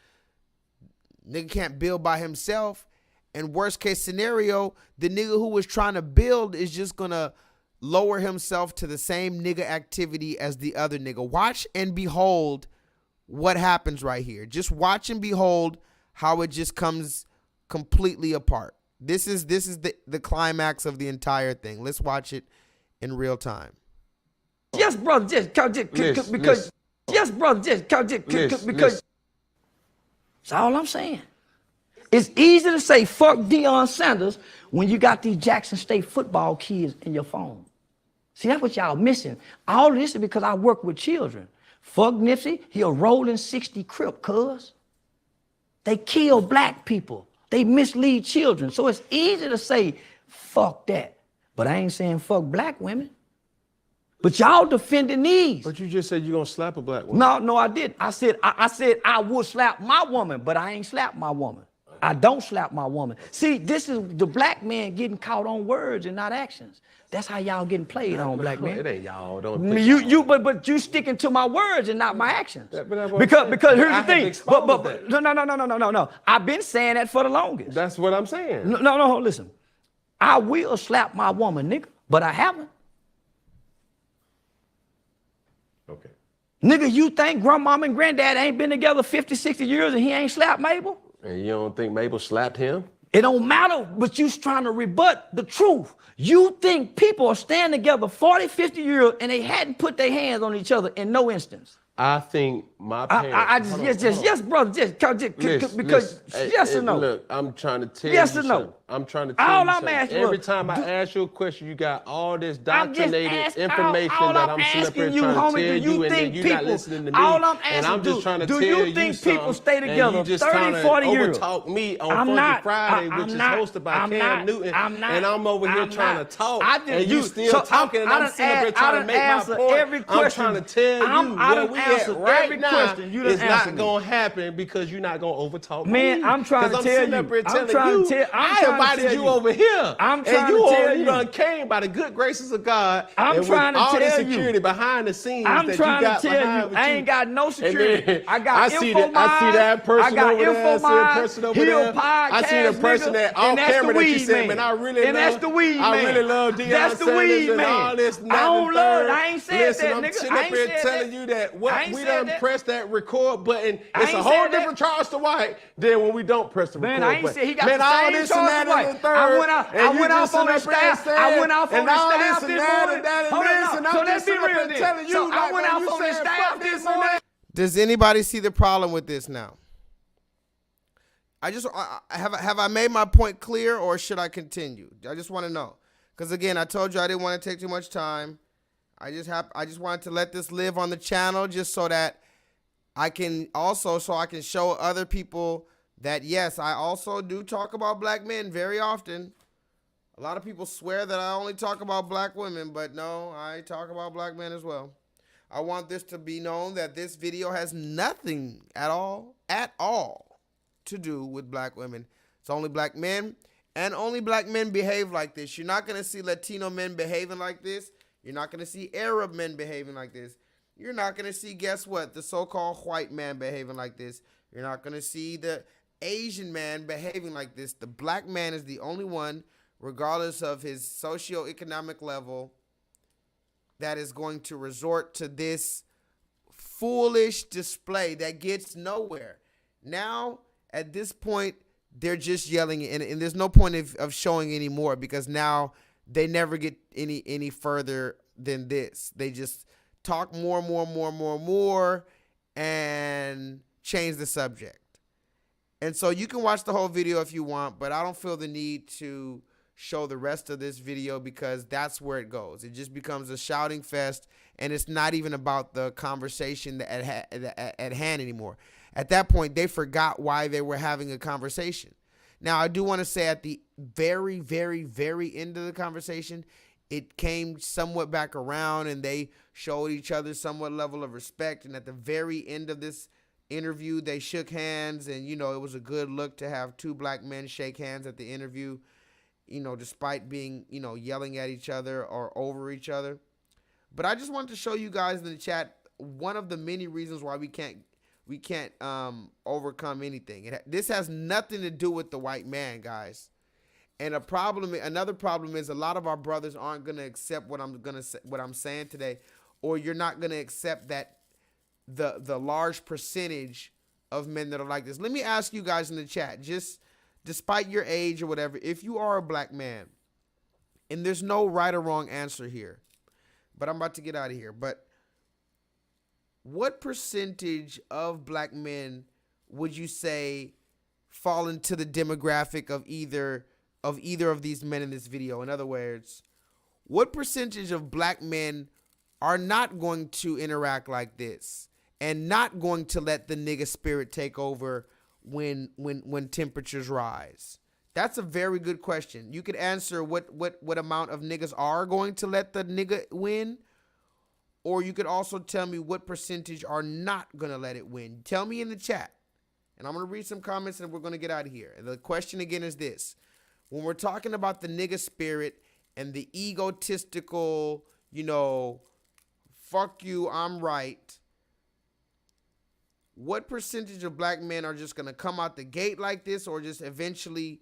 [SPEAKER 1] nigga can't build by himself. And worst case scenario, the nigga who was trying to build is just going to lower himself to the same nigga activity as the other nigga. Watch and behold what happens right here. Just watch and behold how it just comes completely apart. This is the climax of the entire thing. Let's watch it in real time.
[SPEAKER 3] Yes, brother, because yes, brother, because that's all I'm saying. It's easy to say fuck Deion Sanders when you got these Jackson State football kids in your phone. See, that's what y'all missing. All this is because I work with children. Fuck Nipsey, he a rolling 60 Crip, cuz. They kill black people. They mislead children. So it's easy to say, fuck that. But I ain't saying fuck black women. But y'all defending these.
[SPEAKER 2] But you just said you're going to slap a black woman.
[SPEAKER 3] No, I didn't. I said I would slap my woman, but I ain't slap my woman. I don't slap my woman. See, this is the black man getting caught on words and not actions. That's how y'all getting played on, black man.
[SPEAKER 2] It ain't y'all. Don't
[SPEAKER 3] But you sticking to my words and not my actions.
[SPEAKER 2] Because
[SPEAKER 3] here's the thing. No. I've been saying that for the longest.
[SPEAKER 2] That's what I'm saying.
[SPEAKER 3] No, listen. I will slap my woman, nigga, but I haven't.
[SPEAKER 2] Okay.
[SPEAKER 3] Nigga, you think grandmama and granddad ain't been together 50, 60 years and he ain't slapped Mabel?
[SPEAKER 2] And you don't think Mabel slapped him?
[SPEAKER 3] It don't matter, but you's trying to rebut the truth. You think people are staying together 40, 50 years and they hadn't put their hands on each other in no instance.
[SPEAKER 2] I think my parents.
[SPEAKER 3] Yes, brother, because yes or no.
[SPEAKER 2] Look, I'm trying to tell you.
[SPEAKER 3] Yes or no?
[SPEAKER 2] Something. I'm trying to tell you.
[SPEAKER 3] All I'm
[SPEAKER 2] something.
[SPEAKER 3] asking.
[SPEAKER 2] Every time I ask you a question, you got all this
[SPEAKER 3] I'm just
[SPEAKER 2] doctrinated information
[SPEAKER 3] all
[SPEAKER 2] that
[SPEAKER 3] I'm
[SPEAKER 2] I'm sitting up here
[SPEAKER 3] asking you,
[SPEAKER 2] trying
[SPEAKER 3] homie,
[SPEAKER 2] to tell
[SPEAKER 3] do you
[SPEAKER 2] and then
[SPEAKER 3] think
[SPEAKER 2] you're
[SPEAKER 3] people,
[SPEAKER 2] not listening to me.
[SPEAKER 3] all I'm asking,
[SPEAKER 2] and I'm just trying to
[SPEAKER 3] do
[SPEAKER 2] tell
[SPEAKER 3] you think people stay
[SPEAKER 2] and
[SPEAKER 3] together
[SPEAKER 2] you just
[SPEAKER 3] 30, 40 years?
[SPEAKER 2] Overtalk me on
[SPEAKER 3] I'm
[SPEAKER 2] Funky
[SPEAKER 3] not,
[SPEAKER 2] Friday, which is hosted by Cam Newton, and I'm over here trying to talk, and you still talking, and I'm sitting up here trying to make my point. I'm trying to tell you where we at right now is not gonna happen because you're not gonna overtalk me.
[SPEAKER 3] Man, I'm trying to tell you.
[SPEAKER 2] I invited you over here.
[SPEAKER 3] I'm trying to tell you.
[SPEAKER 2] You done came by the good graces of God.
[SPEAKER 3] I'm trying to
[SPEAKER 2] all
[SPEAKER 3] tell
[SPEAKER 2] the security behind the scenes.
[SPEAKER 3] I'm
[SPEAKER 2] that
[SPEAKER 3] trying
[SPEAKER 2] you got
[SPEAKER 3] to tell you. I ain't got no security. I got
[SPEAKER 2] I see that person over there. I see that person over there. I see the person that off camera that you said, man, I really love.
[SPEAKER 3] That's the weed man.
[SPEAKER 2] I really love Deion
[SPEAKER 3] That's the
[SPEAKER 2] Sanders
[SPEAKER 3] weed
[SPEAKER 2] and
[SPEAKER 3] man.
[SPEAKER 2] all this.
[SPEAKER 3] I don't love it. I ain't said
[SPEAKER 2] Listen,
[SPEAKER 3] that,
[SPEAKER 2] I'm
[SPEAKER 3] nigga.
[SPEAKER 2] sitting
[SPEAKER 3] I
[SPEAKER 2] up
[SPEAKER 3] ain't
[SPEAKER 2] here
[SPEAKER 3] said
[SPEAKER 2] telling
[SPEAKER 3] that.
[SPEAKER 2] you that we
[SPEAKER 3] said
[SPEAKER 2] done
[SPEAKER 3] that.
[SPEAKER 2] pressed that record button.
[SPEAKER 3] I
[SPEAKER 2] It's a
[SPEAKER 3] ain't
[SPEAKER 2] whole
[SPEAKER 3] said that.
[SPEAKER 2] different Charleston White than when we don't press the record
[SPEAKER 3] Man, I ain't
[SPEAKER 2] button.
[SPEAKER 3] said he got
[SPEAKER 2] Man,
[SPEAKER 3] the
[SPEAKER 2] all
[SPEAKER 3] same
[SPEAKER 2] this and that
[SPEAKER 3] Charleston
[SPEAKER 2] and the
[SPEAKER 3] White.
[SPEAKER 2] third.
[SPEAKER 3] I went off on his staff. I went off on his staff this morning. So let's be real then. So I went off on his staff this morning.
[SPEAKER 1] Does anybody see the problem with this now? Have I made my point clear, or should I continue? I just want to know, because again, I told you I didn't want to take too much time. I just wanted to let this live on the channel, just so that I can show other people that yes, I also do talk about black men very often. A lot of people swear that I only talk about black women, but no, I talk about black men as well. I want this to be known that this video has nothing at all to do with black women. It's only black men, and only black men behave like this. You're not going to see Latino men behaving like this. You're not going to see Arab men behaving like this. You're not going to see, guess what, the so-called white man behaving like this. You're not going to see the Asian man behaving like this. The black man is the only one, regardless of his socioeconomic level, that is going to resort to this foolish display that gets nowhere. Now, at this point, they're just yelling, and there's no point of showing anymore, because now they never get any further than this. They just talk more, and change the subject. And so you can watch the whole video if you want, but I don't feel the need to show the rest of this video, because that's where it goes. It just becomes a shouting fest, and it's not even about the conversation at hand anymore. At that point, they forgot why they were having a conversation. Now, I do want to say at the very, very, very end of the conversation, it came somewhat back around, and they showed each other somewhat level of respect. And at the very end of this interview, they shook hands, and, you know, it was a good look to have two black men shake hands at the interview, you know, despite being, you know, yelling at each other or over each other. But I just wanted to show you guys in the chat one of the many reasons why we can't overcome anything. This has nothing to do with the white man, guys. And another problem is a lot of our brothers aren't going to accept what I'm saying today, or you're not going to accept that the large percentage of men that are like this. Let me ask you guys in the chat, just despite your age or whatever, if you are a black man, and there's no right or wrong answer here, but I'm about to get out of here, but what percentage of black men would you say fall into the demographic of either of these men in this video? In other words, what percentage of black men are not going to interact like this and not going to let the nigga spirit take over when temperatures rise? That's a very good question. You could answer what amount of niggas are going to let the nigga win, or you could also tell me what percentage are not going to let it win. Tell me in the chat, and I'm going to read some comments, and we're going to get out of here. And the question again is this: when we're talking about the nigga spirit and the egotistical, you know, fuck you, I'm right, what percentage of black men are just going to come out the gate like this, or just eventually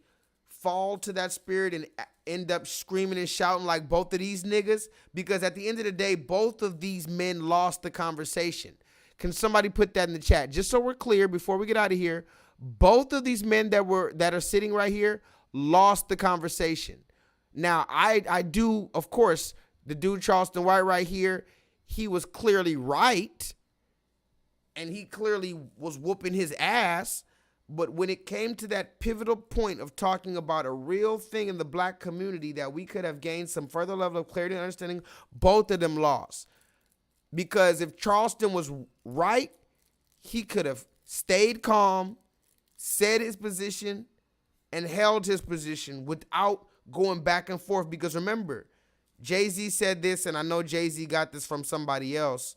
[SPEAKER 1] fall to that spirit and end up screaming and shouting like both of these niggas? Because at the end of the day, both of these men lost the conversation. Can somebody put that in the chat? Just so we're clear before we get out of here, both of these men that are sitting right here lost the conversation. Now, I do, of course, the dude Charleston White right here, he was clearly right, and he clearly was whooping his ass. But when it came to that pivotal point of talking about a real thing in the black community that we could have gained some further level of clarity and understanding, both of them lost. Because if Charleston was right, he could have stayed calm, said his position, and held his position without going back and forth. Because remember, Jay-Z said this, and I know Jay-Z got this from somebody else,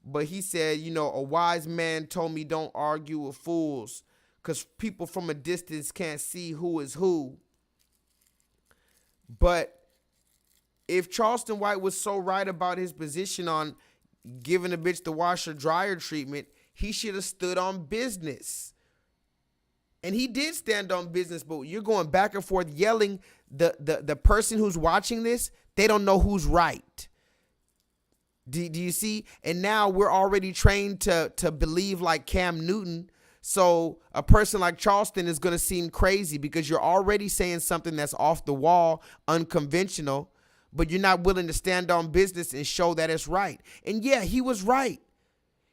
[SPEAKER 1] but he said, you know, a wise man told me don't argue with fools because people from a distance can't see who is who. But if Charleston White was so right about his position on giving a bitch the washer dryer treatment, he should have stood on business. And he did stand on business, but you're going back and forth yelling. The person who's watching this, they don't know who's right. Do you see? And now we're already trained to believe like Cam Newton. So a person like Charleston is going to seem crazy because you're already saying something that's off the wall, unconventional, but you're not willing to stand on business and show that it's right. And yeah, he was right.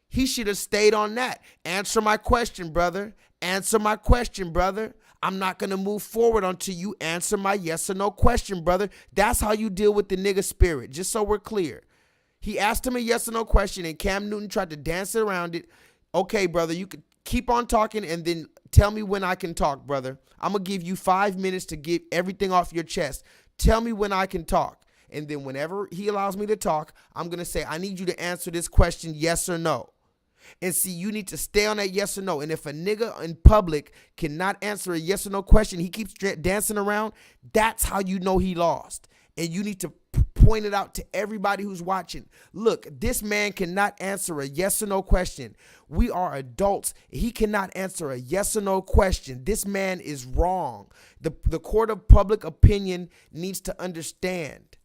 [SPEAKER 1] He should have stayed on that. Answer my question, brother. Answer my question, brother. I'm not going to move forward until you answer my yes or no question, brother. That's how you deal with the nigga spirit, just so we're clear. He asked him a yes or no question, and Cam Newton tried to dance around it. Okay, brother, you could keep on talking and then tell me when I can talk, brother. I'm going to give you 5 minutes to get everything off your chest. Tell me when I can talk. And then whenever he allows me to talk, I'm going to say, I need you to answer this question yes or no. And see, you need to stay on that yes or no. And if a nigga in public cannot answer a yes or no question, he keeps dancing around, that's how you know he lost. And you need to point it out to everybody who's watching. Look, this man cannot answer a yes or no question. We are adults. He cannot answer a yes or no question. This man is wrong. The court of public opinion needs to understand.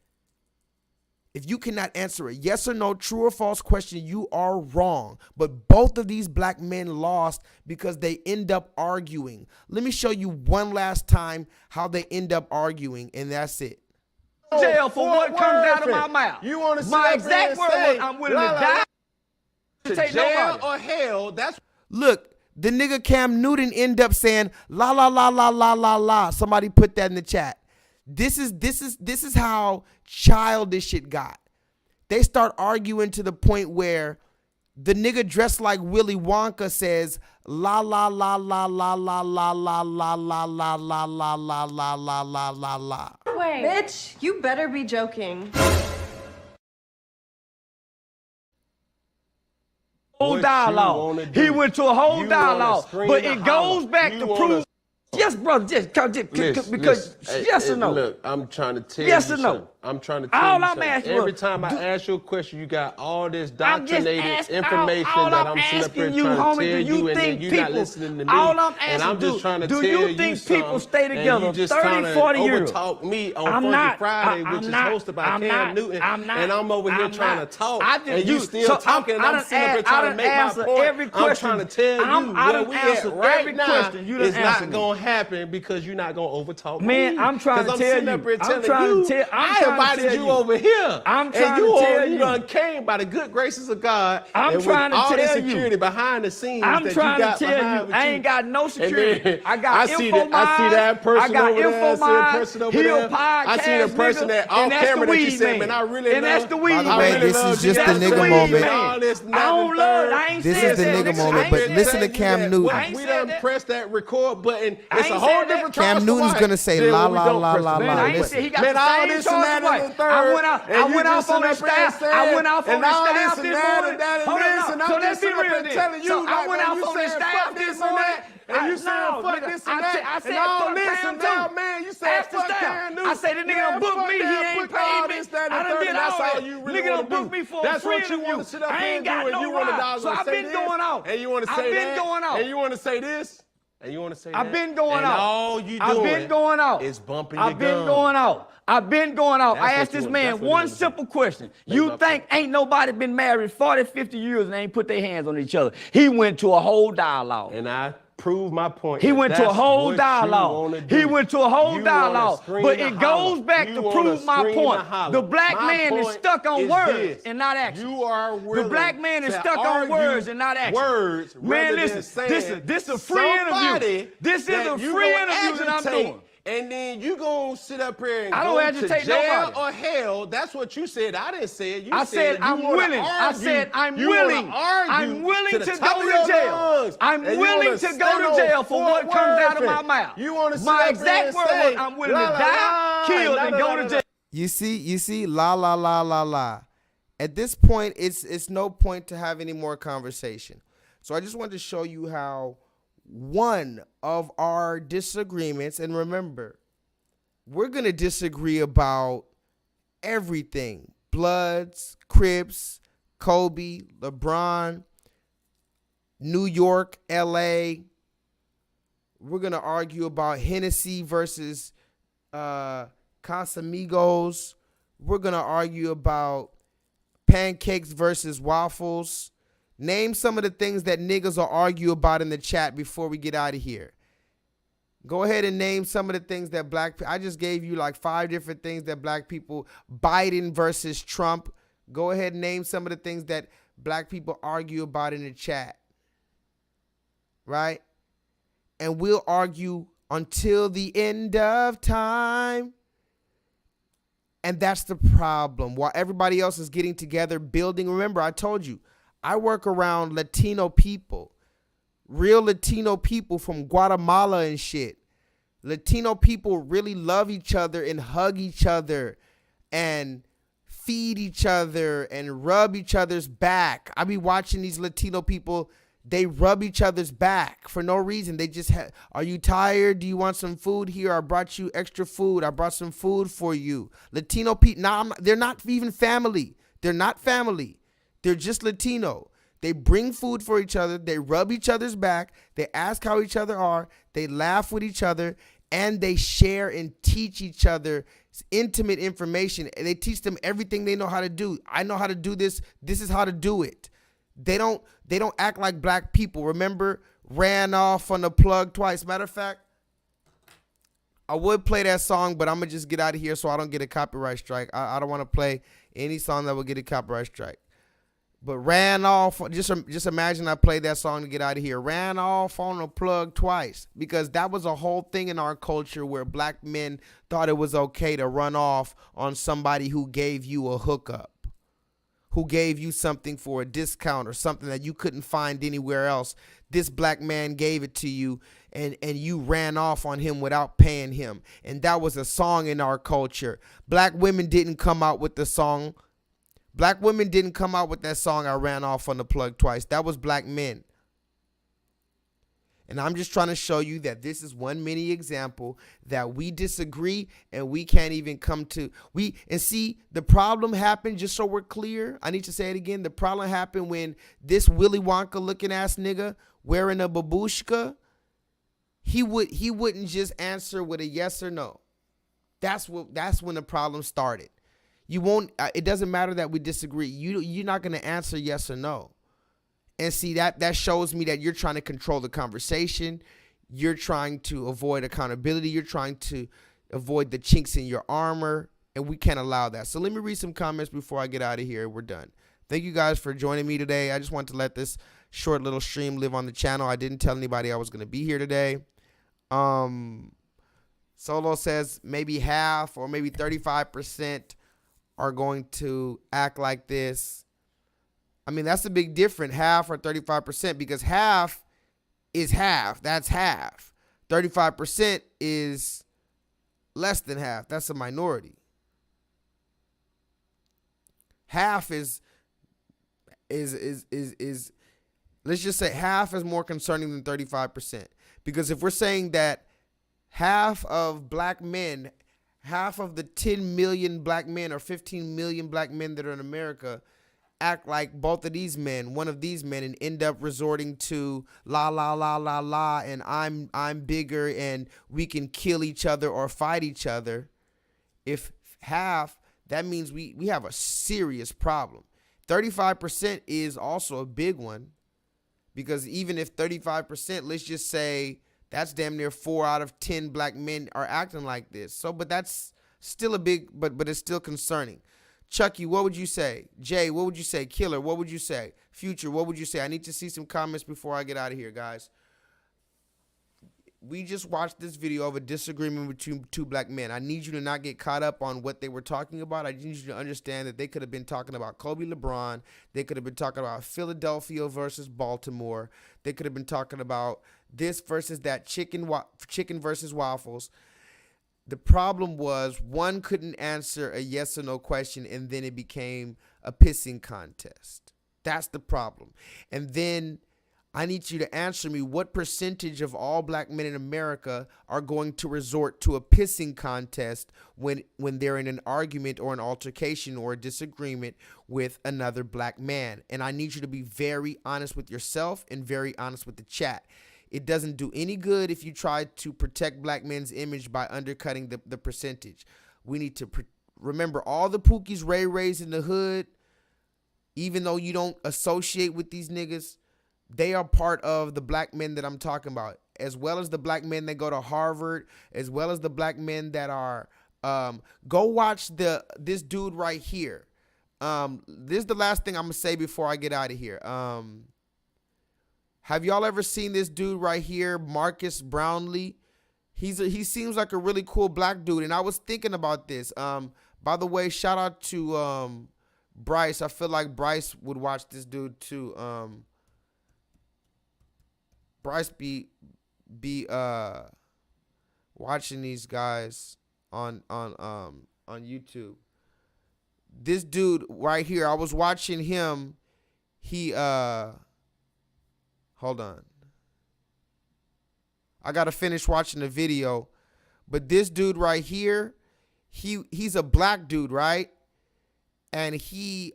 [SPEAKER 1] If you cannot answer a yes or no, true or false question, you are wrong. But both of these black men lost because they end up arguing. Let me show you one last time how they end up arguing, and that's it.
[SPEAKER 3] Jail for what comes out of my mouth.
[SPEAKER 2] You want to
[SPEAKER 3] my exact word was, I'm willing to die.
[SPEAKER 2] To jail or hell, that's...
[SPEAKER 1] Look, the nigga Cam Newton end up saying, la, la, la, la, la, la, la. Somebody put that in the chat. This is how childish it got. They start arguing to the point where the nigga dressed like Willy Wonka says la la la la la la la la la la la la la la la la la la la.
[SPEAKER 8] Wait, bitch, you better be joking.
[SPEAKER 3] Whole dialogue. He went to a whole dialogue, but it goes back to prove. Yes, brother, because yes or no.
[SPEAKER 2] Look, I'm trying to tell
[SPEAKER 3] yes
[SPEAKER 2] you
[SPEAKER 3] or no.
[SPEAKER 2] something. I'm trying to tell
[SPEAKER 3] all
[SPEAKER 2] you
[SPEAKER 3] I'm
[SPEAKER 2] something.
[SPEAKER 3] asking
[SPEAKER 2] Every time I ask you a question, you got all this doctrinated information that I'm sitting up here trying to tell you, and then you're not listening to me.
[SPEAKER 3] All I'm
[SPEAKER 2] and I'm just trying to tell
[SPEAKER 3] you
[SPEAKER 2] you
[SPEAKER 3] think
[SPEAKER 2] something,
[SPEAKER 3] people stay together
[SPEAKER 2] and you just
[SPEAKER 3] 30, 40 years?
[SPEAKER 2] Overtalk me on Funky Friday, which is hosted by Cam Newton, and I'm over here trying to talk, and you still talking, and I'm sitting up here trying to make my point. I'm trying to tell you where we at right now is not going to happen because you're not going to overtalk me.
[SPEAKER 3] Man, I'm trying to tell you.
[SPEAKER 2] I'm trying to tell you. I invited you over here.
[SPEAKER 3] I'm trying to tell you.
[SPEAKER 2] You came by the good graces of God.
[SPEAKER 3] I'm trying to tell you.
[SPEAKER 2] All the security behind the scenes.
[SPEAKER 3] I'm trying to tell you. I ain't got no security. I got
[SPEAKER 2] I see that person over there. I see the person over there. I see the person that off camera that you said, man, I really love.
[SPEAKER 3] And that's the weed.
[SPEAKER 1] By the way, this is just the nigga moment.
[SPEAKER 3] I don't love it. I ain't
[SPEAKER 1] This is the nigga moment, but listen to Cam Newton.
[SPEAKER 2] We done pressed that record button. It's a whole different
[SPEAKER 1] Cam Newton's gonna say la la la la la.
[SPEAKER 3] Man, he got the same charge. I went off on the staff. I went off on the staff this morning. Hold on, so let's be real then. So I went off on the staff this morning.
[SPEAKER 2] And you saying fuck this and that.
[SPEAKER 3] I said fuck Cam too.
[SPEAKER 2] Man, you said fuck Cam Newton.
[SPEAKER 3] I said the nigga done booked me. He ain't paid me. I done did all that. Nigga done booked me for a free interview. I ain't got no ride. So I've been going off.
[SPEAKER 2] And you want to say that? And you want to say this? And you want to say
[SPEAKER 3] I've
[SPEAKER 2] that?
[SPEAKER 3] been going
[SPEAKER 2] and
[SPEAKER 3] out.
[SPEAKER 2] all you doing
[SPEAKER 3] I've been going out.
[SPEAKER 2] is bumping your
[SPEAKER 3] I've been
[SPEAKER 2] gum.
[SPEAKER 3] going out. I've been going out.
[SPEAKER 2] That's
[SPEAKER 3] I
[SPEAKER 2] what
[SPEAKER 3] asked
[SPEAKER 2] you
[SPEAKER 3] this
[SPEAKER 2] want-
[SPEAKER 3] man
[SPEAKER 2] that's what you
[SPEAKER 3] one
[SPEAKER 2] want to
[SPEAKER 3] simple
[SPEAKER 2] do.
[SPEAKER 3] question.
[SPEAKER 2] Make
[SPEAKER 3] You
[SPEAKER 2] up
[SPEAKER 3] think
[SPEAKER 2] for
[SPEAKER 3] ain't nobody been married 40, 50 years and ain't put their hands on each other? He went to a whole dialogue.
[SPEAKER 2] And I proved my point.
[SPEAKER 3] He went to a
[SPEAKER 2] That's
[SPEAKER 3] whole
[SPEAKER 2] what you
[SPEAKER 3] dialogue.
[SPEAKER 2] wanna
[SPEAKER 3] He
[SPEAKER 2] do.
[SPEAKER 3] went to a whole
[SPEAKER 2] You wanna
[SPEAKER 3] dialogue.
[SPEAKER 2] scream
[SPEAKER 3] But
[SPEAKER 2] and
[SPEAKER 3] it
[SPEAKER 2] holler.
[SPEAKER 3] goes back
[SPEAKER 2] You
[SPEAKER 3] to
[SPEAKER 2] wanna
[SPEAKER 3] prove my
[SPEAKER 2] scream
[SPEAKER 3] point.
[SPEAKER 2] and holler.
[SPEAKER 3] The black
[SPEAKER 2] My
[SPEAKER 3] man is
[SPEAKER 2] point
[SPEAKER 3] stuck on
[SPEAKER 2] is
[SPEAKER 3] words
[SPEAKER 2] this.
[SPEAKER 3] and not action.
[SPEAKER 2] You are willing
[SPEAKER 3] The black man is
[SPEAKER 2] to
[SPEAKER 3] stuck on
[SPEAKER 2] argue
[SPEAKER 3] words and not action.
[SPEAKER 2] Words
[SPEAKER 3] Man,
[SPEAKER 2] rather
[SPEAKER 3] listen,
[SPEAKER 2] than saying
[SPEAKER 3] this is a free interview. This is
[SPEAKER 2] that
[SPEAKER 3] a
[SPEAKER 2] you
[SPEAKER 3] free
[SPEAKER 2] gonna
[SPEAKER 3] interview that I'm
[SPEAKER 2] agitate,
[SPEAKER 3] doing.
[SPEAKER 2] And then you gonna sit up here and
[SPEAKER 3] I don't
[SPEAKER 2] go
[SPEAKER 3] agitate
[SPEAKER 2] to jail
[SPEAKER 3] nobody.
[SPEAKER 2] or hell. That's what you said. I didn't say it. You
[SPEAKER 3] I said
[SPEAKER 2] you
[SPEAKER 3] I'm
[SPEAKER 2] wanna
[SPEAKER 3] willing. I
[SPEAKER 2] argue.
[SPEAKER 3] said I'm
[SPEAKER 2] You wanna
[SPEAKER 3] willing.
[SPEAKER 2] argue
[SPEAKER 3] I'm willing
[SPEAKER 2] the
[SPEAKER 3] to
[SPEAKER 2] top
[SPEAKER 3] go
[SPEAKER 2] of
[SPEAKER 3] to
[SPEAKER 2] your
[SPEAKER 3] jail.
[SPEAKER 2] lungs,
[SPEAKER 3] I'm
[SPEAKER 2] and you
[SPEAKER 3] willing
[SPEAKER 2] wanna
[SPEAKER 3] to
[SPEAKER 2] stand
[SPEAKER 3] go to
[SPEAKER 2] on
[SPEAKER 3] jail for what
[SPEAKER 2] Fort
[SPEAKER 3] comes out of
[SPEAKER 2] Worth
[SPEAKER 3] my
[SPEAKER 2] and
[SPEAKER 3] mouth.
[SPEAKER 2] You want to
[SPEAKER 3] My
[SPEAKER 2] sit up
[SPEAKER 3] exact
[SPEAKER 2] here
[SPEAKER 3] word
[SPEAKER 2] and say,
[SPEAKER 3] was I'm willing
[SPEAKER 2] la,
[SPEAKER 3] to
[SPEAKER 2] la,
[SPEAKER 3] die,
[SPEAKER 2] la,
[SPEAKER 3] killed,
[SPEAKER 2] la,
[SPEAKER 3] and
[SPEAKER 2] la,
[SPEAKER 3] go
[SPEAKER 2] la,
[SPEAKER 3] to
[SPEAKER 2] la.
[SPEAKER 3] jail.
[SPEAKER 1] You see, la la la la la. At this point, it's no point to have any more conversation. So I just wanted to show you how one of our disagreements, and remember, we're gonna disagree about everything: Bloods, Crips, Kobe, LeBron, New York, LA. We're gonna argue about Hennessy versus Casamigos. We're gonna argue about pancakes versus waffles. Name some of the things that niggas will argue about in the chat before we get out of here. Go ahead and name some of the things that I just gave you like 5 different things that black people, Biden versus Trump. Go ahead and name some of the things that black people argue about in the chat. Right? And we'll argue until the end of time. And that's the problem. While everybody else is getting together, building. Remember, I told you, I work around Latino people. Real Latino people from Guatemala and shit. Latino people really love each other and hug each other and feed each other and rub each other's back. I be watching these Latino people. They rub each other's back for no reason. They just are you tired? Do you want some food? Here, I brought you extra food. I brought some food for you. Latino people, they're not even family. They're not family. They're just Latino. They bring food for each other. They rub each other's back. They ask how each other are. They laugh with each other. And they share and teach each other intimate information. They teach them everything they know how to do. I know how to do this. This is how to do it. They don't act like black people. Remember, ran off on the plug twice. Matter of fact, I would play that song, but I'm going to just get out of here so I don't get a copyright strike. I don't want to play any song that will get a copyright strike. But ran off, just imagine I played that song to get out of here. Ran off on the plug twice, because that was a whole thing in our culture where black men thought it was okay to run off on somebody who gave you a hookup, who gave you something for a discount or something that you couldn't find anywhere else. This black man gave it to you, and you ran off on him without paying him. And that was a song in our culture. Black women didn't come out with the song. Black women didn't come out with that song, I ran off on the plug twice. That was black men. And I'm just trying to show you that this is one mini example that we disagree and we can't even come to. And see, the problem happened, just so we're clear, I need to say it again. The problem happened when this Willy Wonka looking ass nigga wearing a babushka, he wouldn't just answer with a yes or no. That's when the problem started. You won't, it doesn't matter that we disagree. You're not going to answer yes or no. And see, that shows me that you're trying to control the conversation. You're trying to avoid accountability. You're trying to avoid the chinks in your armor. And we can't allow that. So let me read some comments before I get out of here. We're done. Thank you guys for joining me today. I just wanted to let this short little stream live on the channel. I didn't tell anybody I was going to be here today. Solo says maybe half or maybe 35% are going to act like this. I mean, that's a big difference, half or 35%, because half is half. That's half. 35% is less than half. That's a minority. Half is let's just say half is more concerning than 35%. Because if we're saying that half of black men, half of the 10 million black men or 15 million black men that are in America act like both of these men, one of these men, and end up resorting to la la la la la, and I'm bigger and we can kill each other or fight each other. If half, that means we have a serious problem. 35% is also a big one, because even if 35%, let's just say that's damn near 4 out of 10 black men are acting like this. So, but that's still a big, but it's still concerning. Chucky, what would you say? Jay, what would you say? Killer, what would you say? Future, what would you say? I need to see some comments before I get out of here, guys. We just watched this video of a disagreement between two black men. I need you to not get caught up on what they were talking about. I need you to understand that they could have been talking about Kobe LeBron. They could have been talking about Philadelphia versus Baltimore. They could have been talking about this versus that, chicken versus waffles. The problem was one couldn't answer a yes or no question, and then it became a pissing contest. That's the problem. And then I need you to answer me, what percentage of all black men in America are going to resort to a pissing contest when they're in an argument or an altercation or a disagreement with another black man? And I need you to be very honest with yourself and very honest with the chat. It doesn't do any good if you try to protect black men's image by undercutting the percentage. We need to remember all the Pookies, Ray Rays in the hood, even though you don't associate with these niggas, they are part of the black men that I'm talking about, as well as the black men that go to Harvard, as well as the black men that are, go watch this dude right here. This is the last thing I'm going to say before I get out of here. Have y'all ever seen this dude right here, Marcus Brownlee? He seems like a really cool black dude, and I was thinking about this. By the way, shout out to Bryce. I feel like Bryce would watch this dude too. Bryce be watching these guys on YouTube. This dude right here, I was watching him. He hold on. I gotta finish watching the video. But this dude right here, he's a black dude, right? And he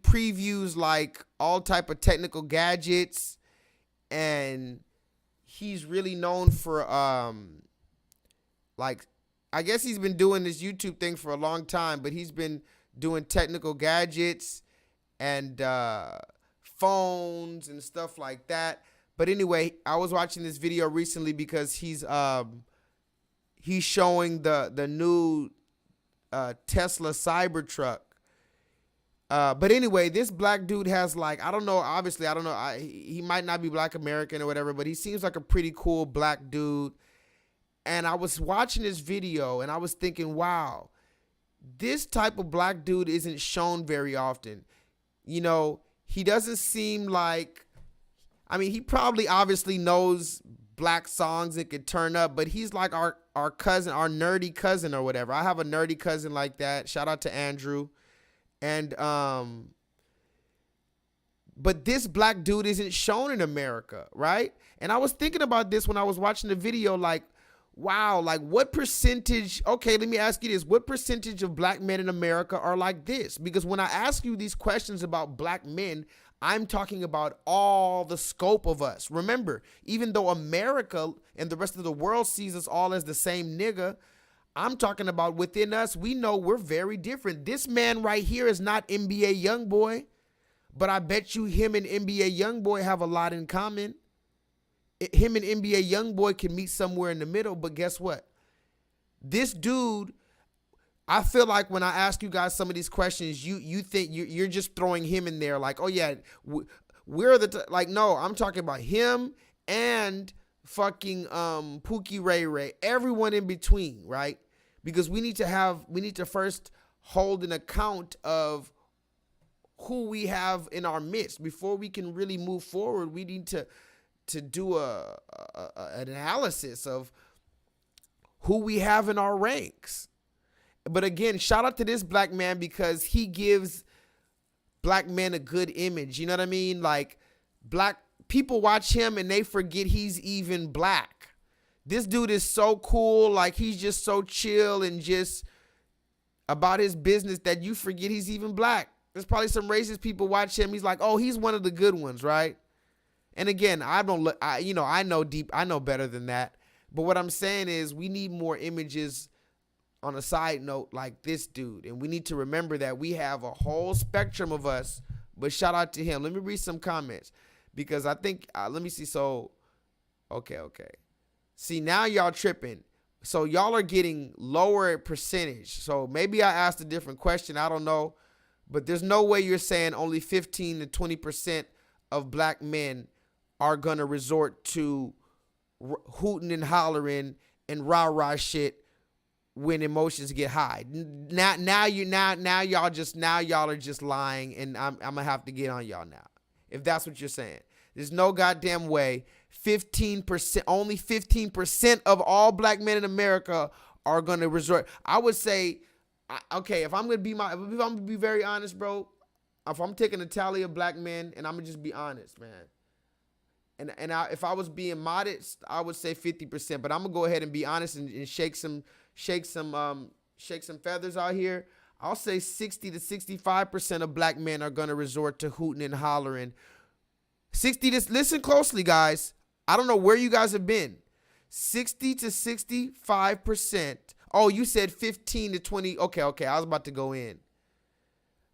[SPEAKER 1] previews like all type of technical gadgets, and he's really known for like, I guess he's been doing this YouTube thing for a long time, but he's been doing technical gadgets and phones and stuff like that. But anyway, I was watching this video recently because he's showing the new Tesla Cybertruck. But anyway, this black dude has like, I don't know, obviously, I don't know, he might not be black American or whatever, but he seems like a pretty cool black dude. And I was watching this video and I was thinking, wow, this type of black dude isn't shown very often. You know, he doesn't seem like, I mean, he probably obviously knows black songs and could turn up, but he's like our cousin, our nerdy cousin or whatever. I have a nerdy cousin like that. Shout out to Andrew. And but this black dude isn't shown in America, right? And I was thinking about this when I was watching the video, like, wow, like what percentage, okay, let me ask you this, what percentage of black men in America are like this? Because when I ask you these questions about black men, I'm talking about all the scope of us. Remember, even though America and the rest of the world sees us all as the same nigga, I'm talking about within us, we know we're very different. This man right here is not NBA Youngboy, but I bet you him and NBA Youngboy have a lot in common. Him and NBA Youngboy can meet somewhere in the middle, but guess what? This dude, I feel like when I ask you guys some of these questions, you think you're just throwing him in there like, oh yeah, we're like, no, I'm talking about him and fucking Pookie Ray Ray, everyone in between, right? Because we need to first hold an account of who we have in our midst before we can really move forward. We need to do an analysis of who we have in our ranks. But again, shout out to this black man because he gives black men a good image. You know what I mean? Like, black people watch him and they forget he's even black. This dude is so cool. Like, he's just so chill and just about his business that you forget he's even black. There's probably some racist people watch him. He's like, oh, he's one of the good ones, right? And again, I know better than that. But what I'm saying is we need more images on a side note like this dude. And we need to remember that we have a whole spectrum of us. But shout out to him. Let me read some comments because I think, let me see. So, okay. See, now y'all tripping. So y'all are getting lower percentage. So maybe I asked a different question. I don't know. But there's no way you're saying only 15 to 20% of black men are going to resort to hooting and hollering and rah-rah shit when emotions get high. Now y'all are just lying, and I'm gonna have to get on y'all now. If that's what you're saying. There's no goddamn way 15%, only 15% of all black men in America are gonna resort. I would say, okay, if I'm gonna be very honest, bro, if I'm taking a tally of black men, and I'm gonna just be honest, man. If I was being modest, I would say 50%. But I'm gonna go ahead and be honest and shake some feathers out here. I'll say 60 to 65% of black men are gonna resort to hooting and hollering. Listen closely, guys. I don't know where you guys have been. 60 to 65%. Oh, you said 15 to 20. Okay. I was about to go in.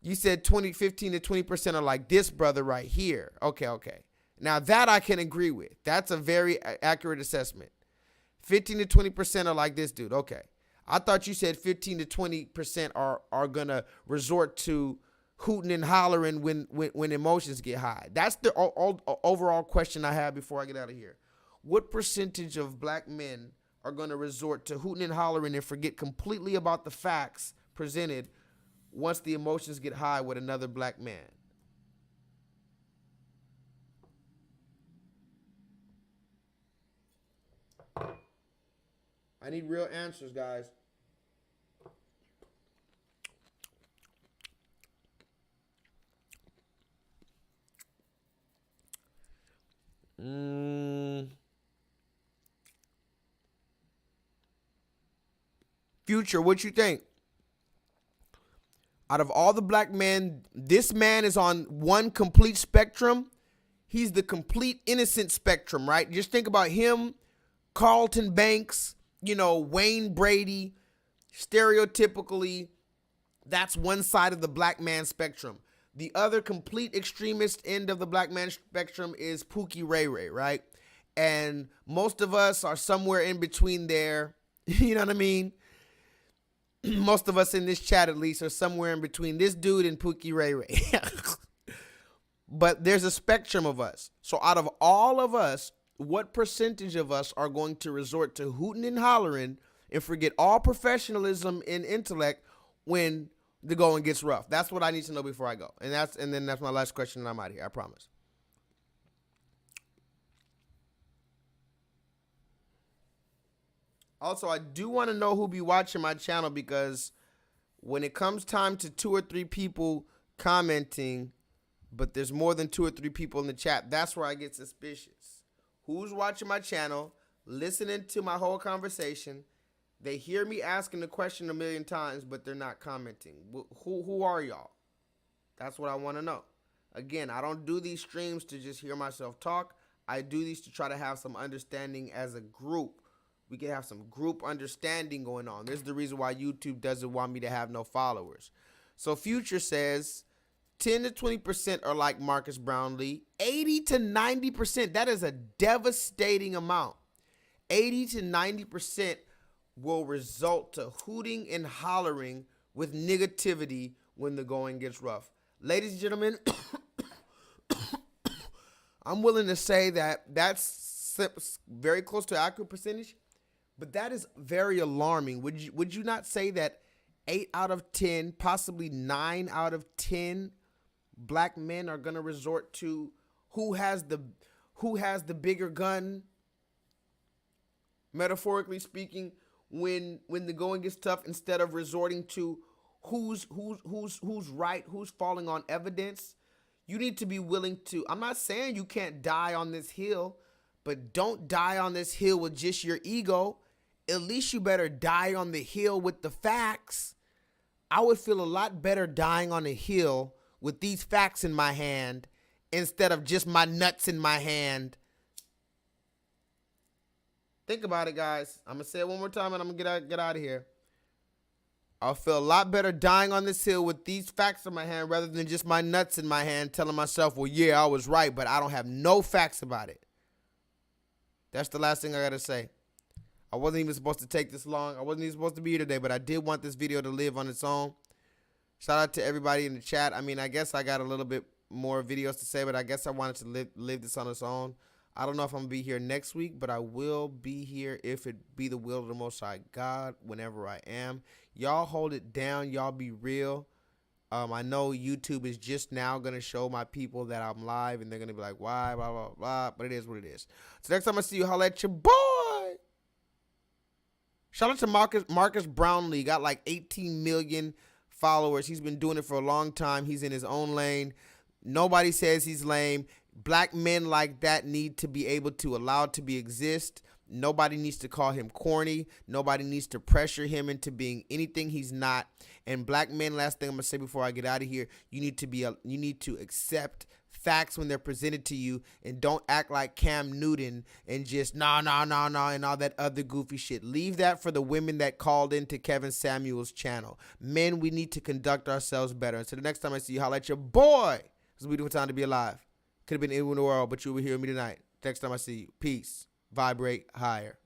[SPEAKER 1] You said 15 to 20% are like this brother right here. Okay. Now that I can agree with. That's a very accurate assessment. 15 to 20% are like this dude. Okay. I thought you said 15 to 20% are going to resort to hooting and hollering when emotions get high. That's the overall question I have before I get out of here. What percentage of black men are going to resort to hooting and hollering and forget completely about the facts presented once the emotions get high with another black man? I need real answers, guys. Future, what you think? Out of all the black men, this man is on one complete spectrum. He's the complete innocent spectrum, right? Just think about him, Carlton Banks, Wayne Brady. Stereotypically, that's one side of the black man spectrum. The other complete extremist end of the black man spectrum is Pookie Ray Ray, right? And most of us are somewhere in between there. You know what I mean? Most of us in this chat, at least, are somewhere in between this dude and Pookie Ray Ray. But there's a spectrum of us. So out of all of us, what percentage of us are going to resort to hooting and hollering and forget all professionalism and intellect when the going gets rough? That's what I need to know before I go. And then that's my last question, and I'm out of here. I promise. Also, I do want to know who be watching my channel, because when it comes time to 2 or 3 people commenting, but there's more than 2 or 3 people in the chat, that's where I get suspicious. Who's watching my channel, listening to my whole conversation? They hear me asking the question a million times, but they're not commenting. Who are y'all? That's what I want to know. Again, I don't do these streams to just hear myself talk. I do these to try to have some understanding as a group. We can have some group understanding going on. This is the reason why YouTube doesn't want me to have no followers. So Future says 10 to 20% are like Marcus Brownlee. 80 to 90%, that is a devastating amount. 80 to 90% will result to hooting and hollering with negativity when the going gets rough. Ladies and gentlemen, I'm willing to say that that's very close to accurate percentage, but that is very alarming. Would you not say that 8 out of 10, possibly 9 out of 10 black men are going to resort to who has the bigger gun, metaphorically speaking, when the going gets tough, instead of resorting to who's right, who's falling on evidence? You need to be willing to, I'm not saying you can't die on this hill, but don't die on this hill with just your ego. At least you better die on the hill with the facts. I would feel a lot better dying on a hill with these facts in my hand instead of just my nuts in my hand. Think about it, guys. I'm going to say it one more time and I'm going to get out of here. I'll feel a lot better dying on this hill with these facts in my hand rather than just my nuts in my hand telling myself, well, yeah, I was right, but I don't have no facts about it. That's the last thing I got to say. I wasn't even supposed to take this long. I wasn't even supposed to be here today, but I did want this video to live on its own. Shout out to everybody in the chat. I mean, I guess I got a little bit more videos to say, but I guess I wanted to live this on its own. I don't know if I'm going to be here next week, but I will be here if it be the will of the Most High God whenever I am. Y'all hold it down. Y'all be real. I know YouTube is just now going to show my people that I'm live, and they're going to be like, why, blah, blah, blah, but it is what it is. So next time I see you, holla at your boy. Shout out to Marcus Brownlee. Got like 18 million followers. He's been doing it for a long time. He's in his own lane. Nobody says he's lame. Black men like that need to be able to allow to be exist. Nobody needs to call him corny. Nobody needs to pressure him into being anything he's not. And black men, last thing I'm gonna say before I get out of here, you need to accept facts when they're presented to you, and don't act like Cam Newton and just nah and all that other goofy shit. Leave that for the women that called into Kevin Samuel's channel. Men, we need to conduct ourselves better. And so the next time I see you, holla at your boy. It's a beautiful time to be alive. Could have been anywhere in the world, but you were here with me tonight. Next time I see you, peace. Vibrate higher.